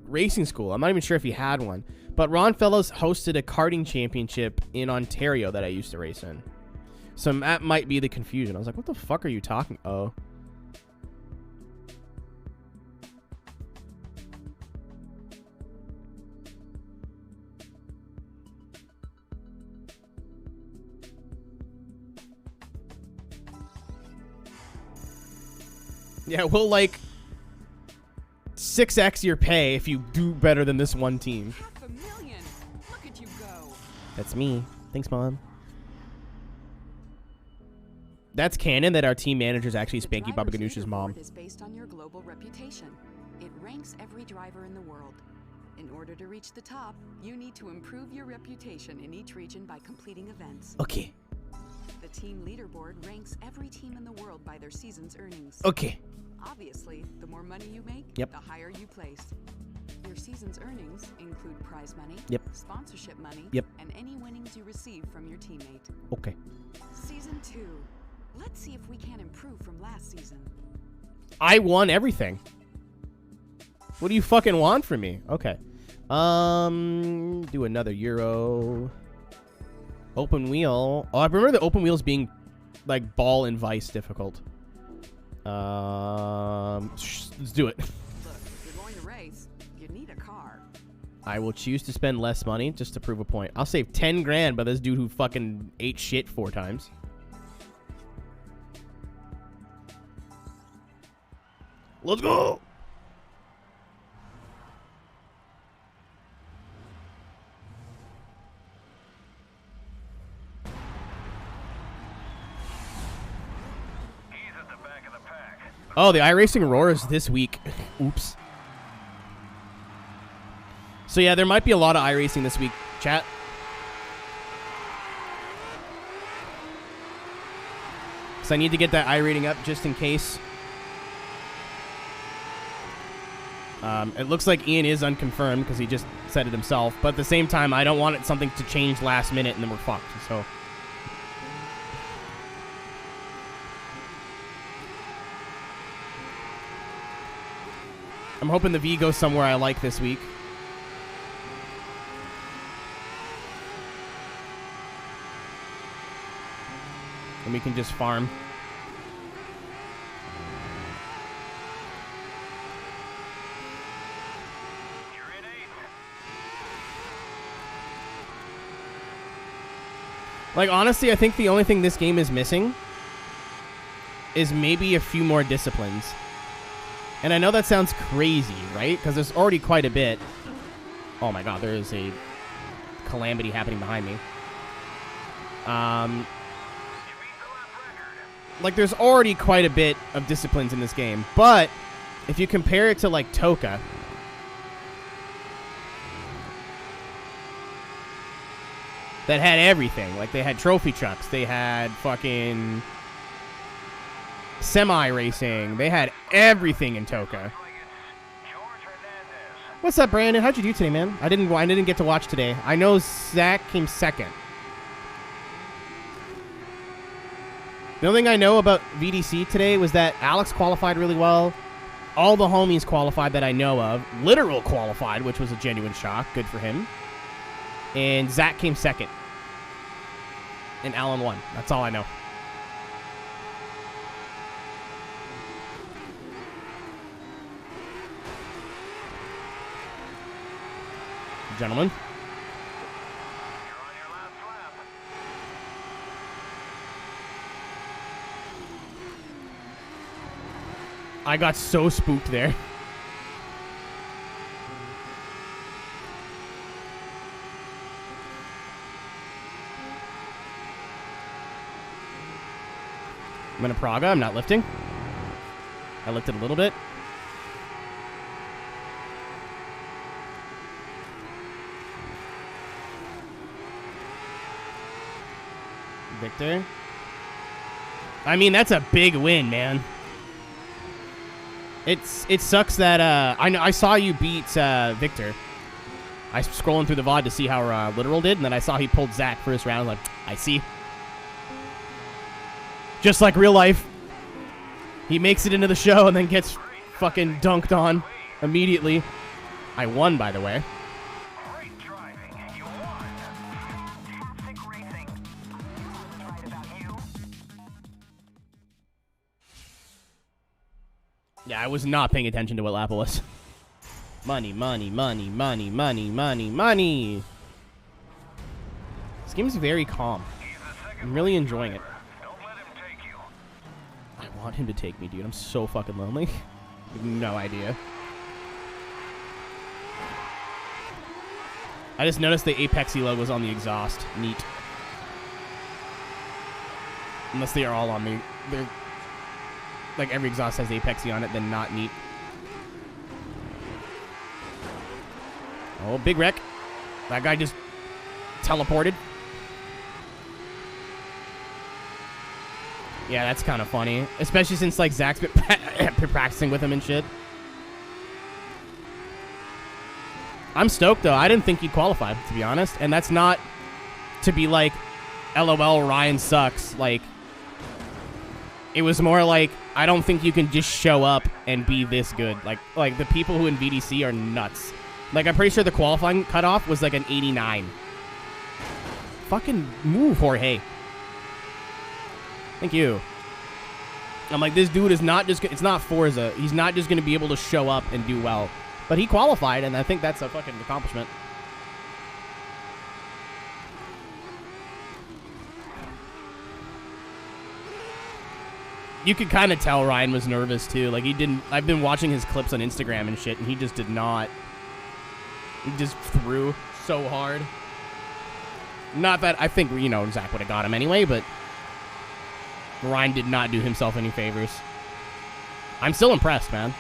racing school. I'm not even sure if he had one. But Ron Fellows hosted a karting championship in Ontario that I used to race in. So that might be the confusion. I was like, what the fuck are you talking? Oh. Yeah, we'll like 6x your pay if you do better than this one team. $500,000. Look at you go. That's me. Thanks, Mom. That's canon that our team manager is actually Spanky Baba Ganoush's mom. Is based on your global reputation. It ranks every driver in the world. In order to reach the top, you need to improve your reputation in each region by completing events. Okay. The team leaderboard ranks every team in the world by their season's earnings. Okay. Obviously, the more money you make, Yep. the higher you place. Your season's earnings include prize money, Yep. sponsorship money, Yep. and any winnings you receive from your teammate. Okay. Season 2. Let's see if we can improve from last season. I won everything. What do you fucking want from me? Okay. Do another Euro. Open wheel. Oh, I remember the open wheels being like ball and vice difficult. Let's do it. Look, if you're going to race, you need a car. I will choose to spend less money just to prove a point. I'll save 10 grand by this dude who fucking ate shit 4 times. Let's go. Oh, the iRacing Roar is this week. Oops. So yeah, there might be a lot of iRacing this week, chat. So I need to get that iRating up just in case. It looks like Ian is unconfirmed because he just said it himself. But at the same time, I don't want it something to change last minute and then we're fucked. So. I'm hoping the V goes somewhere I like this week. And we can just farm. Like, honestly, I think the only thing this game is missing is maybe a few more disciplines. And I know that sounds crazy, right? Because there's already quite a bit. Oh my god, there is a calamity happening behind me. Like, there's already quite a bit of disciplines in this game. But if you compare it to, like, Toka, that had everything. Like, they had trophy trucks. They had fucking semi-racing. They had everything in Toka. What's up, Brandon? How'd you do today, man? I didn't get to watch today. I know Zach came second. The only thing I know about VDC today was that Alex qualified really well. All the homies qualified that I know of. Literal qualified, which was a genuine shock. Good for him. And Zach came second. And Alan won. That's all I know. Gentlemen. I got so spooked there. I'm in a Praga. I'm not lifting. I lifted a little bit. Victor. I mean, that's a big win, man. It sucks that I saw you beat Victor. I was scrolling through the VOD to see how Literal did, and then I saw he pulled Zach first round. Like, I see. Just like real life. He makes it into the show and then gets fucking dunked on immediately. I won, by the way. Great driving. You won. Fantastic racing. What's right about you? Yeah, I was not paying attention to what lap it was. Money, money, money, money, money, money, money. This game is very calm. I'm really enjoying it. Don't let him take you. I want him to take me, dude. I'm so fucking lonely. You have no idea. I just noticed the Apexy logo's on the exhaust. Neat. Unless they are all on me. They're like every exhaust has Apexy on it, then not neat. Oh, big wreck. That guy just teleported. Yeah, that's kind of funny. Especially since, like, Zach's been practicing with him and shit. I'm stoked, though. I didn't think he'd qualify, to be honest. And that's not to be like, LOL, Ryan sucks. Like, it was more like, I don't think you can just show up and be this good. Like the people who in VDC are nuts. Like, I'm pretty sure the qualifying cutoff was like an 89. Fucking move, Jorge. Thank you. I'm like, this dude is not just... It's not Forza. He's not just going to be able to show up and do well. But he qualified, and I think that's a fucking accomplishment. You could kind of tell Ryan was nervous, too. Like, he didn't... I've been watching his clips on Instagram and shit, and he just did not... He just threw so hard. Not that I think, you know, Zach would have got him anyway, but Ryan did not do himself any favors. I'm still impressed, man.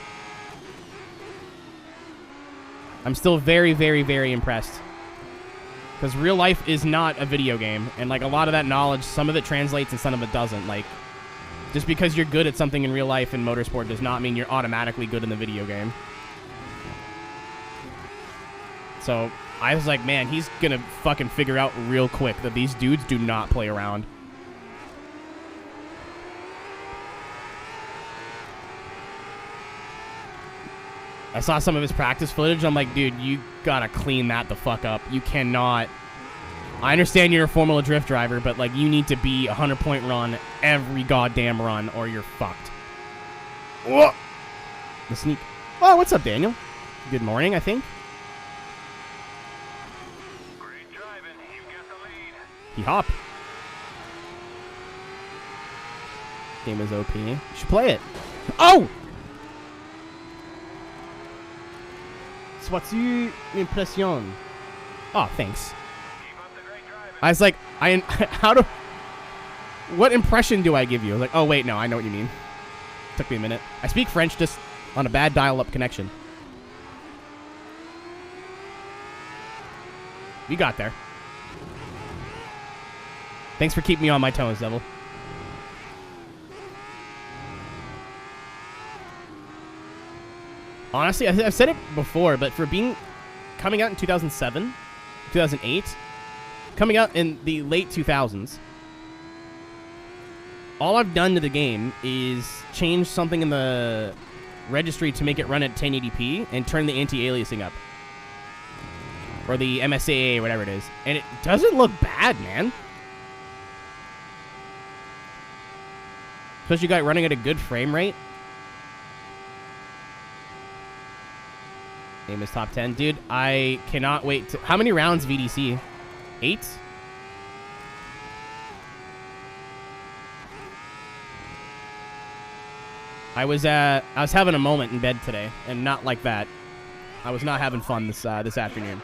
I'm still very, very, very impressed. Because real life is not a video game. And, like, a lot of that knowledge, some of it translates and some of it doesn't. Like, just because you're good at something in real life in motorsport does not mean you're automatically good in the video game. So I was like, man, he's going to fucking figure out real quick that these dudes do not play around. I saw some of his practice footage. I'm like, dude, you got to clean that the fuck up. You cannot. I understand you're a Formula Drift driver, but, like, you need to be a 100-point run every goddamn run or you're fucked. Whoa! The sneak. Oh, what's up, Daniel? Good morning, I think. He hop. Game is OP. You should play it. Oh! Sois-tu impression? Oh, thanks. I was like, how do... What impression do I give you? I was like, oh, wait, no, I know what you mean. Took me a minute. I speak French just on a bad dial-up connection. We got there. Thanks for keeping me on my toes, Devil. Honestly, I've said it before, but for coming out in 2007, 2008, coming out in the late 2000s, all I've done to the game is change something in the registry to make it run at 1080p and turn the anti-aliasing up. Or the MSAA, whatever it is. And it doesn't look bad, man. Especially you got running at a good frame rate. Game is top 10. Dude, I cannot wait to... How many rounds VDC? 8? I was having a moment in bed today, and not like that. I was not having fun this afternoon.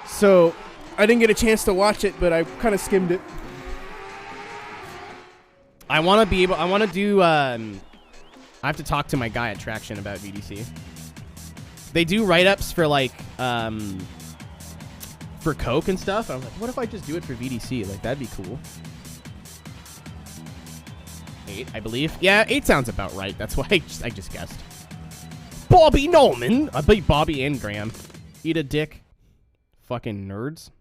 So, I didn't get a chance to watch it, but I kind of skimmed it. I want to be able... I want to do... I have to talk to my guy at Traction about VDC. They do write-ups for, like, for Coke and stuff. I was like, what if I just do it for VDC? Like, that'd be cool. 8, I believe. Yeah, 8 sounds about right. That's why I just guessed. Bobby Nolan. I beat Bobby and Graham. Eat a dick. Fucking nerds.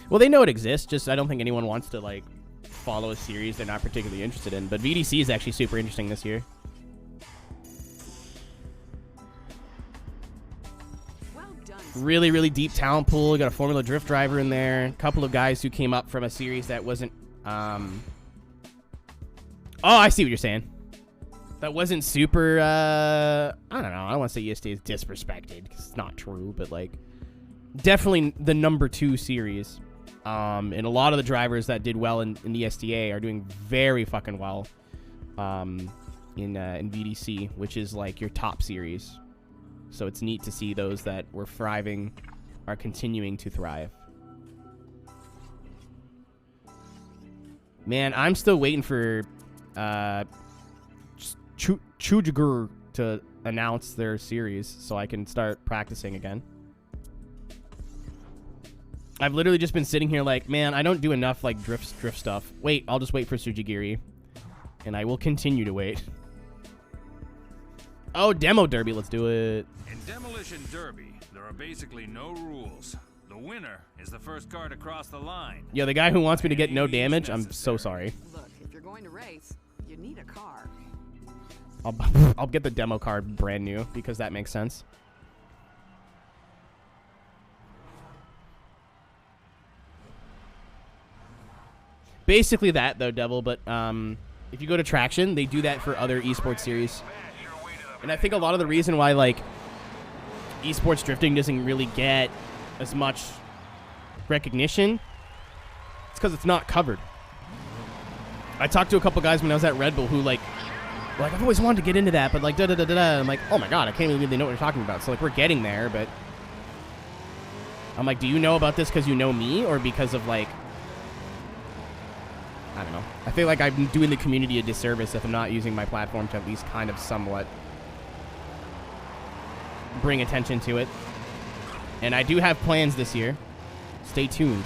Well, they know it exists, just I don't think anyone wants to, like, follow a series they're not particularly interested in. But VDC is actually super interesting this year. Well done. Really, really deep talent pool. Got a Formula Drift driver in there. A couple of guys who came up from a series that wasn't, Oh, I see what you're saying. That wasn't super, I don't know. I don't want to say EST is disrespected, because it's not true, but, like, definitely the number 2 series. And a lot of the drivers that did well in the SDA are doing very fucking well in VDC, which is like your top series. So it's neat to see those that were thriving are continuing to thrive. Man, I'm still waiting for Chujigur to announce their series so I can start practicing again. I've literally just been sitting here like, man, I don't do enough like drift stuff. Wait, I'll just wait for Sujigiri. And I will continue to wait. Oh, Demo Derby, let's do it. In Demolition Derby, there are basically no rules. The winner is the first car to cross the line. Yo, the guy who wants me to get no damage, I'm so sorry. Look, if you're going to race, you need a car. I'll get the demo card brand new because that makes sense. Basically that though, Devil, but if you go to Traction, they do that for other esports series. And I think a lot of the reason why like esports drifting doesn't really get as much recognition, it's because it's not covered. I talked to a couple guys when I was at Red Bull who like I've always wanted to get into that, but like da-da-da-da-da. I'm like, oh my god, I can't even really know what you're talking about. So like we're getting there, but I'm like, do you know about this because you know me or because of like, I don't know. I feel like I'm doing the community a disservice if I'm not using my platform to at least kind of somewhat bring attention to it. And I do have plans this year. Stay tuned.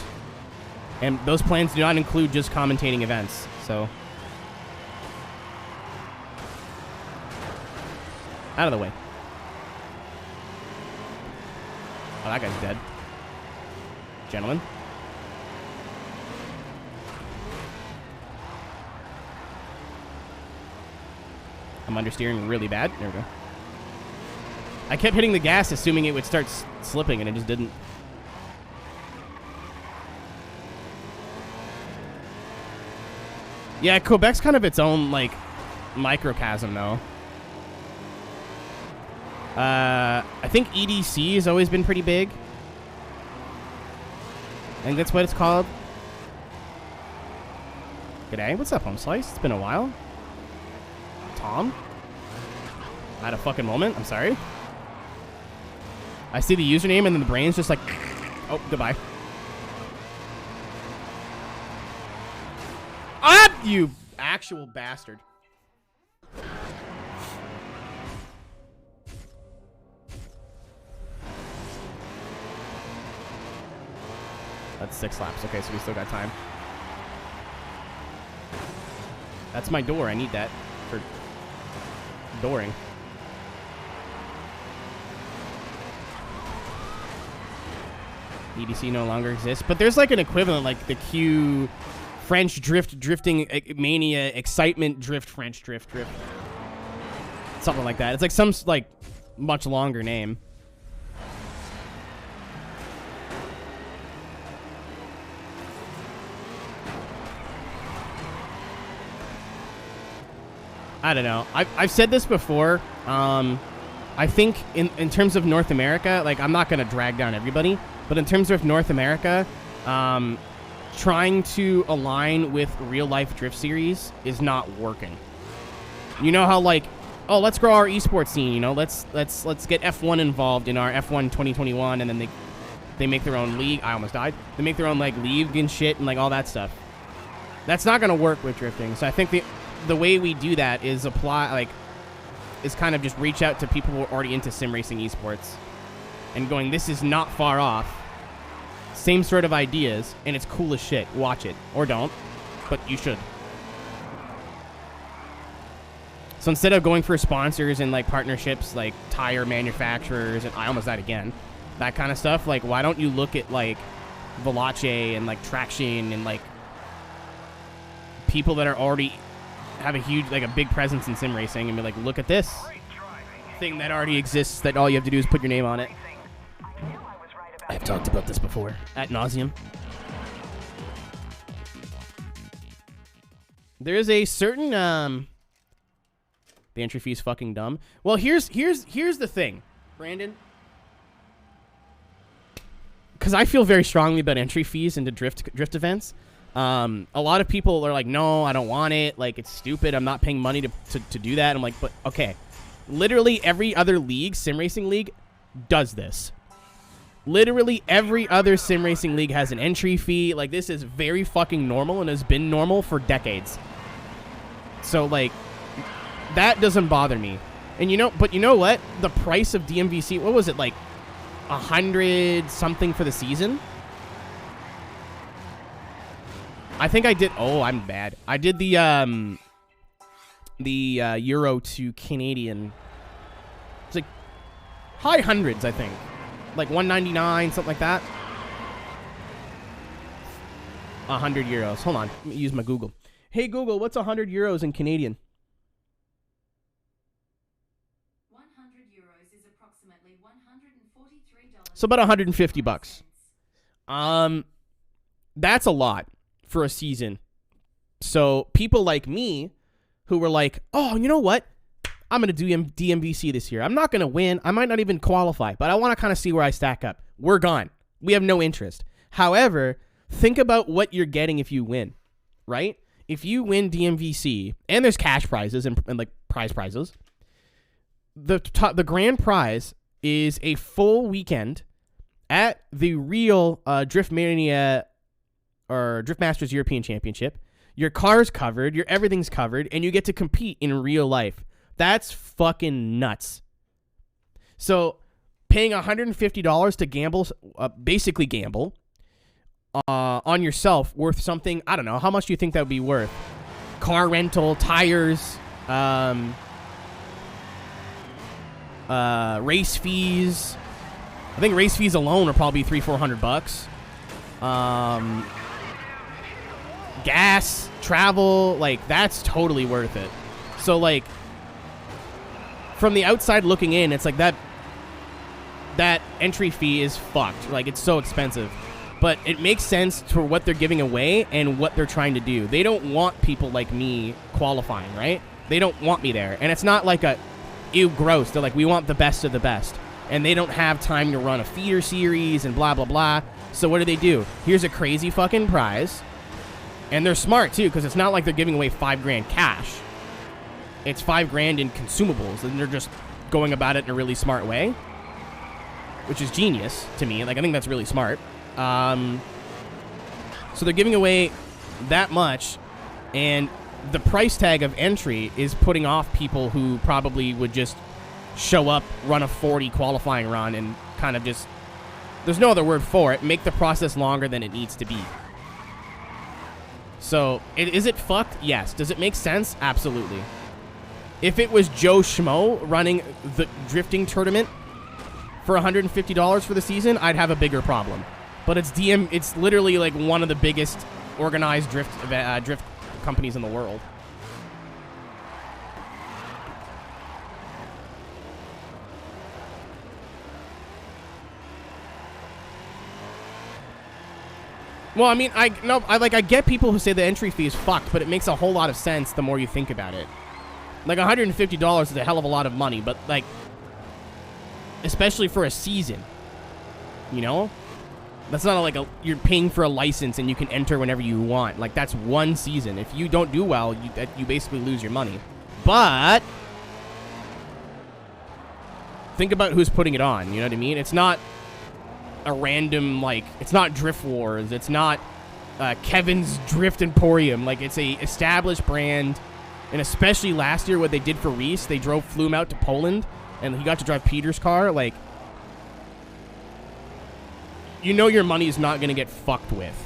And those plans do not include just commentating events, so out of the way. Oh, that guy's dead. Gentlemen. I'm understeering really bad. There we go. I kept hitting the gas assuming it would start slipping, and it just didn't. Yeah, Quebec's kind of its own, like, microcosm, though. I think EDC has always been pretty big. I think that's what it's called. G'day, what's up, Home Slice? It's been a while. Tom? I had a fucking moment. I'm sorry. I see the username and then the brain's just like, oh, goodbye. Ah, you actual bastard. That's 6 laps. Okay, so we still got time. That's my door. I need that for dooring. EDC no longer exists, but there's like an equivalent, like the Q French drifting mania excitement French drift something like that. It's like some like much longer name. I don't know. I've said this before. I think in terms of North America, like I'm not gonna drag down everybody, but in terms of North America, trying to align with real life drift series is not working. You know how like oh, let's grow our esports scene, you know, let's get F1 involved in our F1 2021, and then they make their own league. I almost died. They make their own like league and shit and like all that stuff. That's not gonna work with drifting. So I think the way we do that is is kind of just reach out to people who are already into sim racing esports and going, this is not far off. Same sort of ideas, and it's cool as shit. Watch it. Or don't, but you should. So instead of going for sponsors and like partnerships like tire manufacturers, and I almost died again, that kind of stuff, like why don't you look at like Veloce and like Traction and like people that are already have a big presence in sim racing and be like, look at this thing that already exists that all you have to do is put your name on it. I've talked about this before ad nauseum. There is a certain the entry fee is fucking dumb. Well, here's the thing, Brandon. Because I feel very strongly about entry fees into drift events. A lot of people are like, no, I don't want it. Like, it's stupid. I'm not paying money to do that. I'm like, but okay. Literally every other league, sim racing league, does this. Literally every other sim racing league has an entry fee. Like, this is very fucking normal and has been normal for decades. So, like, that doesn't bother me. And you know what? The price of DMVC, what was it, like 100 something for the season? I think I did. Oh, I'm bad. I did the Euro to Canadian. It's like high hundreds, I think. Like 199, something like that. 100 euros. Hold on. Let me use my Google. Hey, Google, what's 100 euros in Canadian? 100 euros is approximately $143. So about 150 bucks. That's a lot for a season. So people like me who were like, oh, you know what? I'm going to do DMVC this year. I'm not going to win. I might not even qualify, but I want to kind of see where I stack up. We're gone. We have no interest. However, think about what you're getting if you win, right? If you win DMVC, and there's cash prizes and like prize prizes, the grand prize is a full weekend at the real Driftmania or Driftmasters European Championship. Your car's covered, your everything's covered, and you get to compete in real life. That's fucking nuts. So paying $150 to gamble, basically gamble, on yourself worth something, I don't know, how much do you think that would be worth? Car rental, tires, race fees. I think race fees alone are probably $300-400 bucks. Gas, travel, like that's totally worth it. So like from the outside looking in, it's like that entry fee is fucked. Like it's so expensive. But it makes sense for what they're giving away and what they're trying to do. They don't want people like me qualifying, right? They don't want me there. And it's not like a, ew, gross. They're like, we want the best of the best. And they don't have time to run a feeder series and blah, blah, blah. So what do? Here's a crazy fucking prize. And they're smart, too, because it's not like they're giving away $5,000 cash. It's $5,000 in consumables, and they're just going about it in a really smart way, which is genius to me. Like, I think that's really smart. So they're giving away that much, and the price tag of entry is putting off people who probably would just show up, run a 40 qualifying run, and kind of just, there's no other word for it, make the process longer than it needs to be. So, is it fucked? Yes. Does it make sense? Absolutely. If it was Joe Schmo running the drifting tournament for $150 for the season, I'd have a bigger problem. But it's literally like one of the biggest organized drift companies in the world. Well, I mean, I get people who say the entry fee is fucked, but it makes a whole lot of sense the more you think about it. Like, $150 is a hell of a lot of money, but, like, especially for a season, you know? That's not like you're paying for a license and you can enter whenever you want. Like, that's one season. If you don't do well, you basically lose your money. But think about who's putting it on. You know what I mean? It's not a random, like, it's not Drift Wars. It's not Kevin's Drift Emporium. Like, it's a established brand. And especially last year, what they did for Reese, they flew him out to Poland, and he got to drive Peter's car. Like, you know your money is not going to get fucked with.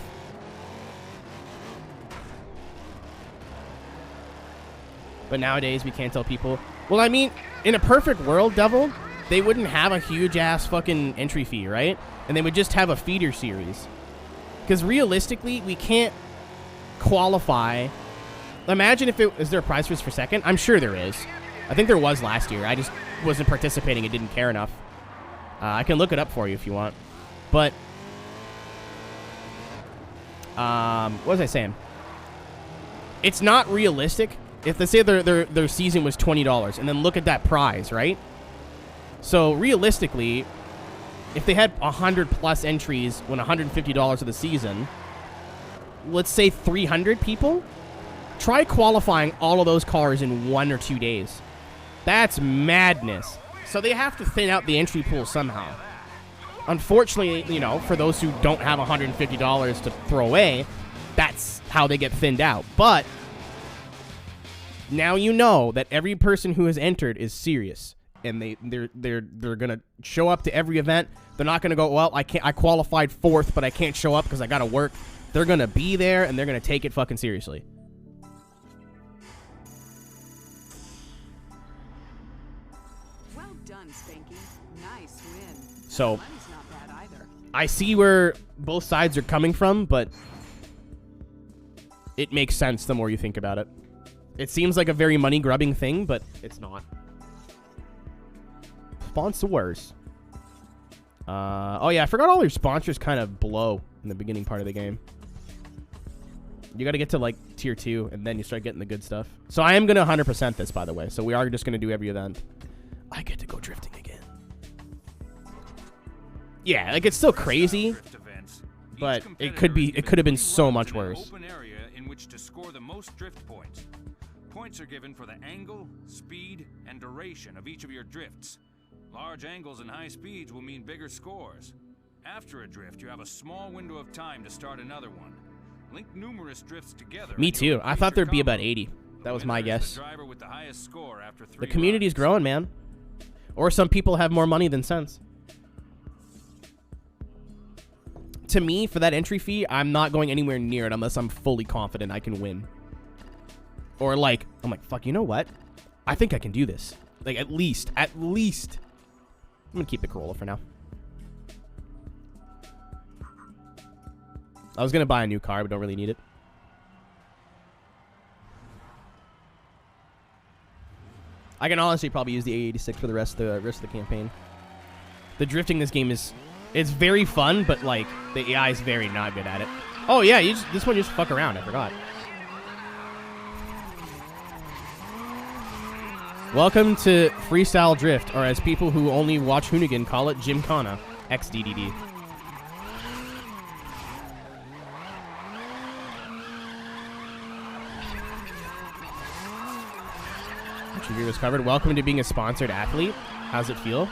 But nowadays, we can't tell people. Well, I mean, in a perfect world, Devil, they wouldn't have a huge-ass fucking entry fee, right? And they would just have a feeder series. Because realistically, we can't qualify. Imagine if is there a prize for second? I'm sure there is. I think there was last year. I just wasn't participating and didn't care enough. I can look it up for you if you want. But, what was I saying? It's not realistic. If they say their season was $20, and then look at that prize, right? So realistically, if they had 100+ entries when $150 of the season, let's say 300 people, try qualifying all of those cars in 1 or 2 days. That's madness. So they have to thin out the entry pool somehow. Unfortunately, you know, for those who don't have $150 to throw away, that's how they get thinned out. But now you know that every person who has entered is serious, and they're gonna show up to every event. They're not gonna go, well, I qualified 4th, but I can't show up because I gotta work. They're gonna be there, and they're gonna take it fucking seriously. Well done, Spanky. Nice win. So, Money's not bad either. I see where both sides are coming from, but it makes sense the more you think about it. It seems like a very money-grubbing thing, but it's not. Sponsors. Oh yeah, I forgot all your sponsors kind of blow in the beginning part of the game. You got to get to like tier 2, and then you start getting the good stuff. So I am going to 100% this, by the way. So we are just going to do every event. I get to go drifting again. Yeah, like it's still crazy, but it could have been so much worse. Open area in which to score the most drift points. Points are given for the angle, speed, and duration of each of your drifts. Large angles and high speeds will mean bigger scores. After a drift, you have a small window of time to start another one. Link numerous drifts together. Me too. I thought there'd be about 80. That was my guess. The community's growing, man. Or some people have more money than sense. To me, for that entry fee, I'm not going anywhere near it unless I'm fully confident I can win. Or like, I'm like, fuck, you know what? I think I can do this. Like, at least. I'm gonna keep the Corolla for now. I was gonna buy a new car, but don't really need it. I can honestly probably use the A86 for the rest of the campaign. The drifting in this game it's very fun, but like the AI is very not good at it. Oh yeah, this one you just fuck around. I forgot. Welcome to Freestyle Drift, or as people who only watch Hoonigan call it, Gymkhana. XDDD. Review was covered. Welcome to being a sponsored athlete. How's it feel?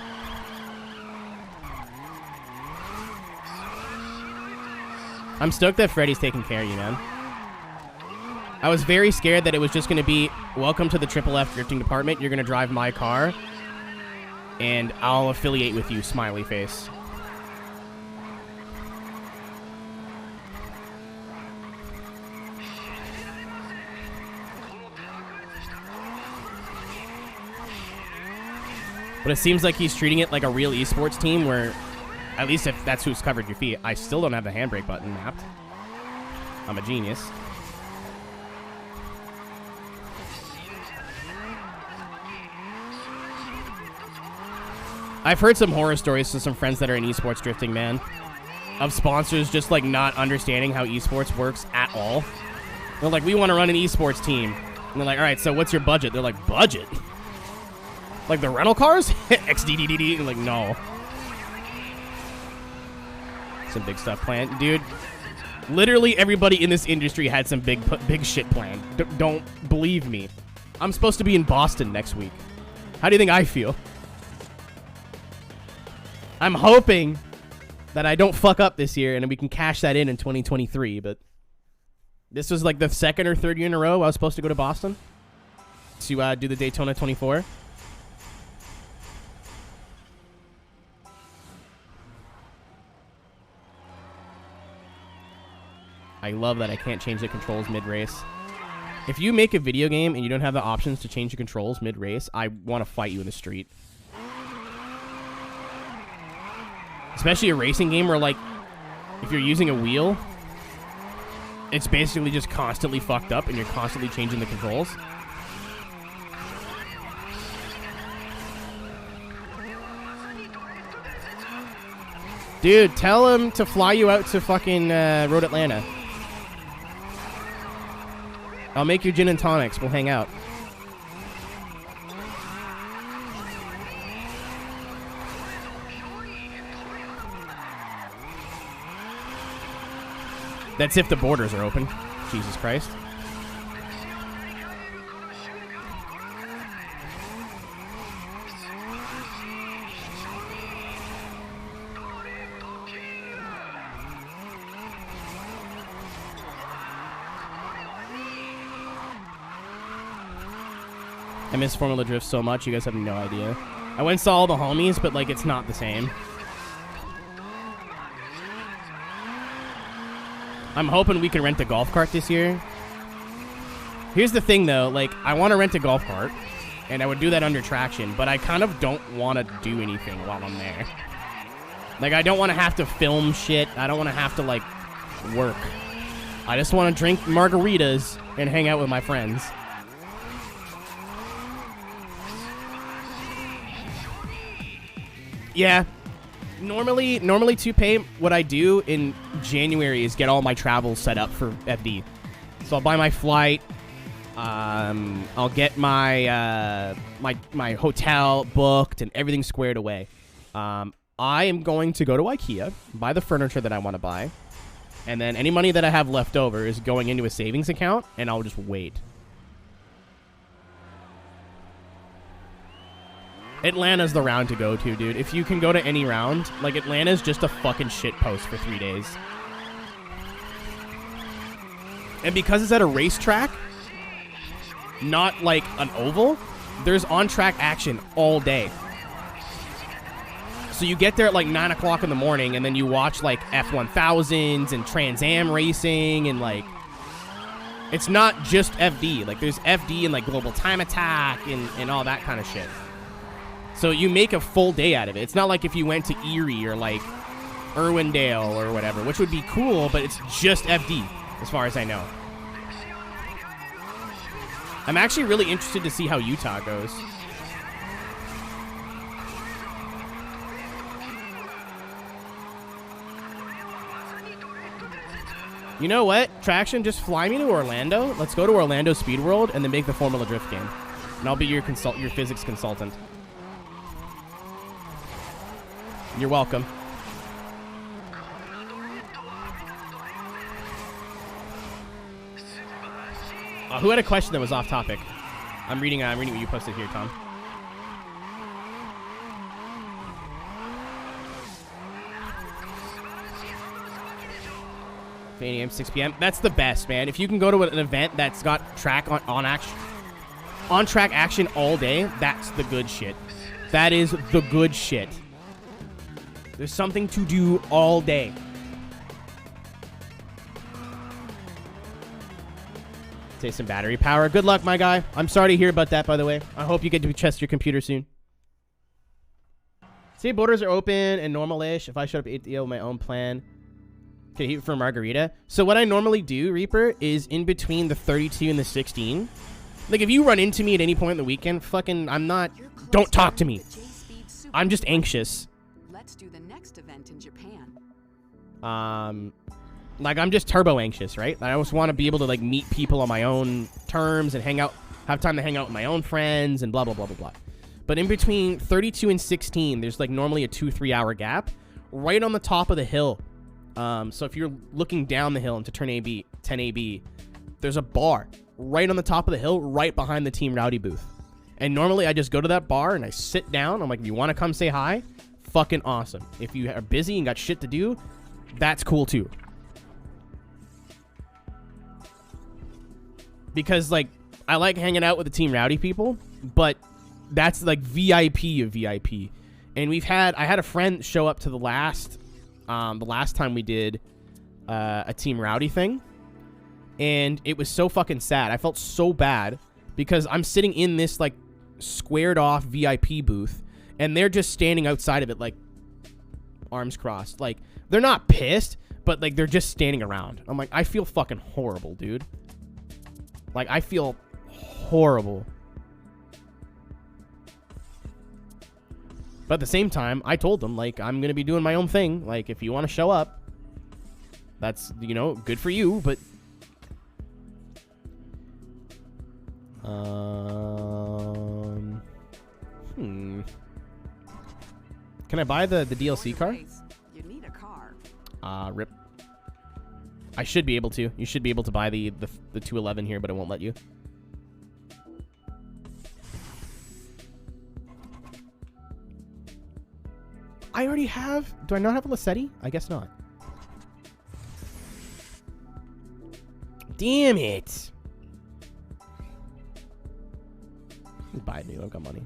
I'm stoked that Freddy's taking care of you, man. I was very scared that it was just going to be, welcome to the Triple F drifting department. You're going to drive my car, and I'll affiliate with you, smiley face. But it seems like he's treating it like a real esports team where, at least if that's who's covered your feet, I still don't have the handbrake button mapped. I'm a genius. I've heard some horror stories from some friends that are in esports drifting, man. Of sponsors just like not understanding how esports works at all. They're like, we want to run an esports team. And they're like, all right, so what's your budget? They're like, budget? Like the rental cars? XDDDD. Like, no. Some big stuff planned. Dude, literally everybody in this industry had some big shit planned. Don't believe me. I'm supposed to be in Boston next week. How do you think I feel? I'm hoping that I don't fuck up this year and we can cash that in 2023. But this was like the second or third year in a row I was supposed to go to Boston to do the Daytona 24. I love that I can't change the controls mid-race. If you make a video game and you don't have the options to change the controls mid-race, I want to fight you in the street. Especially a racing game where, like, if you're using a wheel, it's basically just constantly fucked up and you're constantly changing the controls. Dude, tell him to fly you out to fucking Road Atlanta. I'll make you gin and tonics. We'll hang out. That's if the borders are open. Jesus Christ. I miss Formula Drift so much, you guys have no idea. I went and saw all the homies, but, like, it's not the same. I'm hoping we can rent a golf cart this year. Here's the thing, though. Like, I want to rent a golf cart, and I would do that under traction, but I kind of don't want to do anything while I'm there. Like, I don't want to have to film shit. I don't want to have to, like, work. I just want to drink margaritas and hang out with my friends. Yeah. Normally to pay, what I do in January is get all my travel set up for FD. So I'll buy my flight. I'll get my my hotel booked and everything squared away. I am going to go to IKEA, buy the furniture that I want to buy, and then any money that I have left over is going into a savings account, and I'll just wait. Atlanta's the round to go to, dude. If you can go to any round, like, Atlanta's just a fucking shit post for 3 days. And because it's at a racetrack, not like an oval, there's on-track action all day. So you get there at like 9 o'clock in the morning, and then you watch like F1000s and Trans Am racing, and like, it's not just FD. Like, there's FD and like Global Time Attack and all that kind of shit. So you make a full day out of it. It's not like if you went to Erie or like Irwindale or whatever, which would be cool, but it's just FD as far as I know. I'm actually really interested to see how Utah goes. You know what? Traction, just fly me to Orlando. Let's go to Orlando Speed World and then make the Formula Drift game. And I'll be your physics consultant. You're welcome. Who had a question that was off topic? I'm reading what you posted here, Tom. AM 6 p.m. That's the best, man. If you can go to an event that's got track on track action all day, that's the good shit. That is the good shit. There's something to do all day. Say some battery power. Good luck, my guy. I'm sorry to hear about that, by the way. I hope you get to test your computer soon. See, borders are open and normal-ish. If I showed up at 8 with my own plan, okay, heat for margarita. So what I normally do, Reaper, is in between the 32 and the 16. Like, if you run into me at any point in the weekend, fucking, don't talk to me. I'm just anxious. Let's do the next event in Japan. Like, I'm just turbo anxious, right? I just want to be able to, like, meet people on my own terms and hang out, have time to hang out with my own friends and blah, blah, blah, blah, blah. But in between 32 and 16, there's, like, normally a 2-3 hour gap right on the top of the hill. So if you're looking down the hill into turn AB, 10 AB, there's a bar right on the top of the hill, right behind the Team Rowdy booth. And normally I just go to that bar and I sit down. I'm like, if you want to come say hi, fucking awesome. If you are busy and got shit to do, that's cool too. Because, like, I like hanging out with the Team Rowdy people, but that's, like, VIP of VIP. And I had a friend show up to the last time we did a Team Rowdy thing, and it was so fucking sad. I felt so bad because I'm sitting in this, like, squared off VIP booth, and they're just standing outside of it, like, arms crossed. Like, they're not pissed, but, like, they're just standing around. I'm like, I feel fucking horrible, dude. Like, I feel horrible. But at the same time, I told them, like, I'm going to be doing my own thing. Like, if you want to show up, that's, you know, good for you, but... Can I buy the DLC car? You need a car. Rip. I should be able to. You should be able to buy the 211 here, but it won't let you. I already have... Do I not have a Lassetti? I guess not. Damn it. Let's buy it new. I've got money.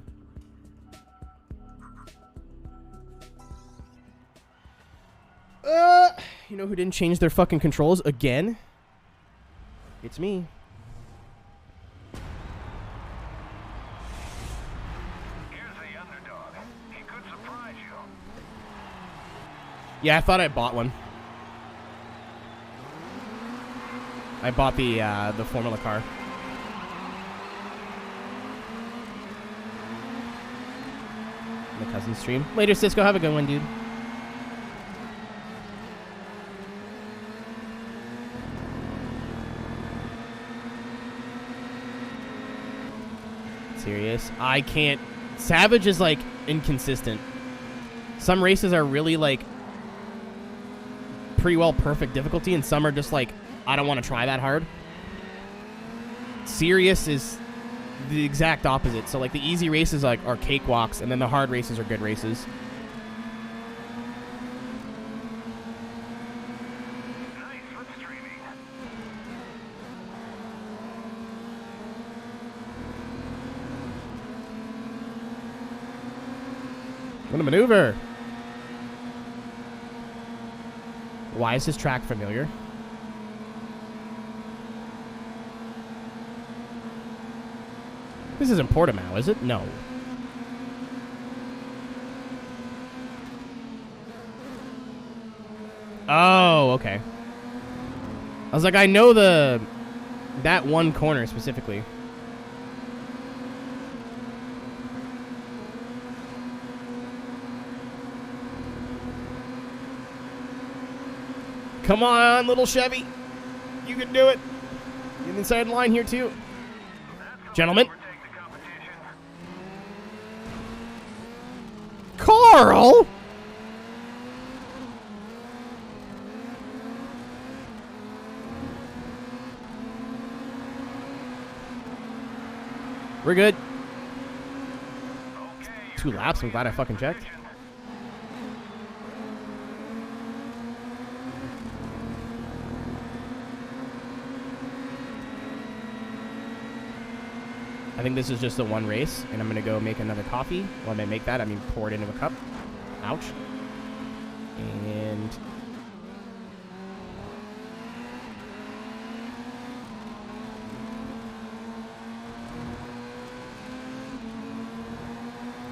You know who didn't change their fucking controls again? It's me. Here's the underdog. He could surprise you. Yeah, I thought I bought one. I bought the Formula car. My cousin's stream. Later, Cisco. Have a good one, dude. Serious. I can't. Savage is, like, inconsistent. Some races are really, like, pretty well perfect difficulty, and some are just like, I don't want to try that hard. Serious is the exact opposite. So, like, the easy races are cakewalks, and then the hard races are good races. What a maneuver. Why is this track familiar? This isn't Portimao, is it? No. Oh, okay. I was like, I know that one corner specifically. Come on, little Chevy. You can do it. Get inside the line here, too. Gentlemen. Carl! We're good. 2 laps. I'm glad I fucking checked. I think this is just the one race, and I'm going to go make another coffee. When I make that, I mean pour it into a cup. Ouch. And...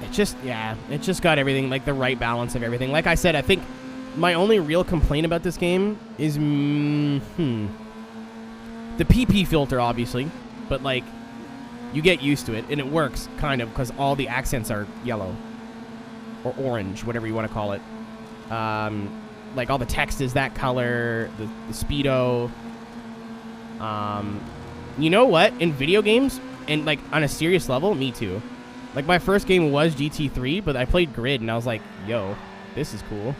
it just got everything, like, the right balance of everything. Like I said, I think my only real complaint about this game is, the PP filter, obviously, but, like, you get used to it, and it works, kind of, because all the accents are yellow. Or orange, whatever you want to call it. Like, all the text is that color, the Speedo. You know what? In video games, and, like, on a serious level, me too. Like, my first game was GT3, but I played Grid, and I was like, yo, this is cool.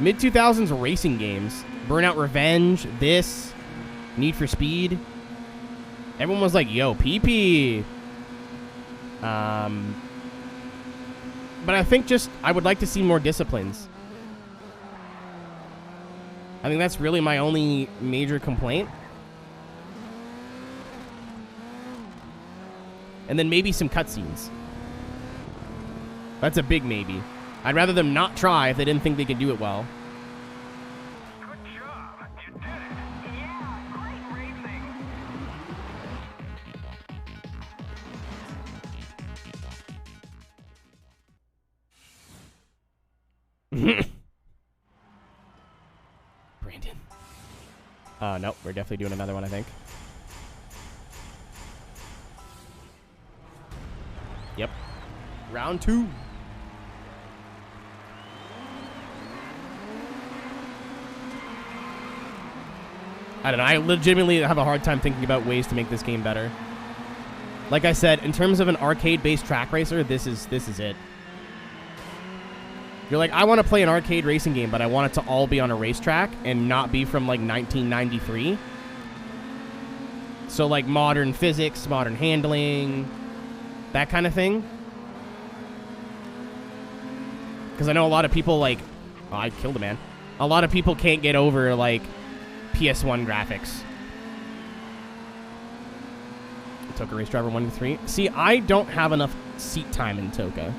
Mid-2000s racing games. Burnout Revenge, this, Need for Speed. Everyone was like, yo, PP. But I think I would like to see more disciplines. I think that's really my only major complaint. And then maybe some cutscenes. That's a big maybe. I'd rather them not try if they didn't think they could do it well. Brandon. Nope, we're definitely doing another one, I think. Yep. Round 2. I don't know. I legitimately have a hard time thinking about ways to make this game better. Like I said, in terms of an arcade-based track racer, this is it. You're like, I want to play an arcade racing game, but I want it to all be on a racetrack and not be from, like, 1993. So, like, modern physics, modern handling, that kind of thing. Because I know a lot of people, like... Oh, I killed a man. A lot of people can't get over, like, PS1 graphics. Toka Race Driver 1 to 3. See, I don't have enough seat time in Toka.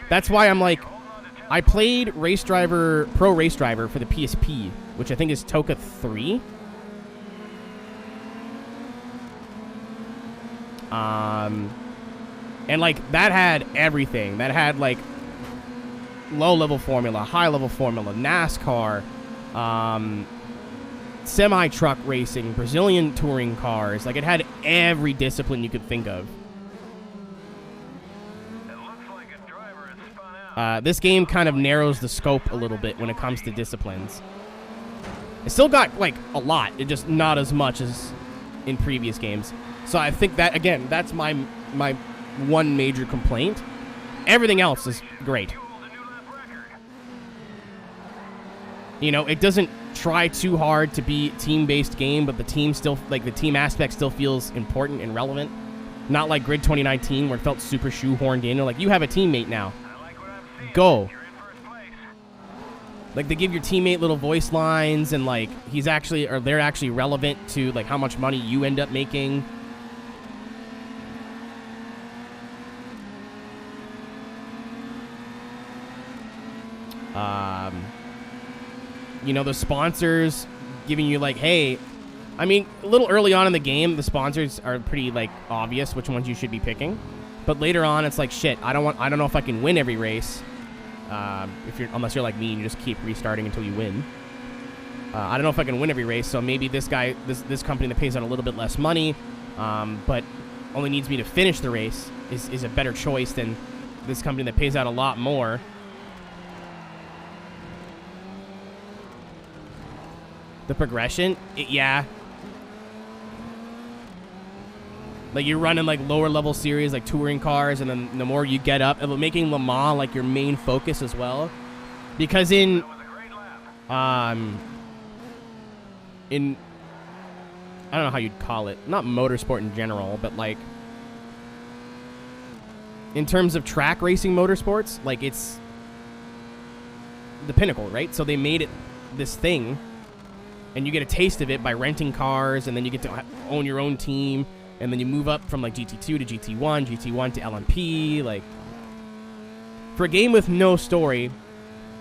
That's why I'm like... I played Race Driver, Pro Race Driver for the PSP, which I think is Toka 3. And, like, that had everything. That had, like, low-level formula, high-level formula, NASCAR, semi-truck racing, Brazilian touring cars. Like, it had every discipline you could think of. This game kind of narrows the scope a little bit when it comes to disciplines. It still got, like, a lot. It just not as much as in previous games. So I think that, again, that's my one major complaint. Everything else is great. You know, it doesn't try too hard to be a team-based game, but the team still, like, the team aspect still feels important and relevant. Not like Grid 2019, where it felt super shoehorned in. Like, you have a teammate now. Go. Like, they give your teammate little voice lines, and, like, they're actually relevant to, like, how much money you end up making. You know, the sponsors giving you, like, hey, I mean, a little early on in the game, the sponsors are pretty, like, obvious which ones you should be picking. But later on, it's like, shit, I don't know if I can win every race. Unless you're like me and you just keep restarting until you win. I don't know if I can win every race, so maybe this company that pays out a little bit less money, but only needs me to finish the race is a better choice than this company that pays out a lot more. The progression, yeah. Like, you're running, like, lower-level series, like, touring cars, and then the more you get up, making Le Mans, like, your main focus as well. Because in... I don't know how you'd call it. Not motorsport in general, but, like... In terms of track racing motorsports, like, it's... the pinnacle, right? So they made it this thing, and you get a taste of it by renting cars, and then you get to own your own team. And then you move up from, like, GT2 to GT1, GT1 to LMP. Like, for a game with no story,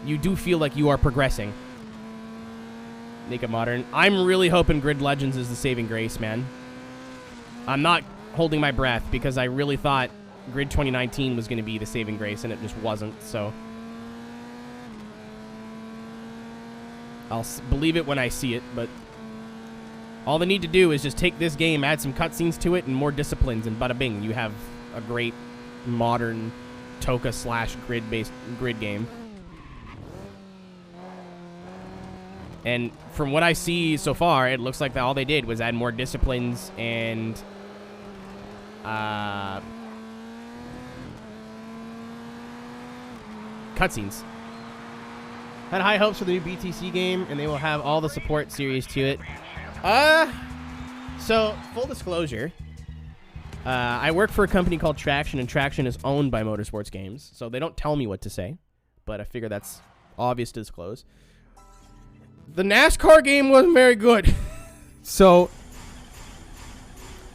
you do feel like you are progressing. Make it modern. I'm really hoping Grid Legends is the saving grace, man. I'm not holding my breath because I really thought Grid 2019 was going to be the saving grace, and it just wasn't, so... I'll believe it when I see it, but... all they need to do is just take this game, add some cutscenes to it, and more disciplines, and bada bing, you have a great modern Toka/grid-based grid game. And from what I see so far, it looks like that all they did was add more disciplines and cutscenes. Had high hopes for the new BTC game, and they will have all the support series to it. So, full disclosure, I work for a company called Traction, and Traction is owned by Motorsports Games, so they don't tell me what to say, but I figure that's obvious to disclose. The NASCAR game wasn't very good, so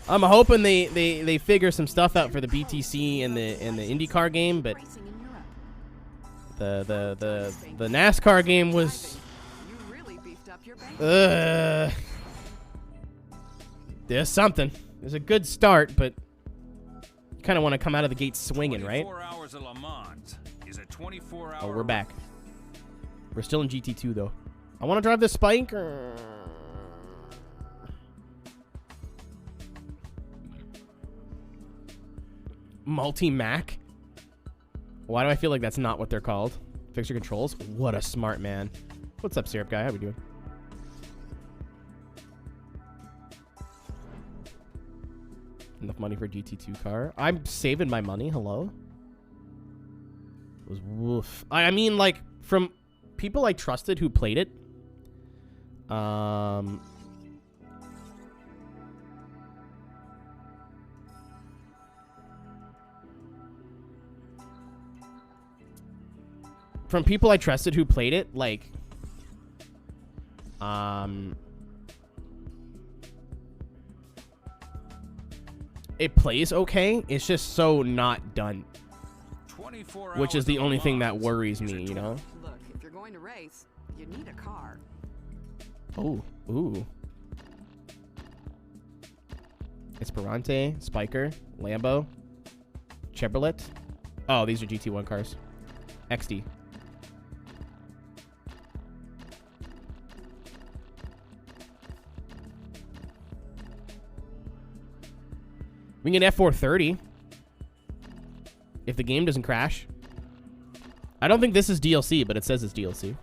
I'm hoping they figure some stuff out for the BTC and the IndyCar game, but the NASCAR game was there's something. There's a good start, but you kind of want to come out of the gate swinging, right? 24 hours of Le Mans is a 24-hour. Oh, we're back. We're still in GT2 though. I want to drive the Spike. Multi-Mac? Why do I feel like that's not what they're called? Fix your controls? What a smart man. What's up, Syrup Guy? How we doing? Enough money for a GT2 car. I'm saving my money. Hello? It was woof. I mean, like, from people I trusted who played it. From people I trusted who played it, like, it plays okay. It's just so not done. 24 Which is hours the of only Le thing that Mans worries is a me, you know? Look, if you're going to race, you need a car. Oh, ooh. Esperante, Spiker, Lambo, Chevrolet. Oh, these are GT1 cars. XD. We can get F430 if the game doesn't crash. I don't think this is DLC, but it says it's DLC.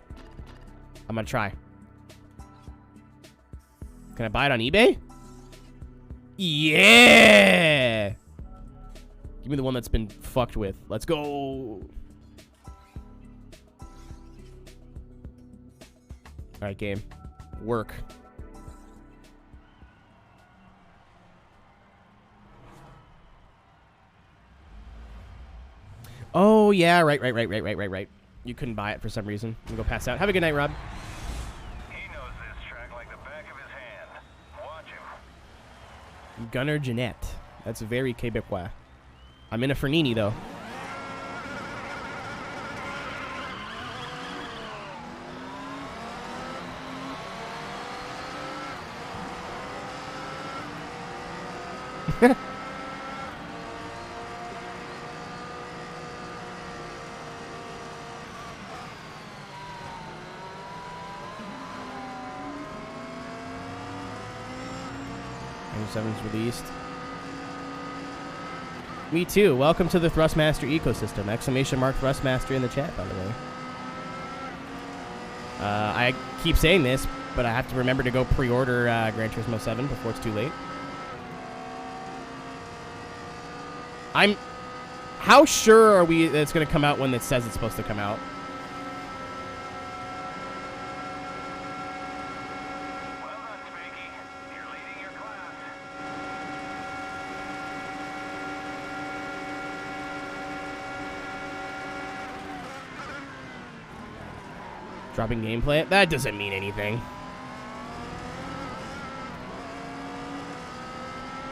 I'm gonna try. Can I buy it on eBay? Yeah! Give me the one that's been fucked with. Let's go. All right, game. Work. Oh, yeah. Right. You couldn't buy it for some reason. I'm gonna go pass out. Have a good night, Rob. He knows this track like the back of his hand. Watch him. Gunnar Jeanette. That's very Quebecois. I'm in a Fernini, though. Seven's released. Me too. Welcome to the Thrustmaster ecosystem. Exclamation mark Thrustmaster in the chat, by the way. I keep saying this, but I have to remember to go pre-order Gran Turismo 7 before it's too late. How sure are we that it's going to come out when it says it's supposed to come out? Dropping gameplay? That doesn't mean anything.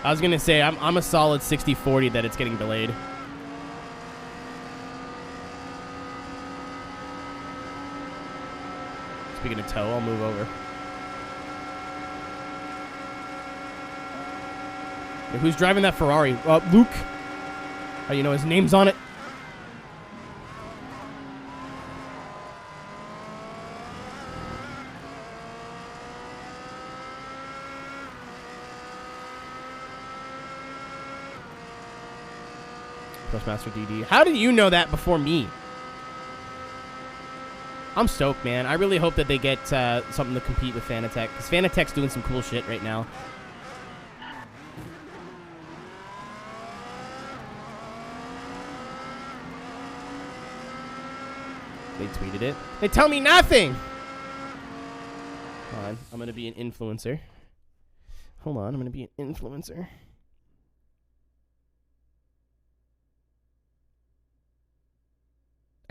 I was going to say, I'm a solid 60-40 that it's getting delayed. Speaking of tow, I'll move over. Hey, who's driving that Ferrari? Luke. Oh, you know his name's on it. Master DD. How did you know that before me? I'm stoked, man. I really hope that they get something to compete with Aeroteq, because Aeroteq's doing some cool shit right now. They tweeted it. They tell me nothing! Hold on. I'm going to be an influencer. Hold on. I'm going to be an influencer.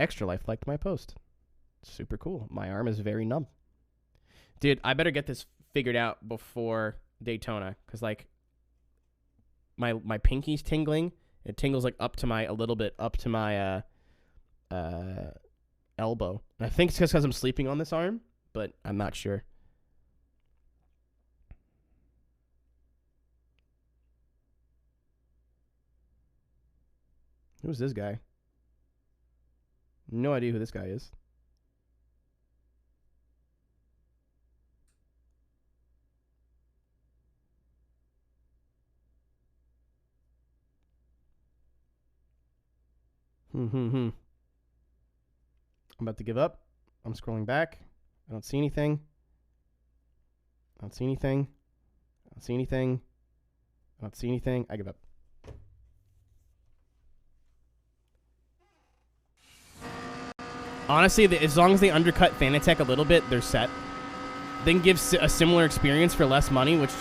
Extra Life liked my post. Super cool. My arm is very numb. Dude, I better get this figured out before Daytona, because like my pinky's tingling. It tingles like up to my a little bit up to my elbow. And I think it's just because I'm sleeping on this arm, but I'm not sure. Who's this guy? No idea who this guy is. I'm about to give up. I'm scrolling back. I don't see anything. I don't see anything. I don't see anything. I don't see anything. I give up. Honestly, as long as they undercut Fanatec a little bit, they're set. They can give a similar experience for less money, which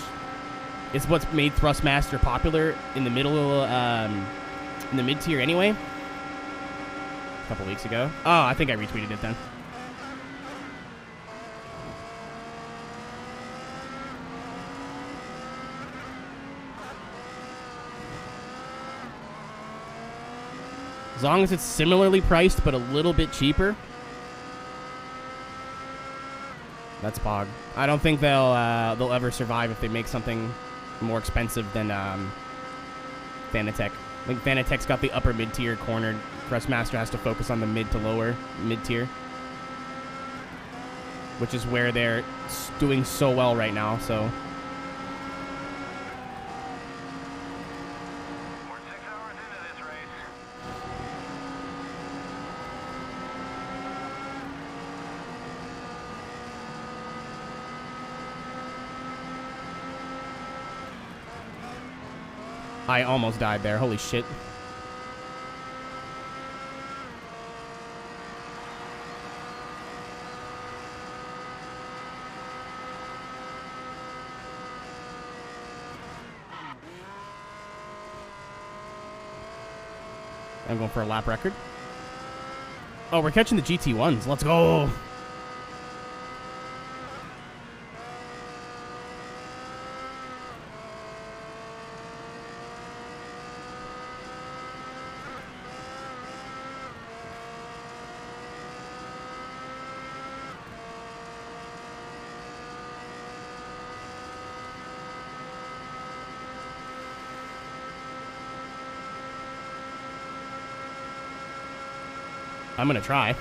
is what's made Thrustmaster popular in the middle, in the mid tier anyway. A couple weeks ago. Oh, I think I retweeted it then. As long as it's similarly priced but a little bit cheaper, that's Pog. I don't think they'll ever survive if they make something more expensive than Fanatec. I think Fanatec's got the upper mid tier cornered. Thrustmaster has to focus on the mid to lower mid tier, which is where they're doing so well right now. So. I almost died there. Holy shit. I'm going for a lap record. Oh, we're catching the GT1s. Let's go. I'm going to try.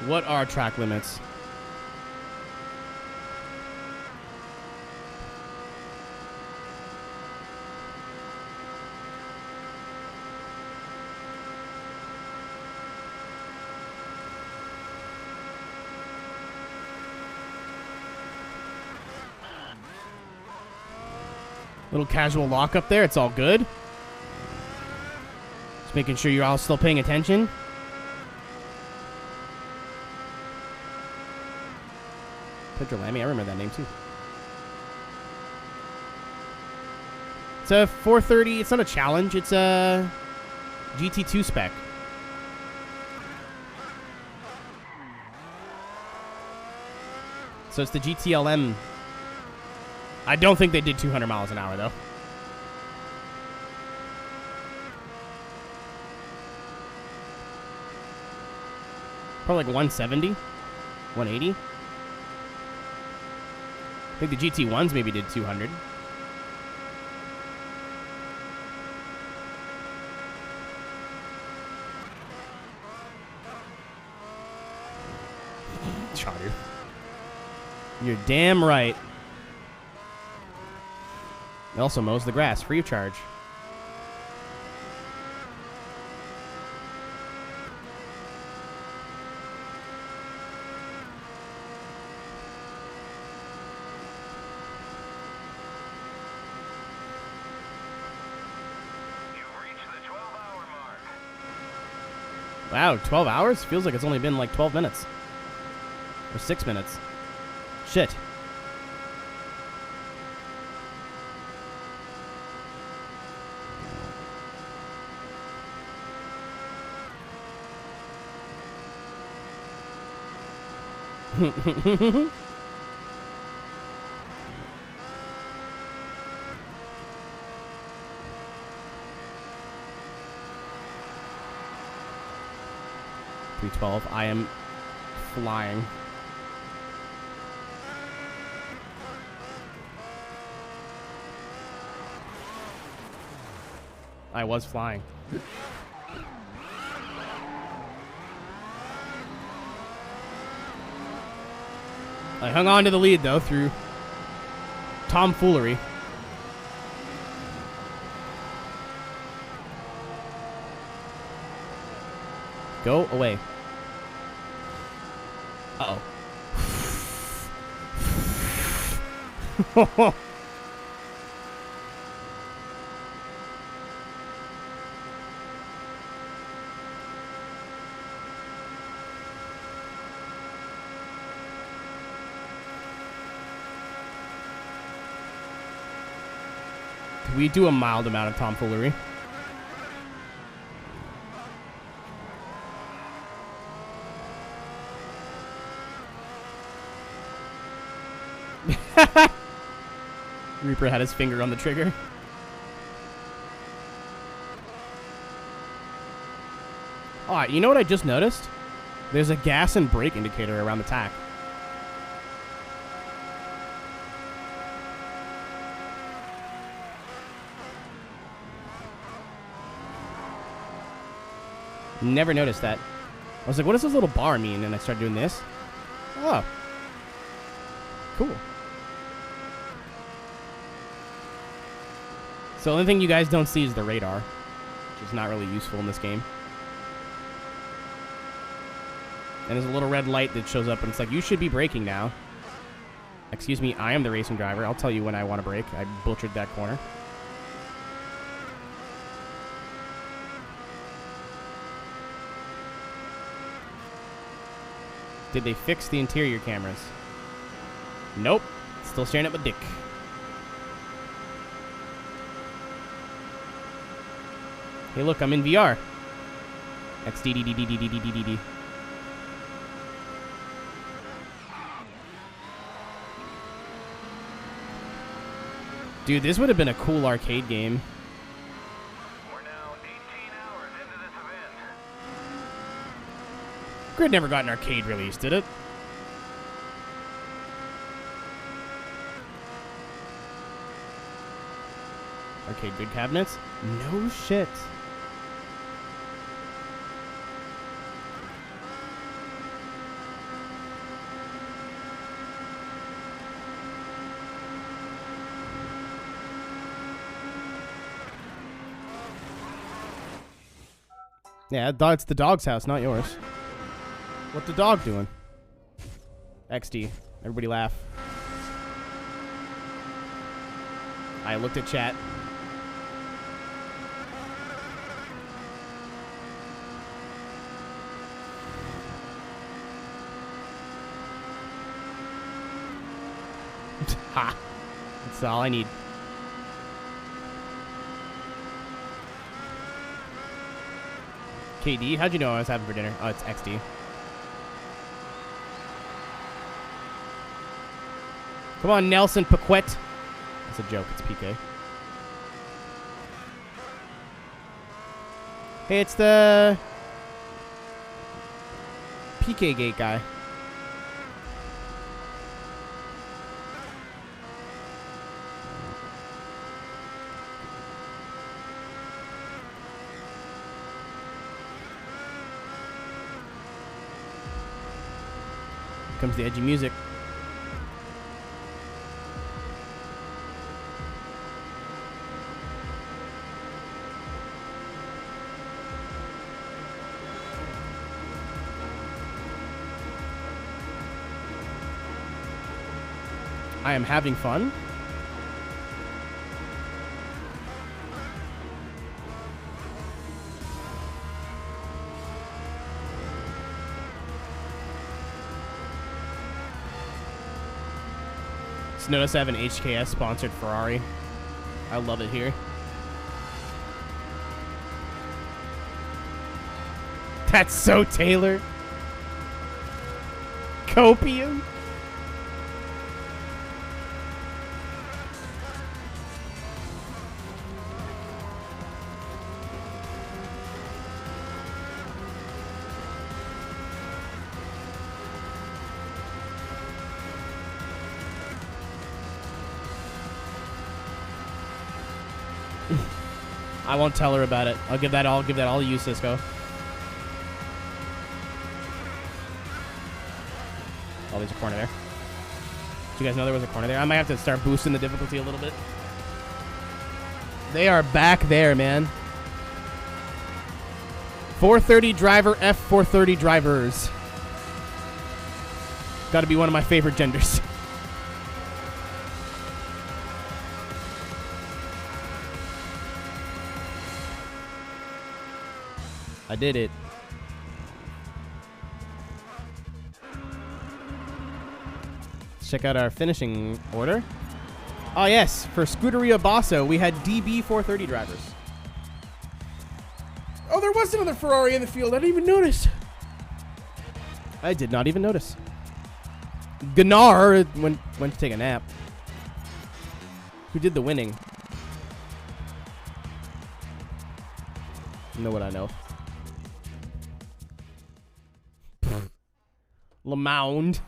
What are track limits? Little casual lock up there. It's all good. Just making sure you're all still paying attention. Pedro Lamy, I remember that name too. It's a 430. It's not a challenge. It's a GT2 spec. So it's the GTLM. I don't think they did 200 miles an hour, though. Probably like 170, 180. I think the GT1s maybe did 200. Charter. You're damn right. It also mows the grass, free of charge. Wow, 12 hours? Feels like it's only been like 12 minutes. Or 6 minutes. Shit. $312. I am flying. I was flying. I hung on to the lead, though, through tomfoolery. Go away. Uh-oh. We do a mild amount of tomfoolery. Reaper had his finger on the trigger. Alright, you know what I just noticed? There's a gas and brake indicator around the tack. Never noticed that. I was like, what does this little bar mean? And I started doing this. Oh. Cool. So the only thing you guys don't see is the radar, which is not really useful in this game. And there's a little red light that shows up, and it's like, you should be braking now. Excuse me, I am the racing driver. I'll tell you when I want to brake. I butchered that corner. Did they fix the interior cameras? Nope. Still staring at my dick. Hey, look, I'm in VR. XDDDDDDDDD. Dude, this would have been a cool arcade game. We're now 18 hours into this event. Grid never got an arcade release, did it? Arcade grid cabinets? No shit. Yeah, it's the dog's house, not yours. What the dog doing? XD. Everybody laugh. I looked at chat. Ha! That's all I need. KD, how'd you know I was having for dinner? Oh, it's XD. Come on, Nelson Paquette. That's a joke. It's PK. Hey, it's the PK Gate guy. Comes the edgy music. I am having fun. Just notice I have an HKS sponsored Ferrari. I love it here. That's so Taylor. Copium. I won't tell her about it. I'll give that all to you, Cisco. Oh, there's a corner there. Did you guys know there was a corner there? I might have to start boosting the difficulty a little bit. They are back there, man. 430 driver, F430 drivers. Gotta be one of my favorite genders. I did it. Let's check out our finishing order. Oh, yes. For Scuderia Basso, we had DB 430 drivers. Oh, there was another Ferrari in the field. I didn't even notice. I did not even notice. Gunnar went to take a nap. Who did the winning? You know what I know. LeMond.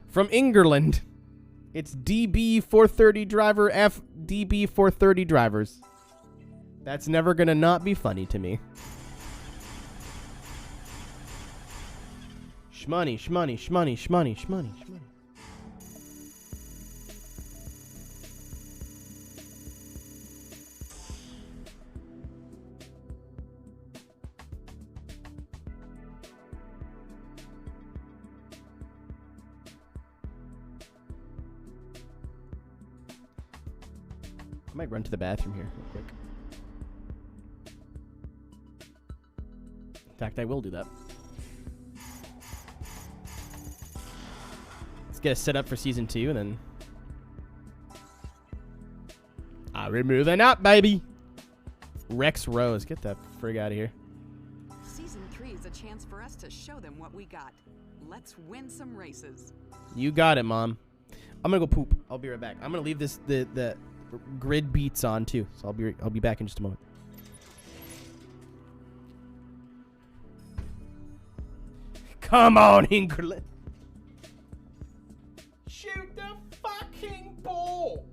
From England. It's DB 430 driver F DB 430 drivers. That's never gonna not be funny to me. Shmoney, shmoney, shmoney, shmoney, shmoney, shmoney. I might run to the bathroom here real quick. In fact, I will do that. Let's get us set up for season 2 and then... we're moving up, baby! Rex Rose, get that frig out of here. Season 3 is a chance for us to show them what we got. Let's win some races. You got it, Mom. I'm gonna go poop. I'll be right back. I'm gonna leave the grid beats on too, so I'll be back in just a moment. Come on, England. Shoot the fucking ball.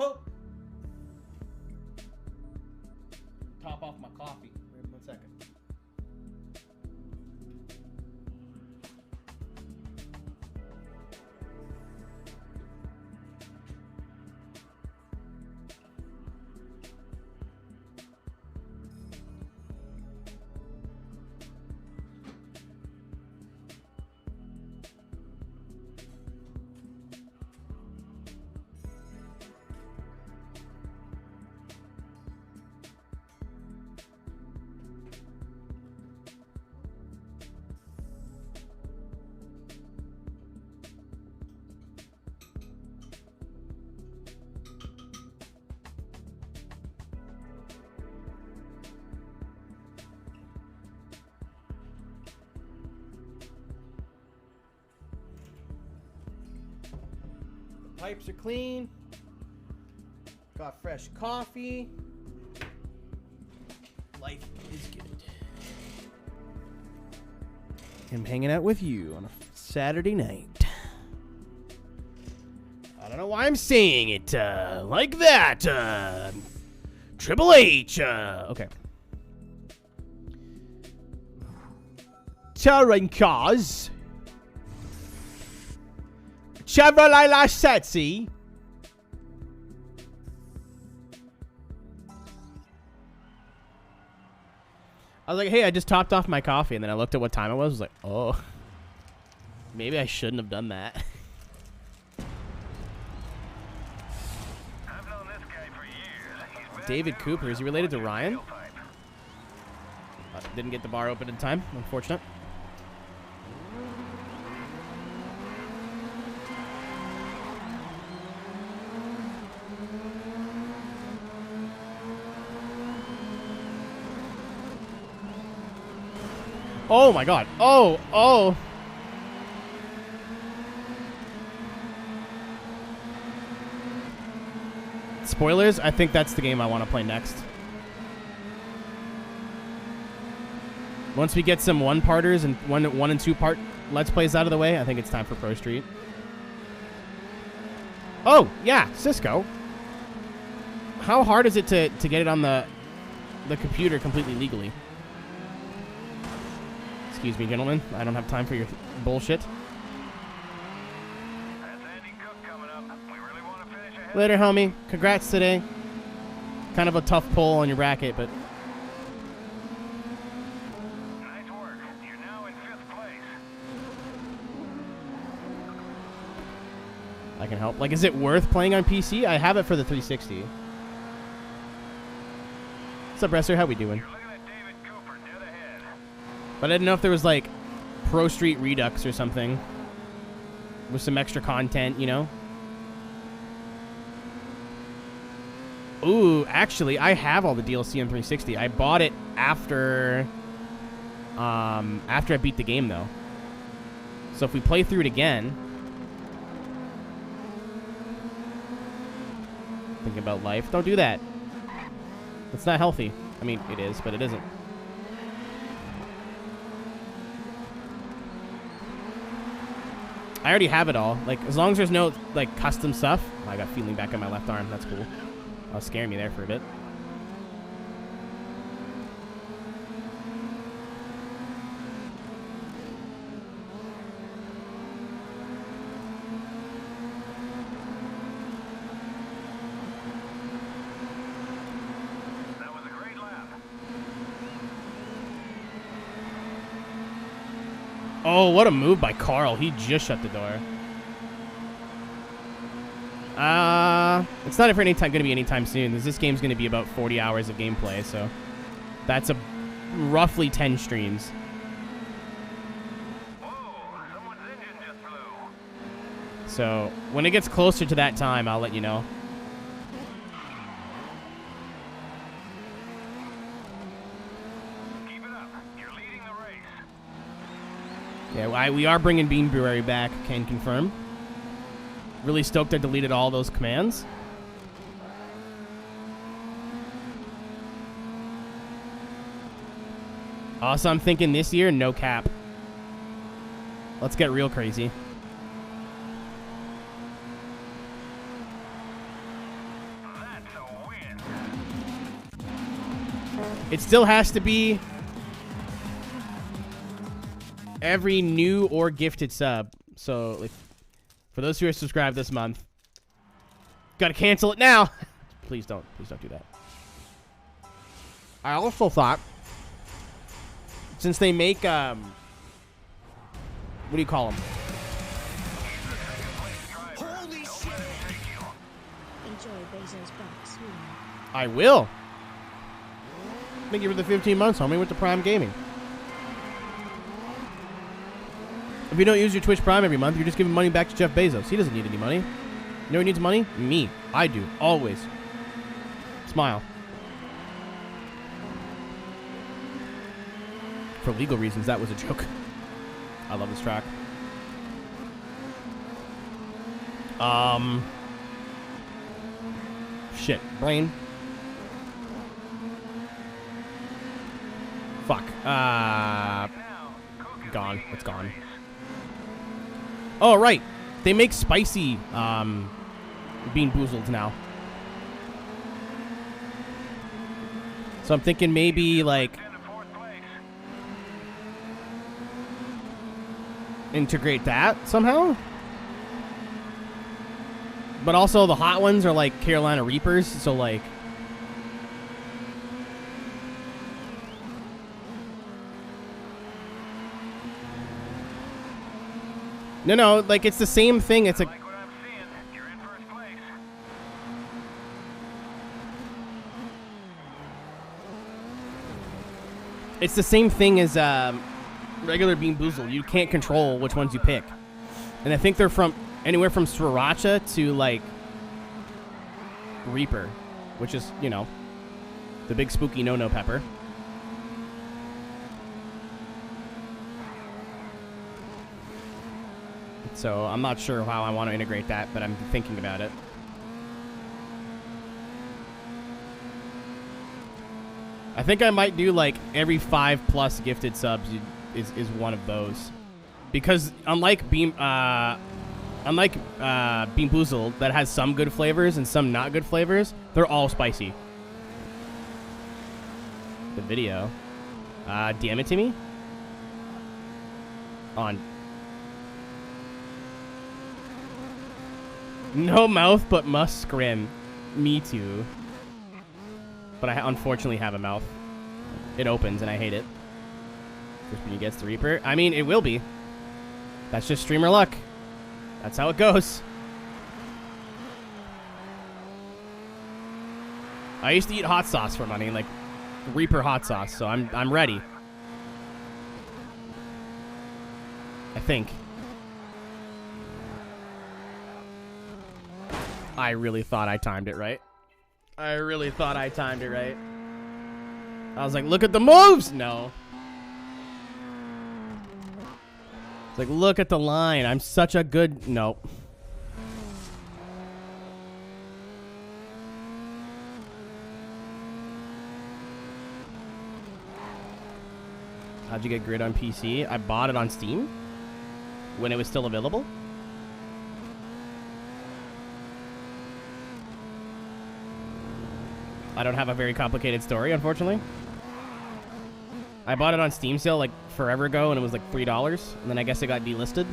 Coke. Top off my coffee. Wait 1 second. Pipes are clean. Got fresh coffee. Life is good. I'm hanging out with you on a Saturday night. I don't know why I'm saying it like that. Triple H. Okay. Touring cars. Chevrolet Lacetti. I was like, hey, I just topped off my coffee, and then I looked at what time it was. I was like, oh, maybe I shouldn't have done that. I've known this guy for years. He's been David Cooper, is he related to Ryan? Didn't get the bar open in time. Unfortunate. Oh my god. Oh. Spoilers, I think that's the game I want to play next. Once we get some one-parters and one and two-part Let's Plays out of the way, I think it's time for Pro Street. Oh, yeah, Cisco. How hard is it to get it on the computer completely legally? Excuse me, gentlemen. I don't have time for your bullshit. Later, homie. Congrats today. Kind of a tough pull on your bracket, but... Nice work. You're now in 5th place. I can help. Like, is it worth playing on PC? I have it for the 360. What's up, Wrestler? How we doing? But I didn't know if there was, like, Pro Street Redux or something. With some extra content, you know? Ooh, actually, I have all the DLC on 360. I bought it after I beat the game, though. So if we play through it again... Think about life. Don't do that. It's not healthy. I mean, it is, but it isn't. I already have it all. Like, as long as there's no, like, custom stuff. Oh, I got feeling back on my left arm. That's cool. That was scaring me there for a bit. That was a great lap. Oh, what a move by Carl. He just shut the door. It's not going to be anytime soon. This game's going to be about 40 hours of gameplay, so that's a roughly 10 streams. Whoa, someone's engine just blew. So when it gets closer to that time, I'll let you know. Keep it up. You're leading the race. Yeah, we are bringing Beanberry back, can confirm. Really stoked I deleted all those commands. Also, I'm thinking this year, no cap. Let's get real crazy. It still has to be every new or gifted sub. So, like, for those who are subscribed this month, gotta cancel it now. Please don't do that. I also thought, since they make, what do you call them? Holy shit! Enjoy Bezos' box soon. I will. Thank you for the 15 months, homie, with the Prime Gaming. If you don't use your Twitch Prime every month, you're just giving money back to Jeff Bezos. He doesn't need any money. You know who needs money? Me. I do. Always. Smile. For legal reasons, that was a joke. I love this track. Shit. Brain. Fuck. Gone. It's gone. Oh, right. They make spicy, Bean Boozled now. So I'm thinking maybe, like, integrate that somehow? But also the hot ones are, like, Carolina Reapers, so, like... No, like, it's the same thing. It's a... It's the same thing as regular Bean Boozled. You can't control which ones you pick. And I think they're from anywhere from Sriracha to, like, Reaper, which is, you know, the big spooky no-no pepper. So I'm not sure how I want to integrate that, but I'm thinking about it. I think I might do, like, every 5+ gifted subs is one of those. Because unlike Bean Boozled, that has some good flavors and some not good flavors, they're all spicy. The video. DM it to me? On. No mouth, but must scrim. Me too. But I unfortunately have a mouth. It opens, and I hate it. First when you gets the Reaper. I mean, it will be. That's just streamer luck. That's how it goes. I used to eat hot sauce for money, like Reaper hot sauce, so I'm ready. I think. I really thought I timed it right. I really thought I timed it right. I was like, look at the moves! No. It's like, look at the line. I'm such a good... Nope. How'd you get Grid on PC? I bought it on Steam when it was still available. I don't have a very complicated story, unfortunately. I bought it on Steam sale like forever ago, and it was like $3, and then I guess it got delisted.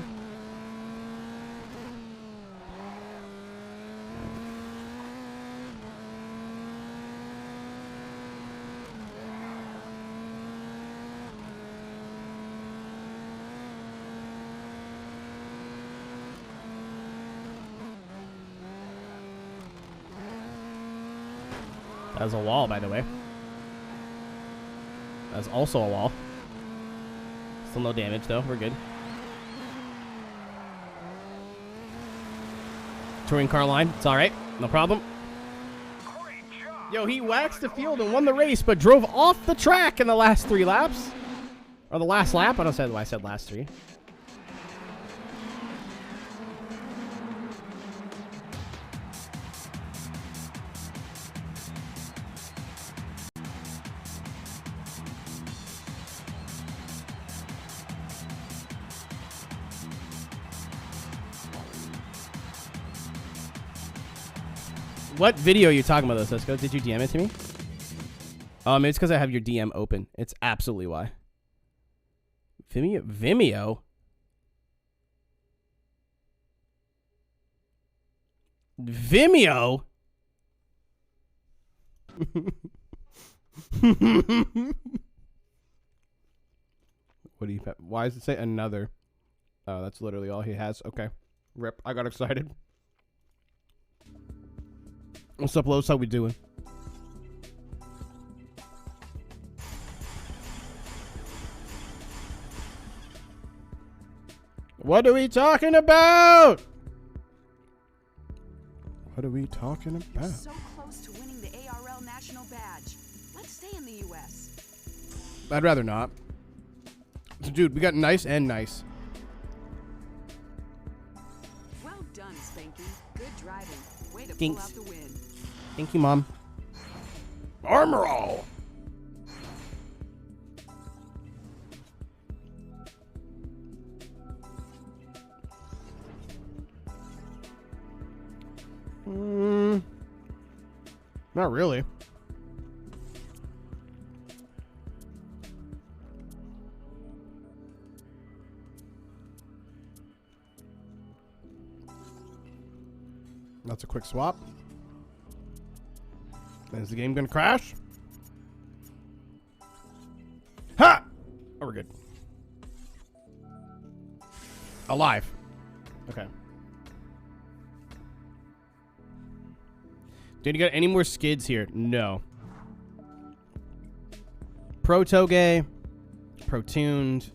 That was a wall, by the way. That's also a wall. Still no damage, though. We're good. Touring car line. It's all right. No problem. Yo, he waxed the field and won the race, but drove off the track in the last 3 laps. Or the last lap. I don't say why I said last 3. What video are you talking about, though, Cisco? Did you DM it to me? Maybe it's because I have your DM open. It's absolutely why. Vimeo? Vimeo? What do you? Why does it say another? Oh, that's literally all he has. Okay, rip. I got excited. What's up, Los? How we doing? What are we talking about? What are we talking about? You're so close to winning the ARL national badge. Let's stay in the U.S. I'd rather not. So, dude, we got nice and nice. Well done, Spanky. Good driving. Way to Thanks. pull out the win. Thank you, Mom. Armor all. Not really. That's a quick swap. Is the game gonna crash? Ha! Oh, we're good. Alive. Okay. Dude, you got any more skids here? No. Pro-Toge, Pro-Tuned,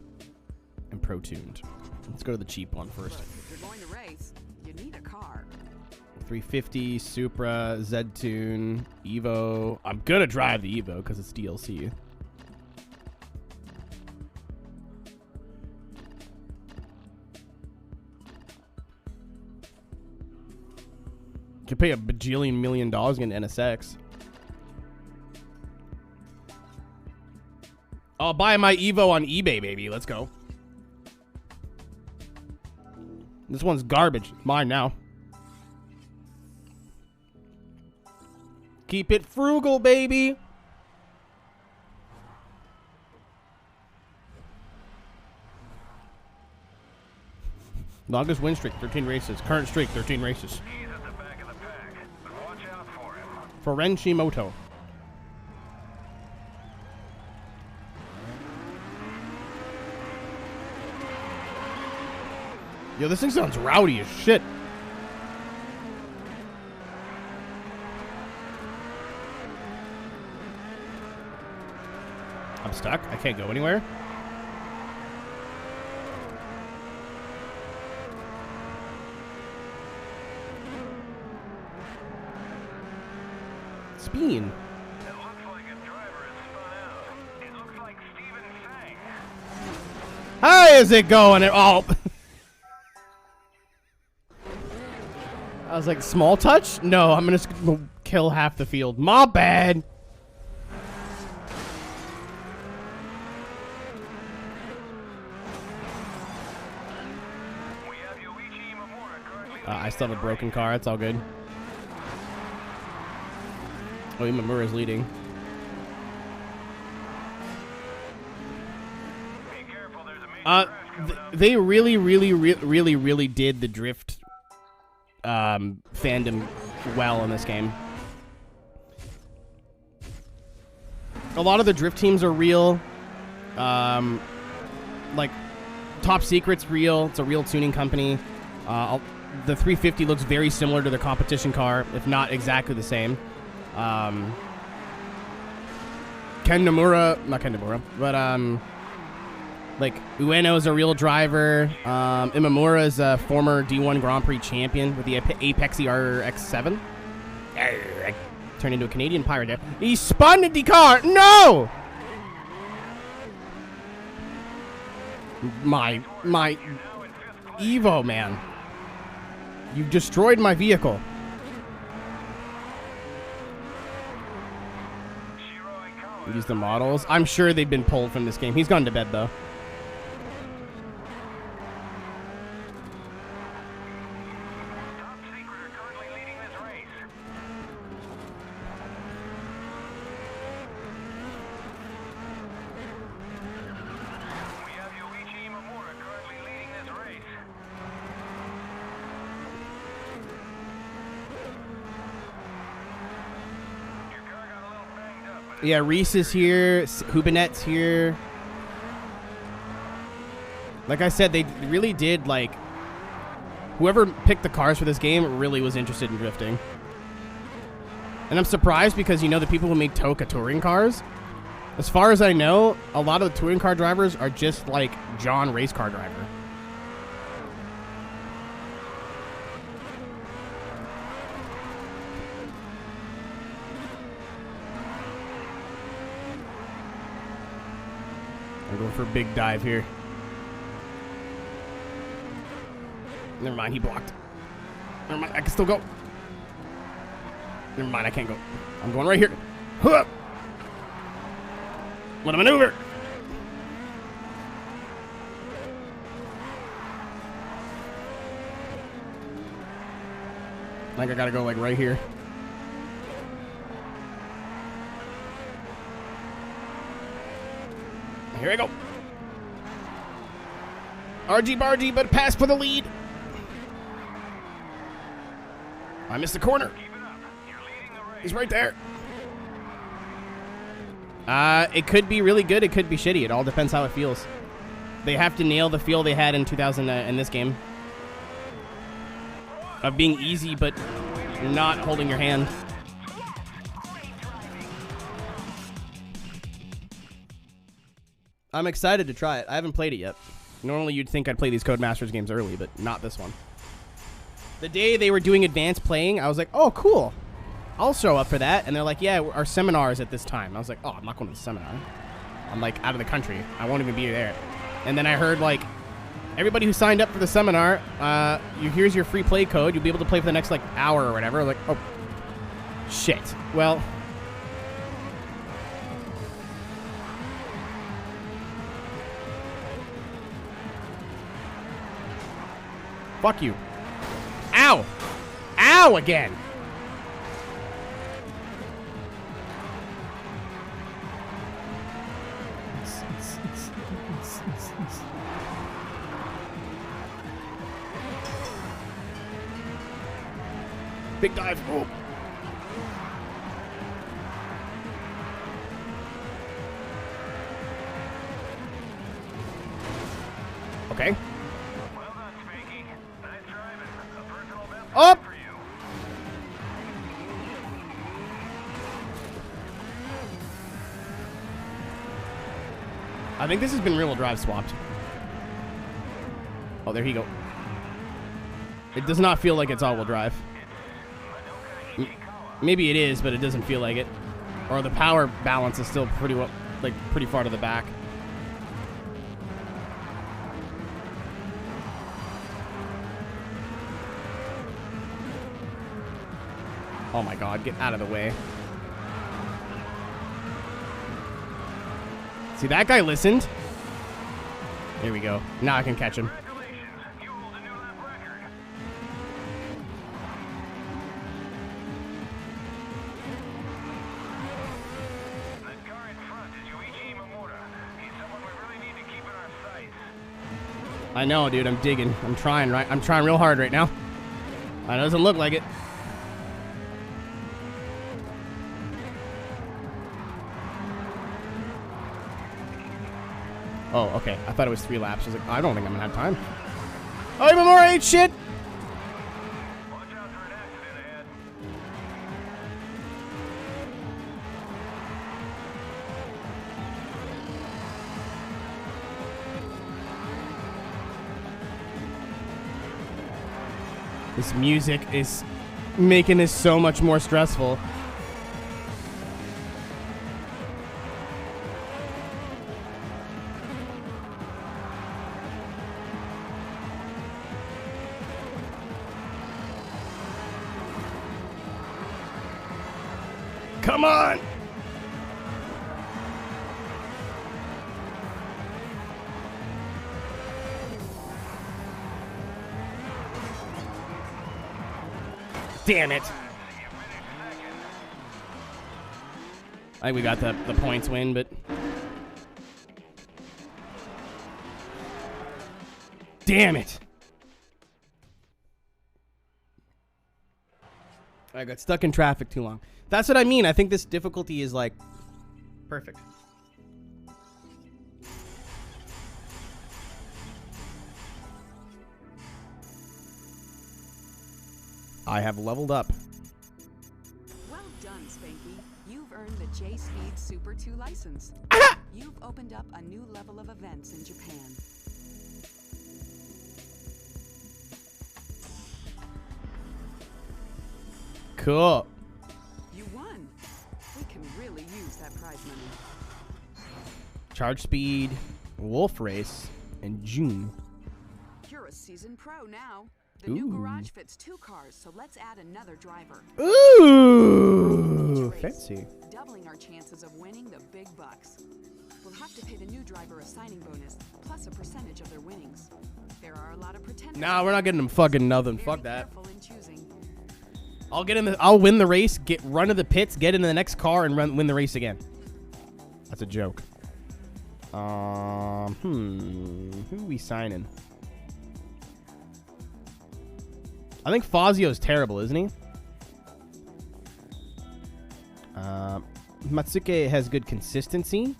and Pro-Tuned. Let's go to the cheap one first. If you're going to race, you need a car. 350, Supra, Z-Tune, Evo. I'm gonna drive the Evo because it's DLC. Could pay a bajillion $1 million to get an NSX. I'll buy my Evo on eBay, baby. Let's go. This one's garbage. It's mine now. Keep it frugal, baby. Longest win streak, 13 races. Current streak, 13 races. Ferenchi Moto. Yo, this thing sounds rowdy as shit. I'm stuck. I can't go anywhere. Spin. How is it going? Oh. I was like, small touch? No, I'm just gonna kill half the field. My bad. I still have a broken car. It's all good. Oh, Imamura's leading. They really did the drift fandom well in this game. A lot of the drift teams are real. Like Top Secret's real. It's a real tuning company. The 350 looks very similar to the competition car, if not exactly the same. Not Ken Nomura, but like Ueno is a real driver. Imamura is a former D1 Grand Prix champion with the Apex RX-7. Turned into a Canadian pirate there. He spun the car. No! My Evo, man. You've destroyed my vehicle. Use the models. I'm sure they've been pulled from this game. He's gone to bed, though. Yeah, Reese is here. Hubinette's here. Like I said, they really did, like... Whoever picked the cars for this game really was interested in drifting. And I'm surprised because, you know, the people who make Toka touring cars, as far as I know, a lot of the touring car drivers are just like John race car driver. I'm going for a big dive here. Never mind, he blocked. Never mind, I can still go. Never mind, I can't go. I'm going right here. Huh! What a maneuver! I think I gotta go like right here. Here I go. RG bargy, but pass for the lead. I missed the corner. He's right there. It could be really good. It could be shitty. It all depends how it feels. They have to nail the feel they had in 2000 in this game of being easy, but not holding your hand. I'm excited to try it. I haven't played it yet. Normally you'd think I'd play these Codemasters games early, but not this one. The day they were doing advanced playing, I was like, oh, cool. I'll show up for that. And they're like, yeah, our seminar is at this time. I was like, oh, I'm not going to the seminar. I'm like out of the country. I won't even be there. And then I heard like, everybody who signed up for the seminar, here's your free play code. You'll be able to play for the next like hour or whatever. I was like, oh, shit. Well... Fuck you. Ow! Ow again! Big dive. Oh. Okay. Up! I think this has been rear-wheel drive swapped. Oh, there you go. It does not feel like it's all-wheel drive. Maybe it is, but it doesn't feel like it. Or the power balance is still pretty well, like pretty far to the back. Oh my god, get out of the way. See, that guy listened. There we go. Now I can catch him. I know, dude. I'm digging. I'm trying, right? I'm trying real hard right now. It doesn't look like it. Oh, okay. I thought it was 3 laps. I was like, I don't think I'm gonna have time. Oh, even more 8 shit! This music is making this so much more stressful. Come on! Damn it. I think we got the points win, but... Damn it. I got stuck in traffic too long. That's what I mean. I think this difficulty is like Perfect. I have leveled up. Well done, Spanky. You've earned the J Speed Super 2 license. You've opened up a new level of events in Japan. Cool. You won. We can really use that prize money. Charge speed, wolf race, and June. You're a seasoned pro now. The new garage fits 2 cars, so let's add another driver. Ooh, fancy. Doubling our chances of winning the big bucks. We'll have to pay the new driver a signing bonus, plus a percentage of their winnings. There are a lot of pretenders. Nah, we're not getting them fucking nothing. Very Fuck that. careful in choosing. I'll win the race, run to the pits, get into the next car, and win the race again. That's a joke. Who are we signing? I think Fazio's terrible, isn't he? Matsuke has good consistency.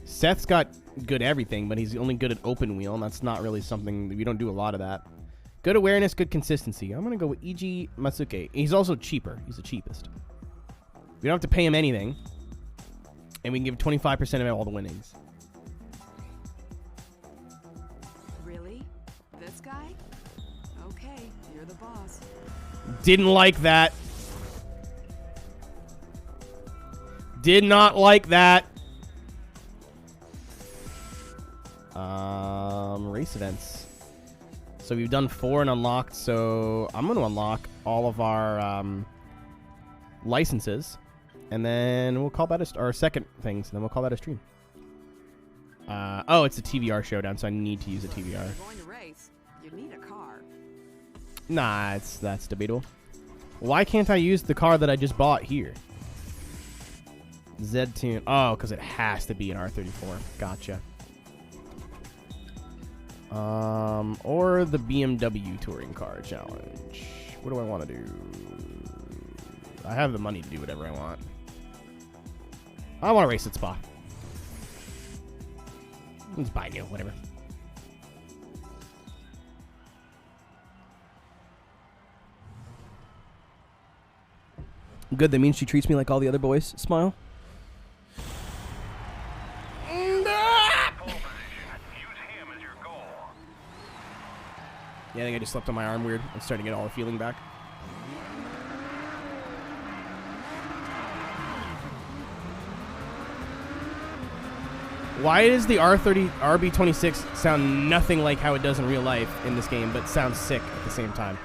Seth's got good everything, but he's only good at open wheel, and that's not really something we don't do a lot of that. Good awareness, good consistency. I'm gonna go with E.G. Matsuke. He's also cheaper. He's the cheapest. We don't have to pay him anything, and we can give 25% of all the winnings. Really? This guy? Okay, you're the boss. Didn't like that. Did not like that. Race events. So we've done 4 and unlocked, so I'm going to unlock all of our licenses, and then we'll call that our second things, and then we'll call that a stream. Oh, it's a TVR showdown, so I need to use a TVR. If you're going to race, you need a car. Nah, that's debatable. Why can't I use the car that I just bought here? Z-Tune. Oh, because it has to be an R34. Gotcha. Or the BMW Touring Car Challenge. What do I want to do? I have the money to do whatever I want. I want to race at Spa. It's buy new, whatever. Good, that means she treats me like all the other boys. Smile. Yeah, I think I just slept on my arm weird. I'm starting to get all the feeling back. Why does the RB26 sound nothing like how it does in real life in this game, but sounds sick at the same time?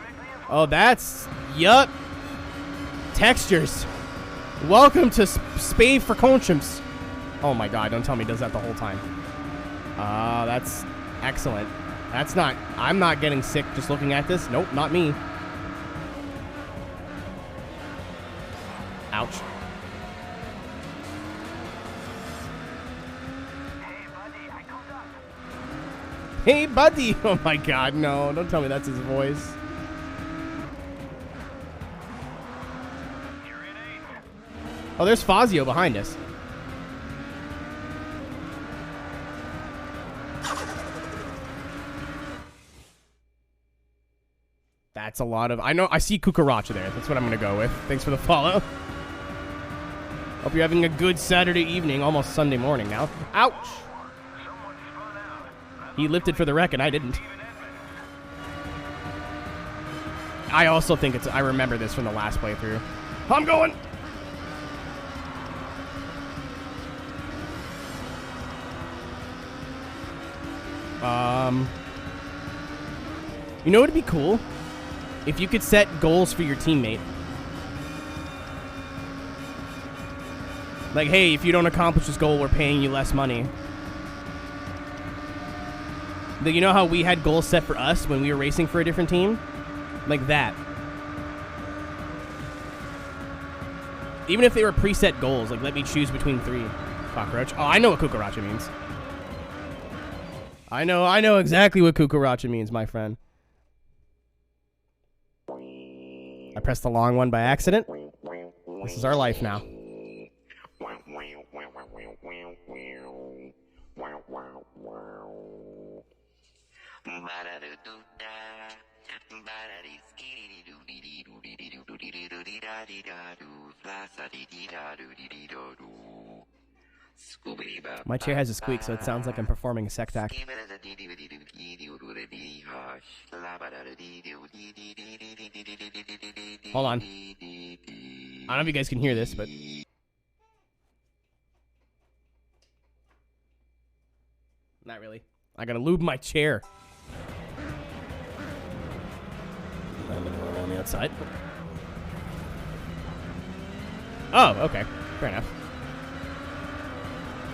Oh, that's... Yup. Textures. Welcome to Spave for Conscience. Oh my god, don't tell me it does that the whole time. That's excellent. That's not... I'm not getting sick just looking at this. Nope, not me. Ouch. Hey, buddy! Oh my god, no. Don't tell me that's his voice. Oh, there's Fazio behind us. That's a lot of... I see Kukaracha there. That's what I'm going to go with. Thanks for the follow. Hope you're having a good Saturday evening. Almost Sunday morning now. Ouch! He lifted for the wreck and I didn't. I also think it's... I remember this from the last playthrough. I'm going! You know what would be cool? If you could set goals for your teammate. Like, hey, if you don't accomplish this goal, we're paying you less money. But you know how we had goals set for us when we were racing for a different team? Like that. Even if they were preset goals, like let me choose between 3. Cockroach. Oh, I know what Kukaracha means. I know exactly what Kukaracha means, my friend. I pressed the long one by accident. This is our life now. My chair has a squeak, so it sounds like I'm performing a sex act. Hold on. I don't know if you guys can hear this, but... Not really. I gotta lube my chair. I'm gonna go on the outside. Oh, okay. Fair enough.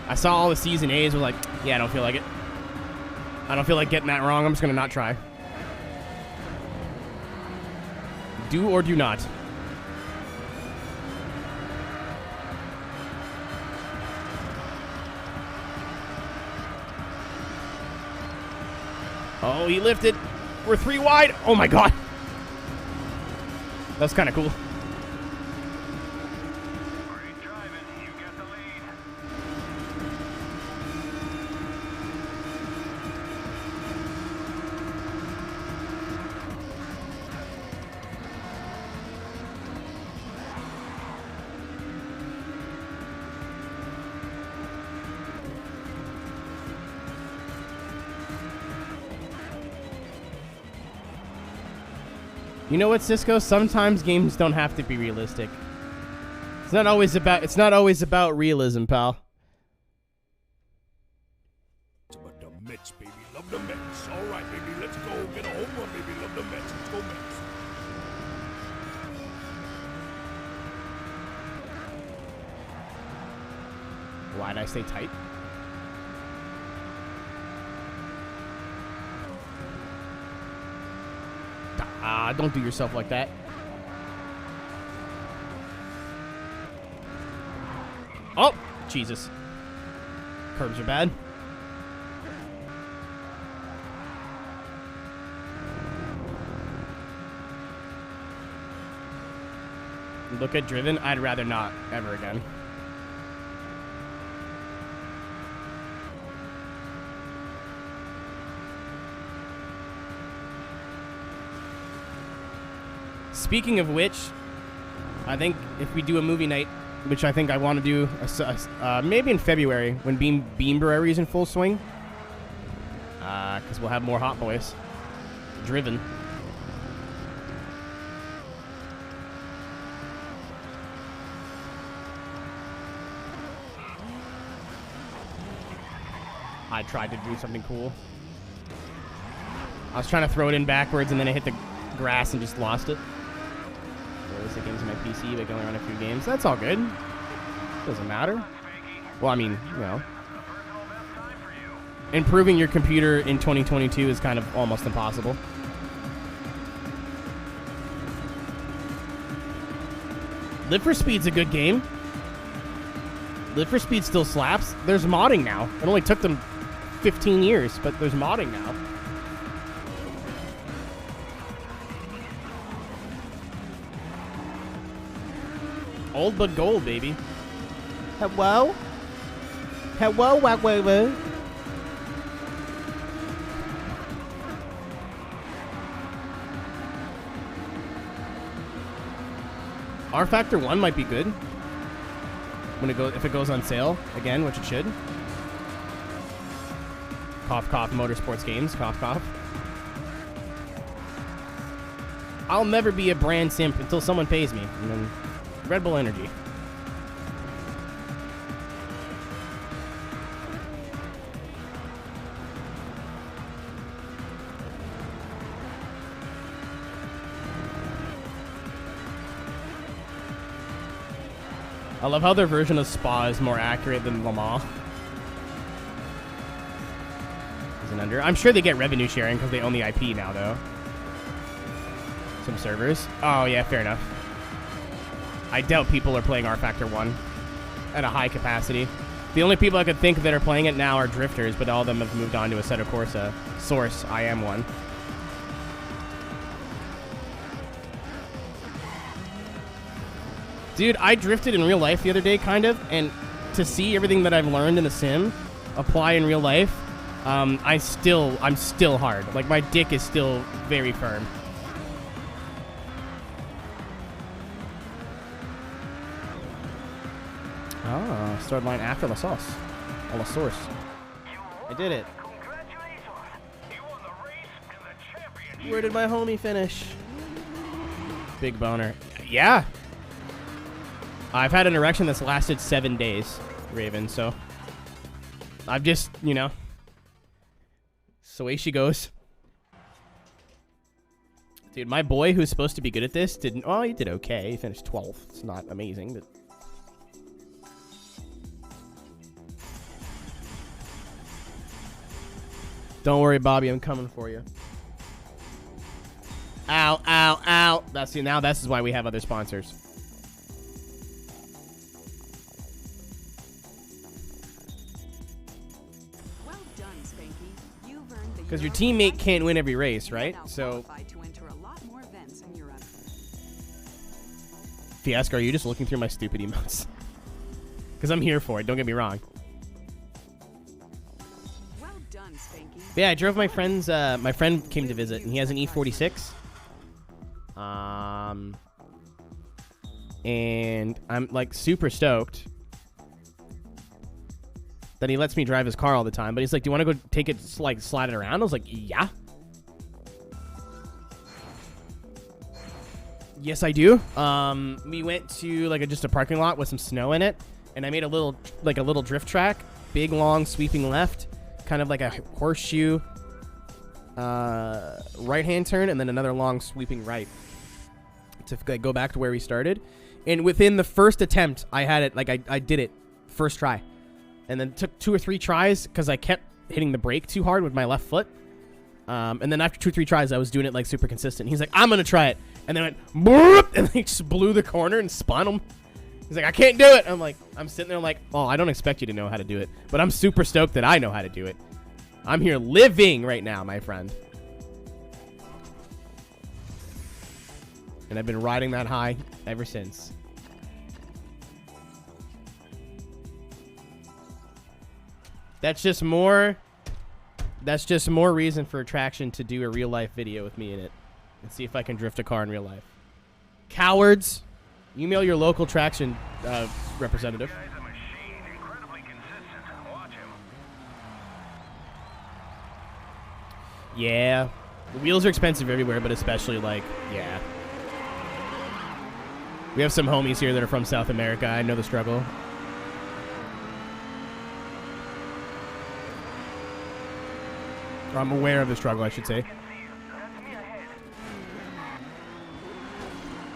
I saw all the C's and A's, was like, yeah, I don't feel like it. I don't feel like getting that wrong. I'm just gonna not try. Do or do not. Oh, he lifted. We're 3 wide. Oh my god. That's kind of cool. Great driving. You get the lead. You know what, Cisco? Sometimes games don't have to be realistic. It's not always about realism, pal. It's about the Mets, baby. Love the Mets. All right, baby. Let's go. Get a home run, baby. Love the Mets. Let's go, Mets. Why'd I stay tight? Ah, don't do yourself like that. Oh, Jesus. Curbs are bad. Look at Driven. I'd rather not ever again. Speaking of which, I think if we do a movie night, which I think I want to do maybe in February when Beamberry is in full swing, because we'll have more Hot Boys. Driven. I tried to do something cool. I was trying to throw it in backwards and then I hit the grass and just lost it. The games on my PC, but going around a few games. That's all good. Doesn't matter. Well, I mean, you know. Improving your computer in 2022 is kind of almost impossible. Live for Speed's a good game. Live for Speed still slaps. There's modding now. It only took them 15 years, but there's modding now. Old but gold, baby. Hello? Hello, woo. R Factor 1 might be good. When if it goes on sale again, which it should. Cough, cough, motorsports games. Cough, cough. I'll never be a brand simp until someone pays me. And then Red Bull Energy. I love how their version of Spa is more accurate than Le Mans. I'm sure they get revenue sharing because they own the IP now, though. Some servers. Oh, yeah, fair enough. I doubt people are playing R Factor 1 at a high capacity. The only people I could think that are playing it now are drifters, but all of them have moved on to Assetto Corsa. Source, I am one. Dude, I drifted in real life the other day, kind of, and to see everything that I've learned in the sim apply in real life, I'm still hard. Like, my dick is still very firm. Start line after la sauce. Or la source. I did it. Where did my homie finish? Big boner. Yeah. I've had an erection that's lasted 7 days, Raven, so I've just, you know, so away she goes. Dude, my boy who's supposed to be good at this didn't, oh, he did okay. He finished 12th. It's not amazing, but. Don't worry, Bobby, I'm coming for you. Ow, ow, ow. That's, now this is why we have other sponsors. Well done, Spanky. You've earned the Because your Euro teammate can't win every race, right? So, qualified to enter a lot more events in Europe. Fiasco, are you just looking through my stupid emotes? Because I'm here for it, don't get me wrong. Well done, Spanky. Yeah, I drove my friend's, my friend came to visit, and he has an E46. And I'm, like, super stoked that he lets me drive his car all the time. But he's like, do you want to go take it, like, slide it around? I was like, yeah. Yes, I do. We went to, like, just a parking lot with some snow in it. And I made a little, like, a little drift track. Big, long, sweeping left. Kind of like a horseshoe right-hand turn. And then another long, sweeping right. To go back to where we started. And within the first attempt, I had it, like, I did it first try. And then took 2 or 3 tries because I kept hitting the brake too hard with my left foot. And then after 2 or 3 tries, I was doing it, like, super consistent. He's like, I'm going to try it. And then I went, boop, and like, just blew the corner and spun him. He's like, I can't do it. I'm like, I'm sitting there like, oh, I don't expect you to know how to do it. But I'm super stoked that I know how to do it. I'm here living right now, my friend. And I've been riding that high ever since. That's just more reason for Attraction to do a real life video with me in it. And see if I can drift a car in real life. Cowards! Email your local Traction representative. Yeah. The wheels are expensive everywhere, but especially, like, yeah. We have some homies here that are from South America. I know the struggle. Or I'm aware of the struggle, I should say.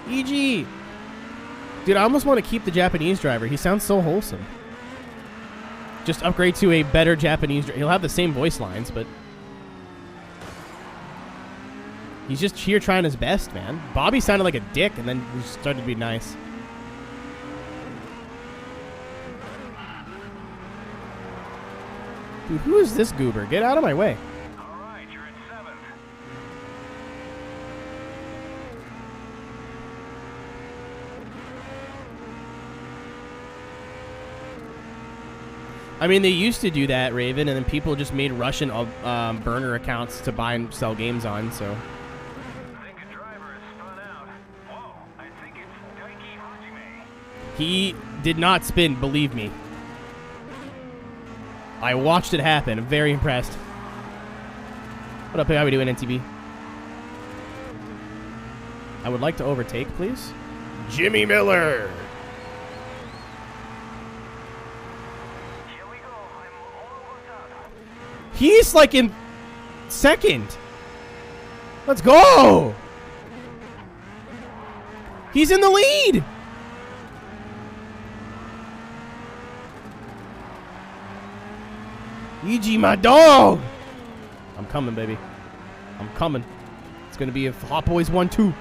EG! Dude, I almost want to keep the Japanese driver. He sounds so wholesome. Just upgrade to a better Japanese driver. He'll have the same voice lines, but... he's just here trying his best, man. Bobby sounded like a dick, and then he started to be nice. Dude, who is this goober? Get out of my way. I mean, they used to do that, Raven, and then people just made Russian burner accounts to buy and sell games on, so... He did not spin, believe me. I watched it happen. I'm very impressed. What up, how we doing, NTV? I would like to overtake, please. Jimmy Miller! He's like in second. Let's go! He's in the lead! EG, my dog! I'm coming, baby. I'm coming. It's gonna be a Hot Boys 1-2.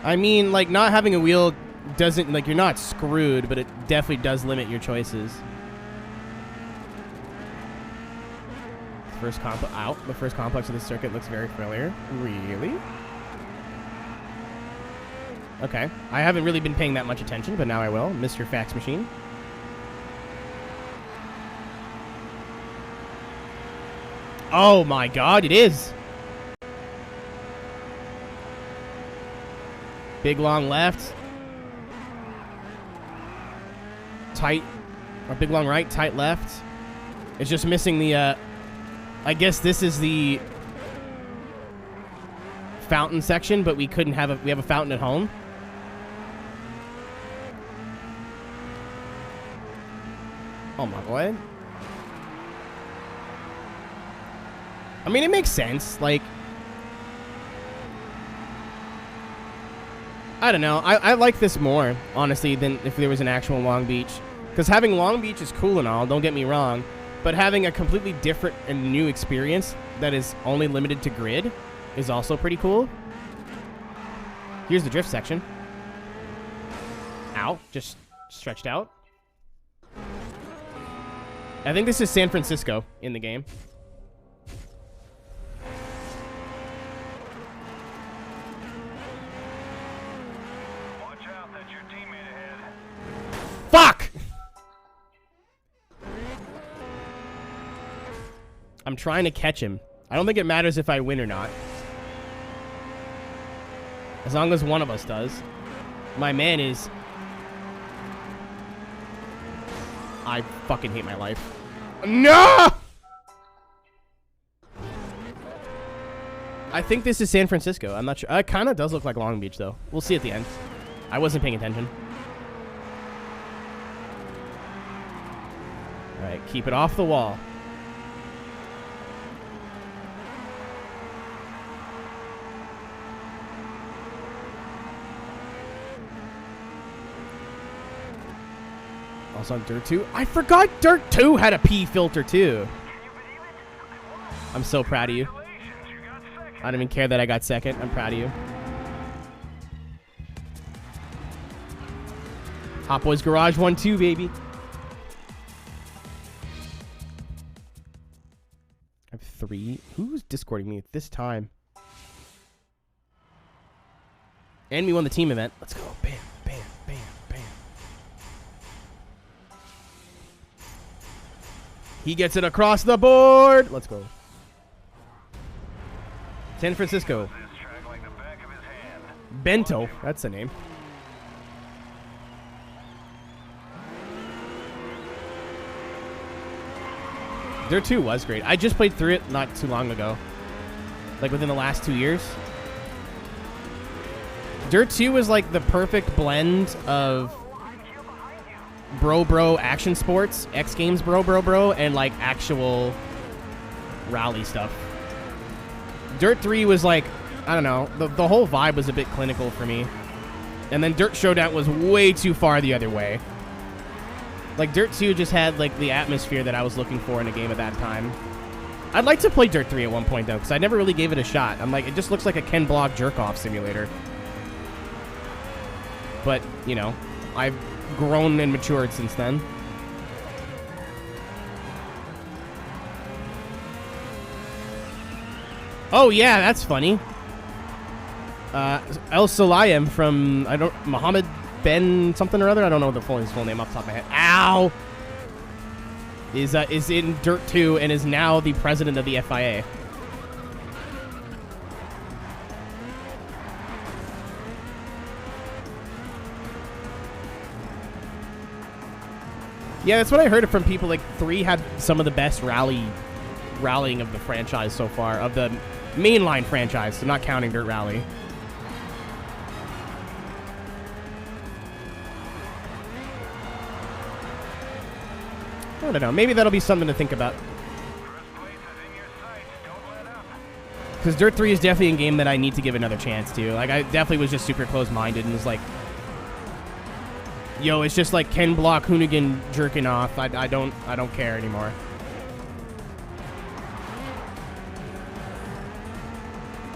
I mean, like, not having a wheel doesn't, like, you're not screwed, but it definitely does limit your choices. first the first complex of the circuit looks very familiar. Really? Okay. I haven't really been paying that much attention, but now I will. Mr. Fax Machine. Oh my god, it is! Big long left. Tight. Or big long right, tight left. It's just missing the, I guess this is the fountain section, but we couldn't have we have a fountain at home. Oh my god. I mean, it makes sense. Like, I don't know. I like this more, honestly, than if there was an actual Long Beach. Because having Long Beach is cool and all, don't get me wrong. But having a completely different and new experience that is only limited to grid is also pretty cool. Here's the drift section. Ow. Just stretched out. I think this is San Francisco in the game. Watch out, that's your teammate ahead. Fuck! I'm trying to catch him. I don't think it matters if I win or not. As long as one of us does. My man is... I fucking hate my life. No! I think this is San Francisco. I'm not sure. It kind of does look like Long Beach, though. We'll see at the end. I wasn't paying attention. All right, keep it off the wall. Also on Dirt 2. I forgot Dirt 2 had a P filter too. I'm so proud of you. I don't even care that I got second. I'm proud of you. Hot Boys Garage 1-2, baby. I have 3. Who's Discording me at this time? And we won the team event. Let's go. Bam, bam, bam, bam. He gets it across the board. Let's go. San Francisco. Bento. That's the name. Dirt 2 was great. I just played through it not too long ago. Like within the last 2 years. Dirt 2 was like the perfect blend of bro action sports, X Games bro, and like actual rally stuff. Dirt 3 was like, I don't know, the whole vibe was a bit clinical for me. And then Dirt Showdown was way too far the other way. Like, Dirt 2 just had, like, the atmosphere that I was looking for in a game at that time. I'd like to play Dirt 3 at one point, though, because I never really gave it a shot. I'm like, it just looks like a Ken Block jerk-off simulator. But, you know, I've grown and matured since then. Oh, yeah, that's funny. El Salayem from, Mohammed Ben something or other. I don't know his full name off the top of my head. Ow! Is in Dirt 2 and is now the president of the FIA. Yeah, that's what I heard from people. Like, 3 had some of the best rallying of the franchise so far, of the mainline franchise, so not counting Dirt Rally. I don't know. Maybe that'll be something to think about. Because Dirt 3 is definitely a game that I need to give another chance to. Like, I definitely was just super close-minded and was like, yo, it's just like Ken Block Hoonigan jerking off. I don't care anymore.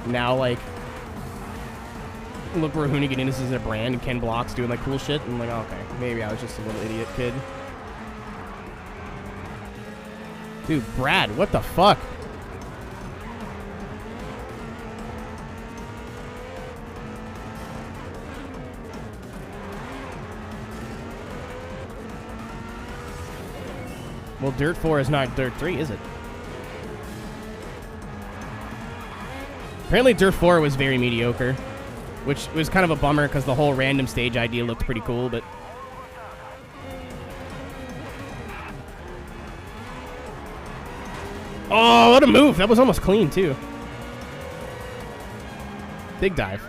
Now, like, look where Hoonigan is as a brand and Ken Block's doing, like, cool shit. And I'm like, oh, okay, maybe I was just a little idiot kid. Dude, Brad, what the fuck? Well, Dirt 4 is not Dirt 3, is it? Apparently Dirt 4 was very mediocre, which was kind of a bummer because the whole random stage idea looked pretty cool, but... Oh, what a move! That was almost clean, too. Big dive.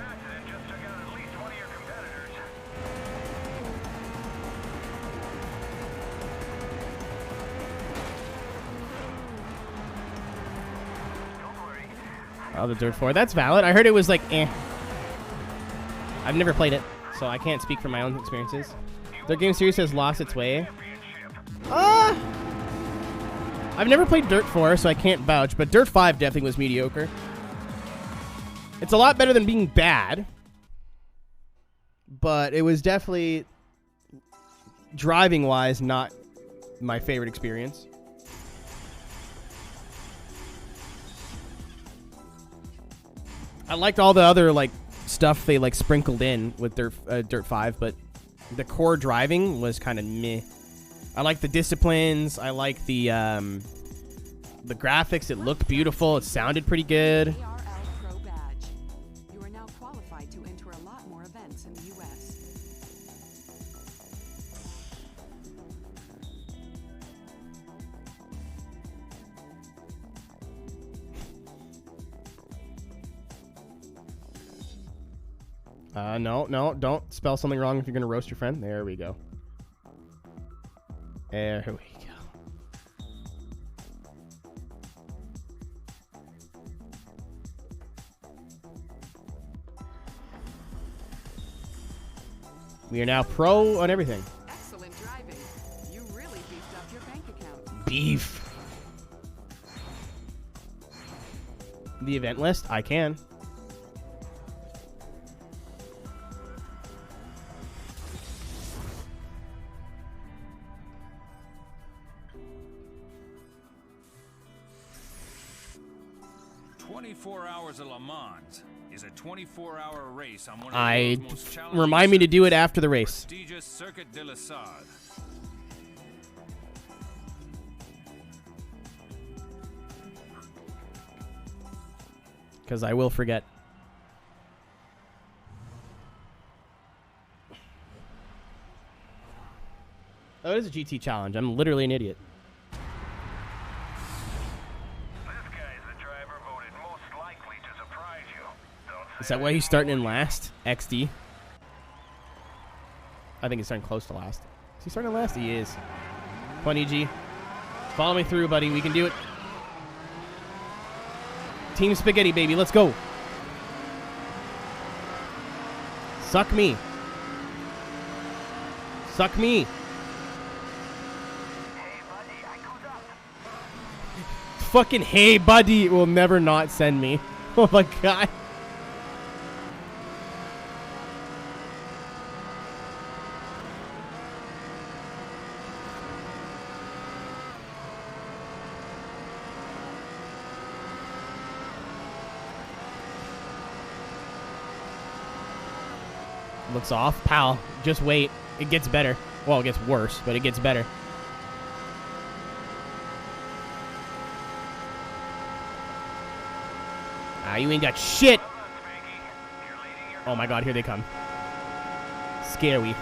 Oh, the Dirt 4. That's valid. I heard it was like, eh. I've never played it, so I can't speak from my own experiences. Their game series has lost its way. I've never played Dirt 4, so I can't vouch, but Dirt 5 definitely was mediocre. It's a lot better than being bad, but it was definitely, driving-wise, not my favorite experience. I liked all the other like stuff they like sprinkled in with Dirt 5, but the core driving was kind of meh. I like the disciplines. I like the graphics. It looked beautiful. It sounded pretty good. ARL Pro badge. You are now qualified to enter a lot more events in the U.S. No, don't spell something wrong if you're going to roast your friend. There we go. There we go. We are now pro on everything. Excellent driving. You really beefed up your bank account. Beef. The event list? I can. Hours of Le Mans is a 24-hour race on one of I the most challenging remind me to do it after the race. prestigious Circuit de la Sarthe. Because I will forget. Oh, it is a GT challenge. I'm literally an idiot. Is that why he's starting in last? XD. I think he's starting close to last. Is he starting last? He is. Come on, EG. Follow me through, buddy. We can do it. Team Spaghetti, baby. Let's go. Suck me. Suck me. Fucking hey, buddy will never not send me. Oh my god. Looks off. Pal, just wait. It gets better. Well, it gets worse, but it gets better. Ah, you ain't got shit. Oh my god, here they come. Scary.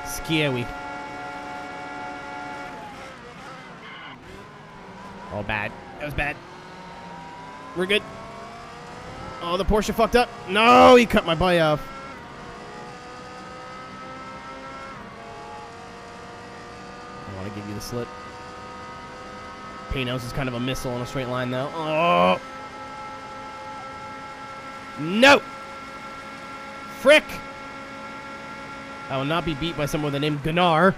Scary. Oh, bad. That was bad. We're good. Oh, the Porsche fucked up. No, he cut my bike off. I want to give you the slip. Panos is kind of a missile in a straight line, though. Oh. No. Frick. I will not be beat by someone with the name Gunnar.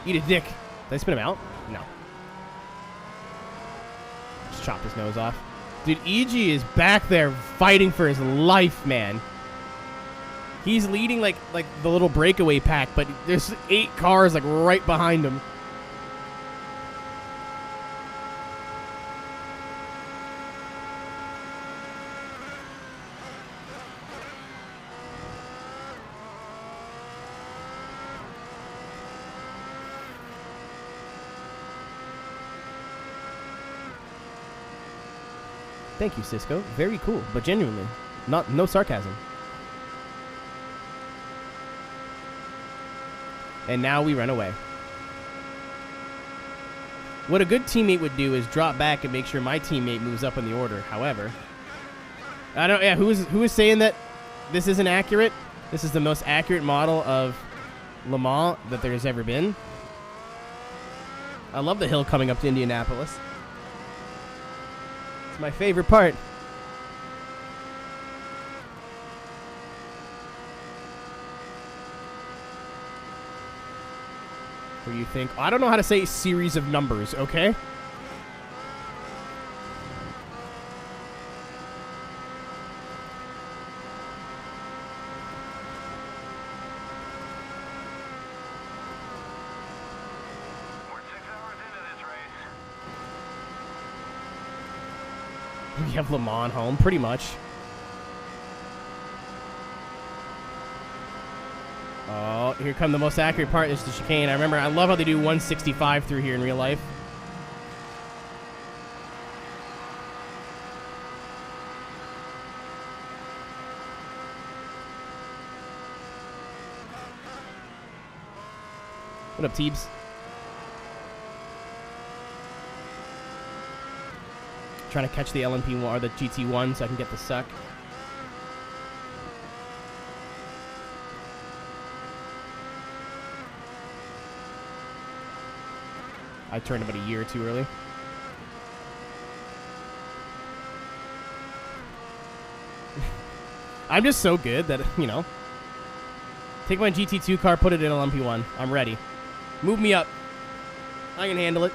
Eat a dick. Did I spin him out? No. Just chopped his nose off. Dude, EG is back there fighting for his life, man. He's leading like the little breakaway pack, but there's 8 cars like right behind him. Thank you, Cisco. Very cool, but genuinely. No sarcasm. And now we run away. What a good teammate would do is drop back and make sure my teammate moves up in the order. However, I don't. Yeah, who is saying that this isn't accurate? This is the most accurate model of Le Mans that there's ever been. I love the hill coming up to Indianapolis. It's my favorite part. Where you think, I don't know how to say series of numbers, okay? We have Le Mans home, pretty much. Oh, here come the most accurate part is the chicane. I love how they do 165 through here in real life. What up, Teebs? Trying to catch the LMP1 or the GT1 so I can get the suck. I turned about a year too early. I'm just so good that, you know. Take my GT2 car, put it in LMP1. I'm ready. Move me up. I can handle it.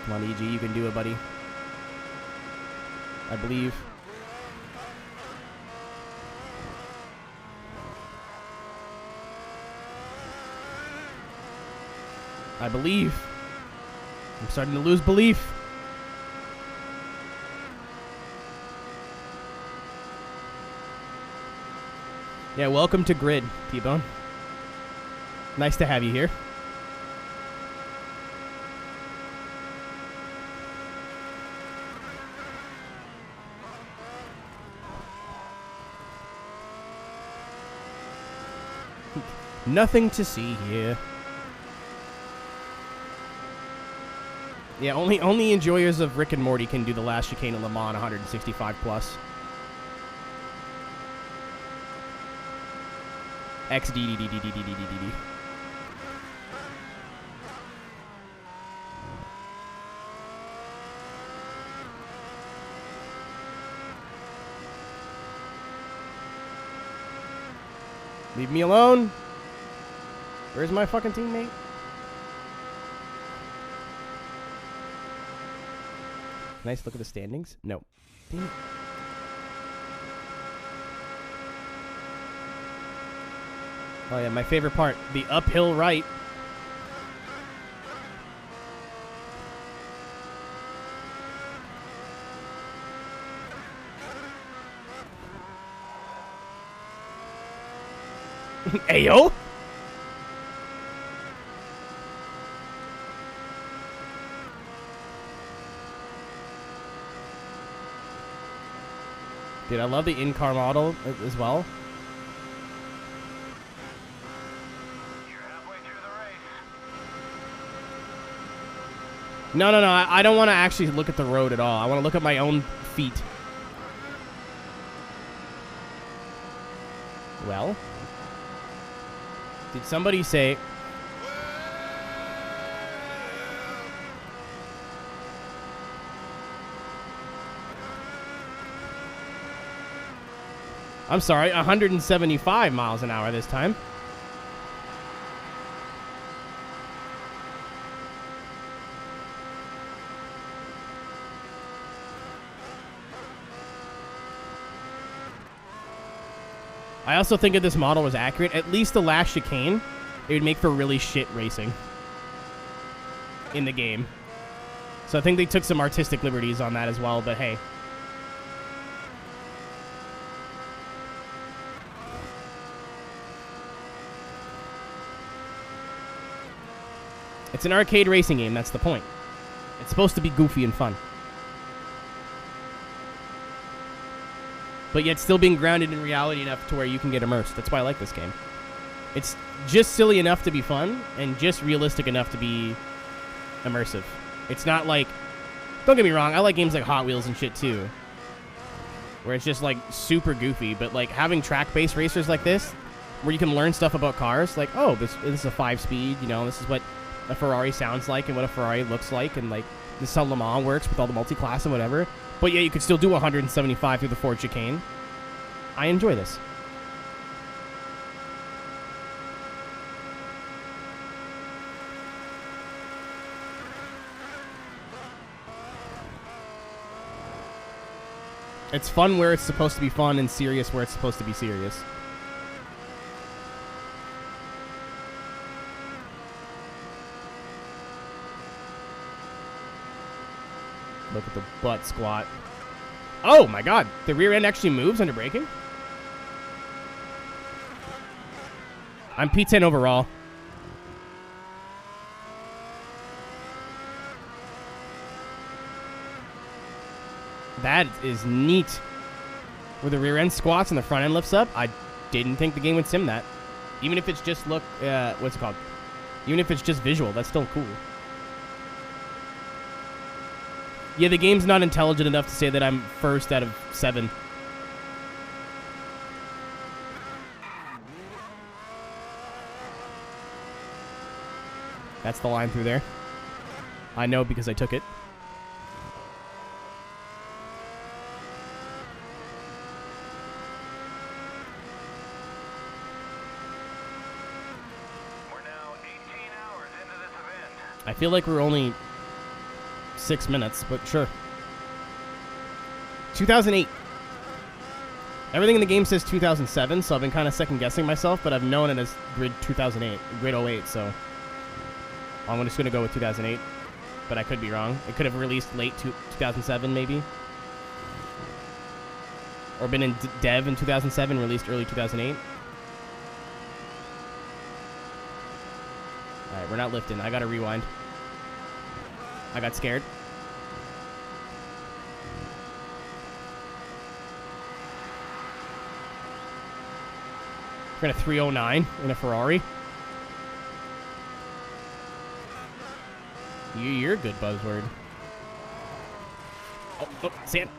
Come on, EG, you can do it, buddy. I believe. I believe. I'm starting to lose belief. Yeah, welcome to Grid, T-Bone. Nice to have you here. Nothing to see here. Yeah, only enjoyers of Rick and Morty can do the last chicane in Le Mans 165 plus. XDDDDDDDDD. Leave me alone. Where's my fucking teammate? Nice look at the standings. No. Damn it. Oh yeah, my favorite part. The uphill right. Ayo? Dude, I love the in-car model as well. No, I don't want to actually look at the road at all. I want to look at my own feet. Well, did somebody say... I'm sorry, 175 miles an hour this time. I also think if this model was accurate, at least the last chicane, it would make for really shit racing in the game. So I think they took some artistic liberties on that as well, but hey. It's an arcade racing game. That's the point. It's supposed to be goofy and fun. But yet still being grounded in reality enough to where you can get immersed. That's why I like this game. It's just silly enough to be fun and just realistic enough to be immersive. It's not like... Don't get me wrong, I like games like Hot Wheels and shit too, where it's just like super goofy, but like having track-based racers like this, where you can learn stuff about cars, like, oh, this is a 5-speed, you know, this is what a Ferrari sounds like and what a Ferrari looks like, and like this is how Le Mans works with all the multi-class and whatever, but yeah, you could still do 175 through the Ford chicane. I enjoy this. It's fun where it's supposed to be fun and serious where it's supposed to be serious. Look at the butt squat. Oh my god, the rear end actually moves under braking? I'm P10 overall. That is neat. Where the rear end squats and the front end lifts up, I didn't think the game would sim that. Even if it's just what's it called? Even if it's just visual, that's still cool. Yeah, the game's not intelligent enough to say that I'm first out of 7. That's the line through there. I know because I took it. I feel like we're only 6 minutes, but sure. 2008. Everything in the game says 2007, so I've been kind of second-guessing myself, but I've known it as Grid 2008, Grid 08, so I'm just going to go with 2008, but I could be wrong. It could have released late 2007, maybe. Or been in dev in 2007, released early 2008. Alright, we're not lifting. I gotta rewind. I got scared. We're at a 309 in a Ferrari. You're a good buzzword. Oh, sand.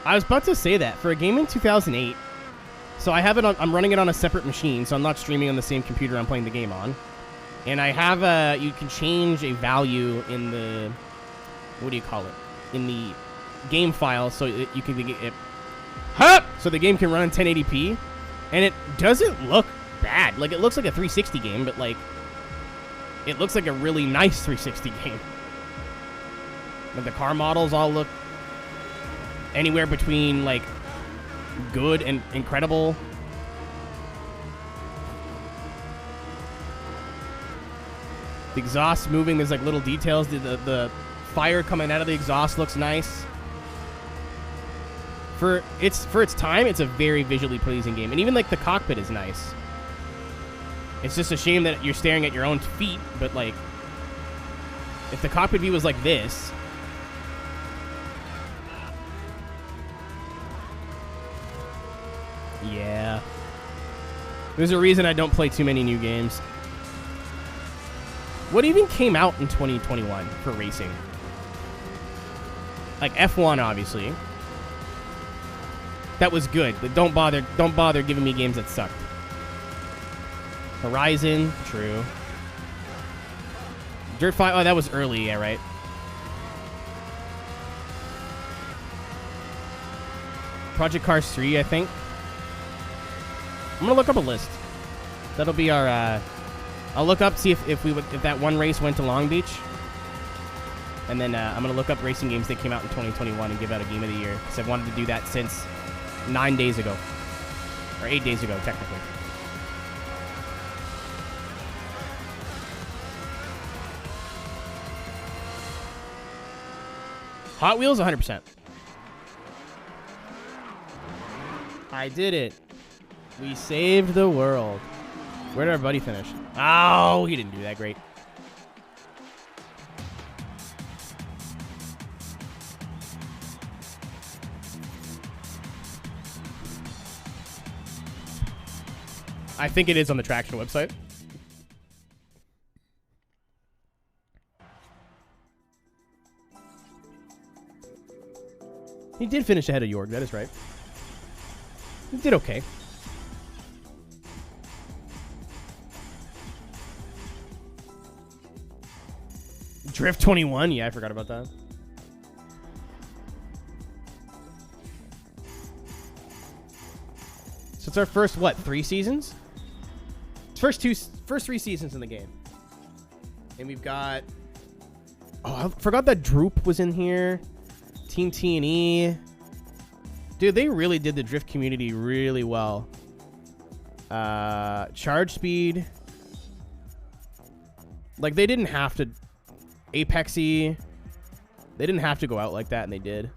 I was about to say that for a game in 2008. So I have it on, I'm running it on a separate machine, so I'm not streaming on the same computer I'm playing the game on. And I have you can change a value in the, what do you call it? In the game file, so you can get it. So the game can run in 1080p, and it doesn't look bad. Like, it looks like a 360 game, but like, it looks like a really nice 360 game. But the car models all look anywhere between like good and incredible. The exhaust moving, there's like little details. The fire coming out of the exhaust looks nice. For its time, it's a very visually pleasing game, and even like the cockpit is nice. It's just a shame that you're staring at your own feet, but like, if the cockpit view was like this. Yeah. There's a reason I don't play too many new games. What even came out in 2021 for racing? Like F1, obviously. That was good, but don't bother giving me games that sucked. Horizon, true. Dirt 5, oh, that was early, yeah, right. Project Cars 3, I think. I'm gonna look up a list. That'll be our, I'll look up, see if that one race went to Long Beach. And then I'm gonna look up racing games that came out in 2021 and give out a game of the year. Because I've wanted to do that since 9 days ago. Or 8 days ago, technically. Hot Wheels, 100%. I did it. We saved the world. Where did our buddy finish? Oh, he didn't do that great. I think it is on the Traction website. He did finish ahead of Jorg, that is right. He did okay. Drift 21? Yeah, I forgot about that. So it's our first, what, 3 seasons? First 3 seasons in the game. And we've got... Oh, I forgot that Droop was in here. Team T&E. Dude, they really did the drift community really well. Charge speed. Like, they didn't have to... Apexy. They didn't have to go out like that, and they did.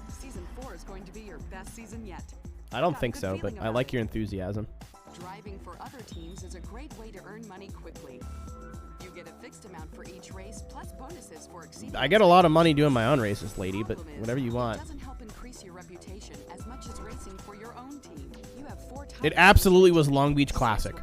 Season 4 is going to be your best season yet. I don't think so, but I like your enthusiasm. Driving for other teams is a great way to earn money quickly. You get a fixed amount for each race, plus bonuses for exceeding. I get a lot of money doing my own races, lady, but whatever you want. It doesn't help increase your reputation as much as racing for your own team. You have 4 times. It absolutely was Long Beach Classic.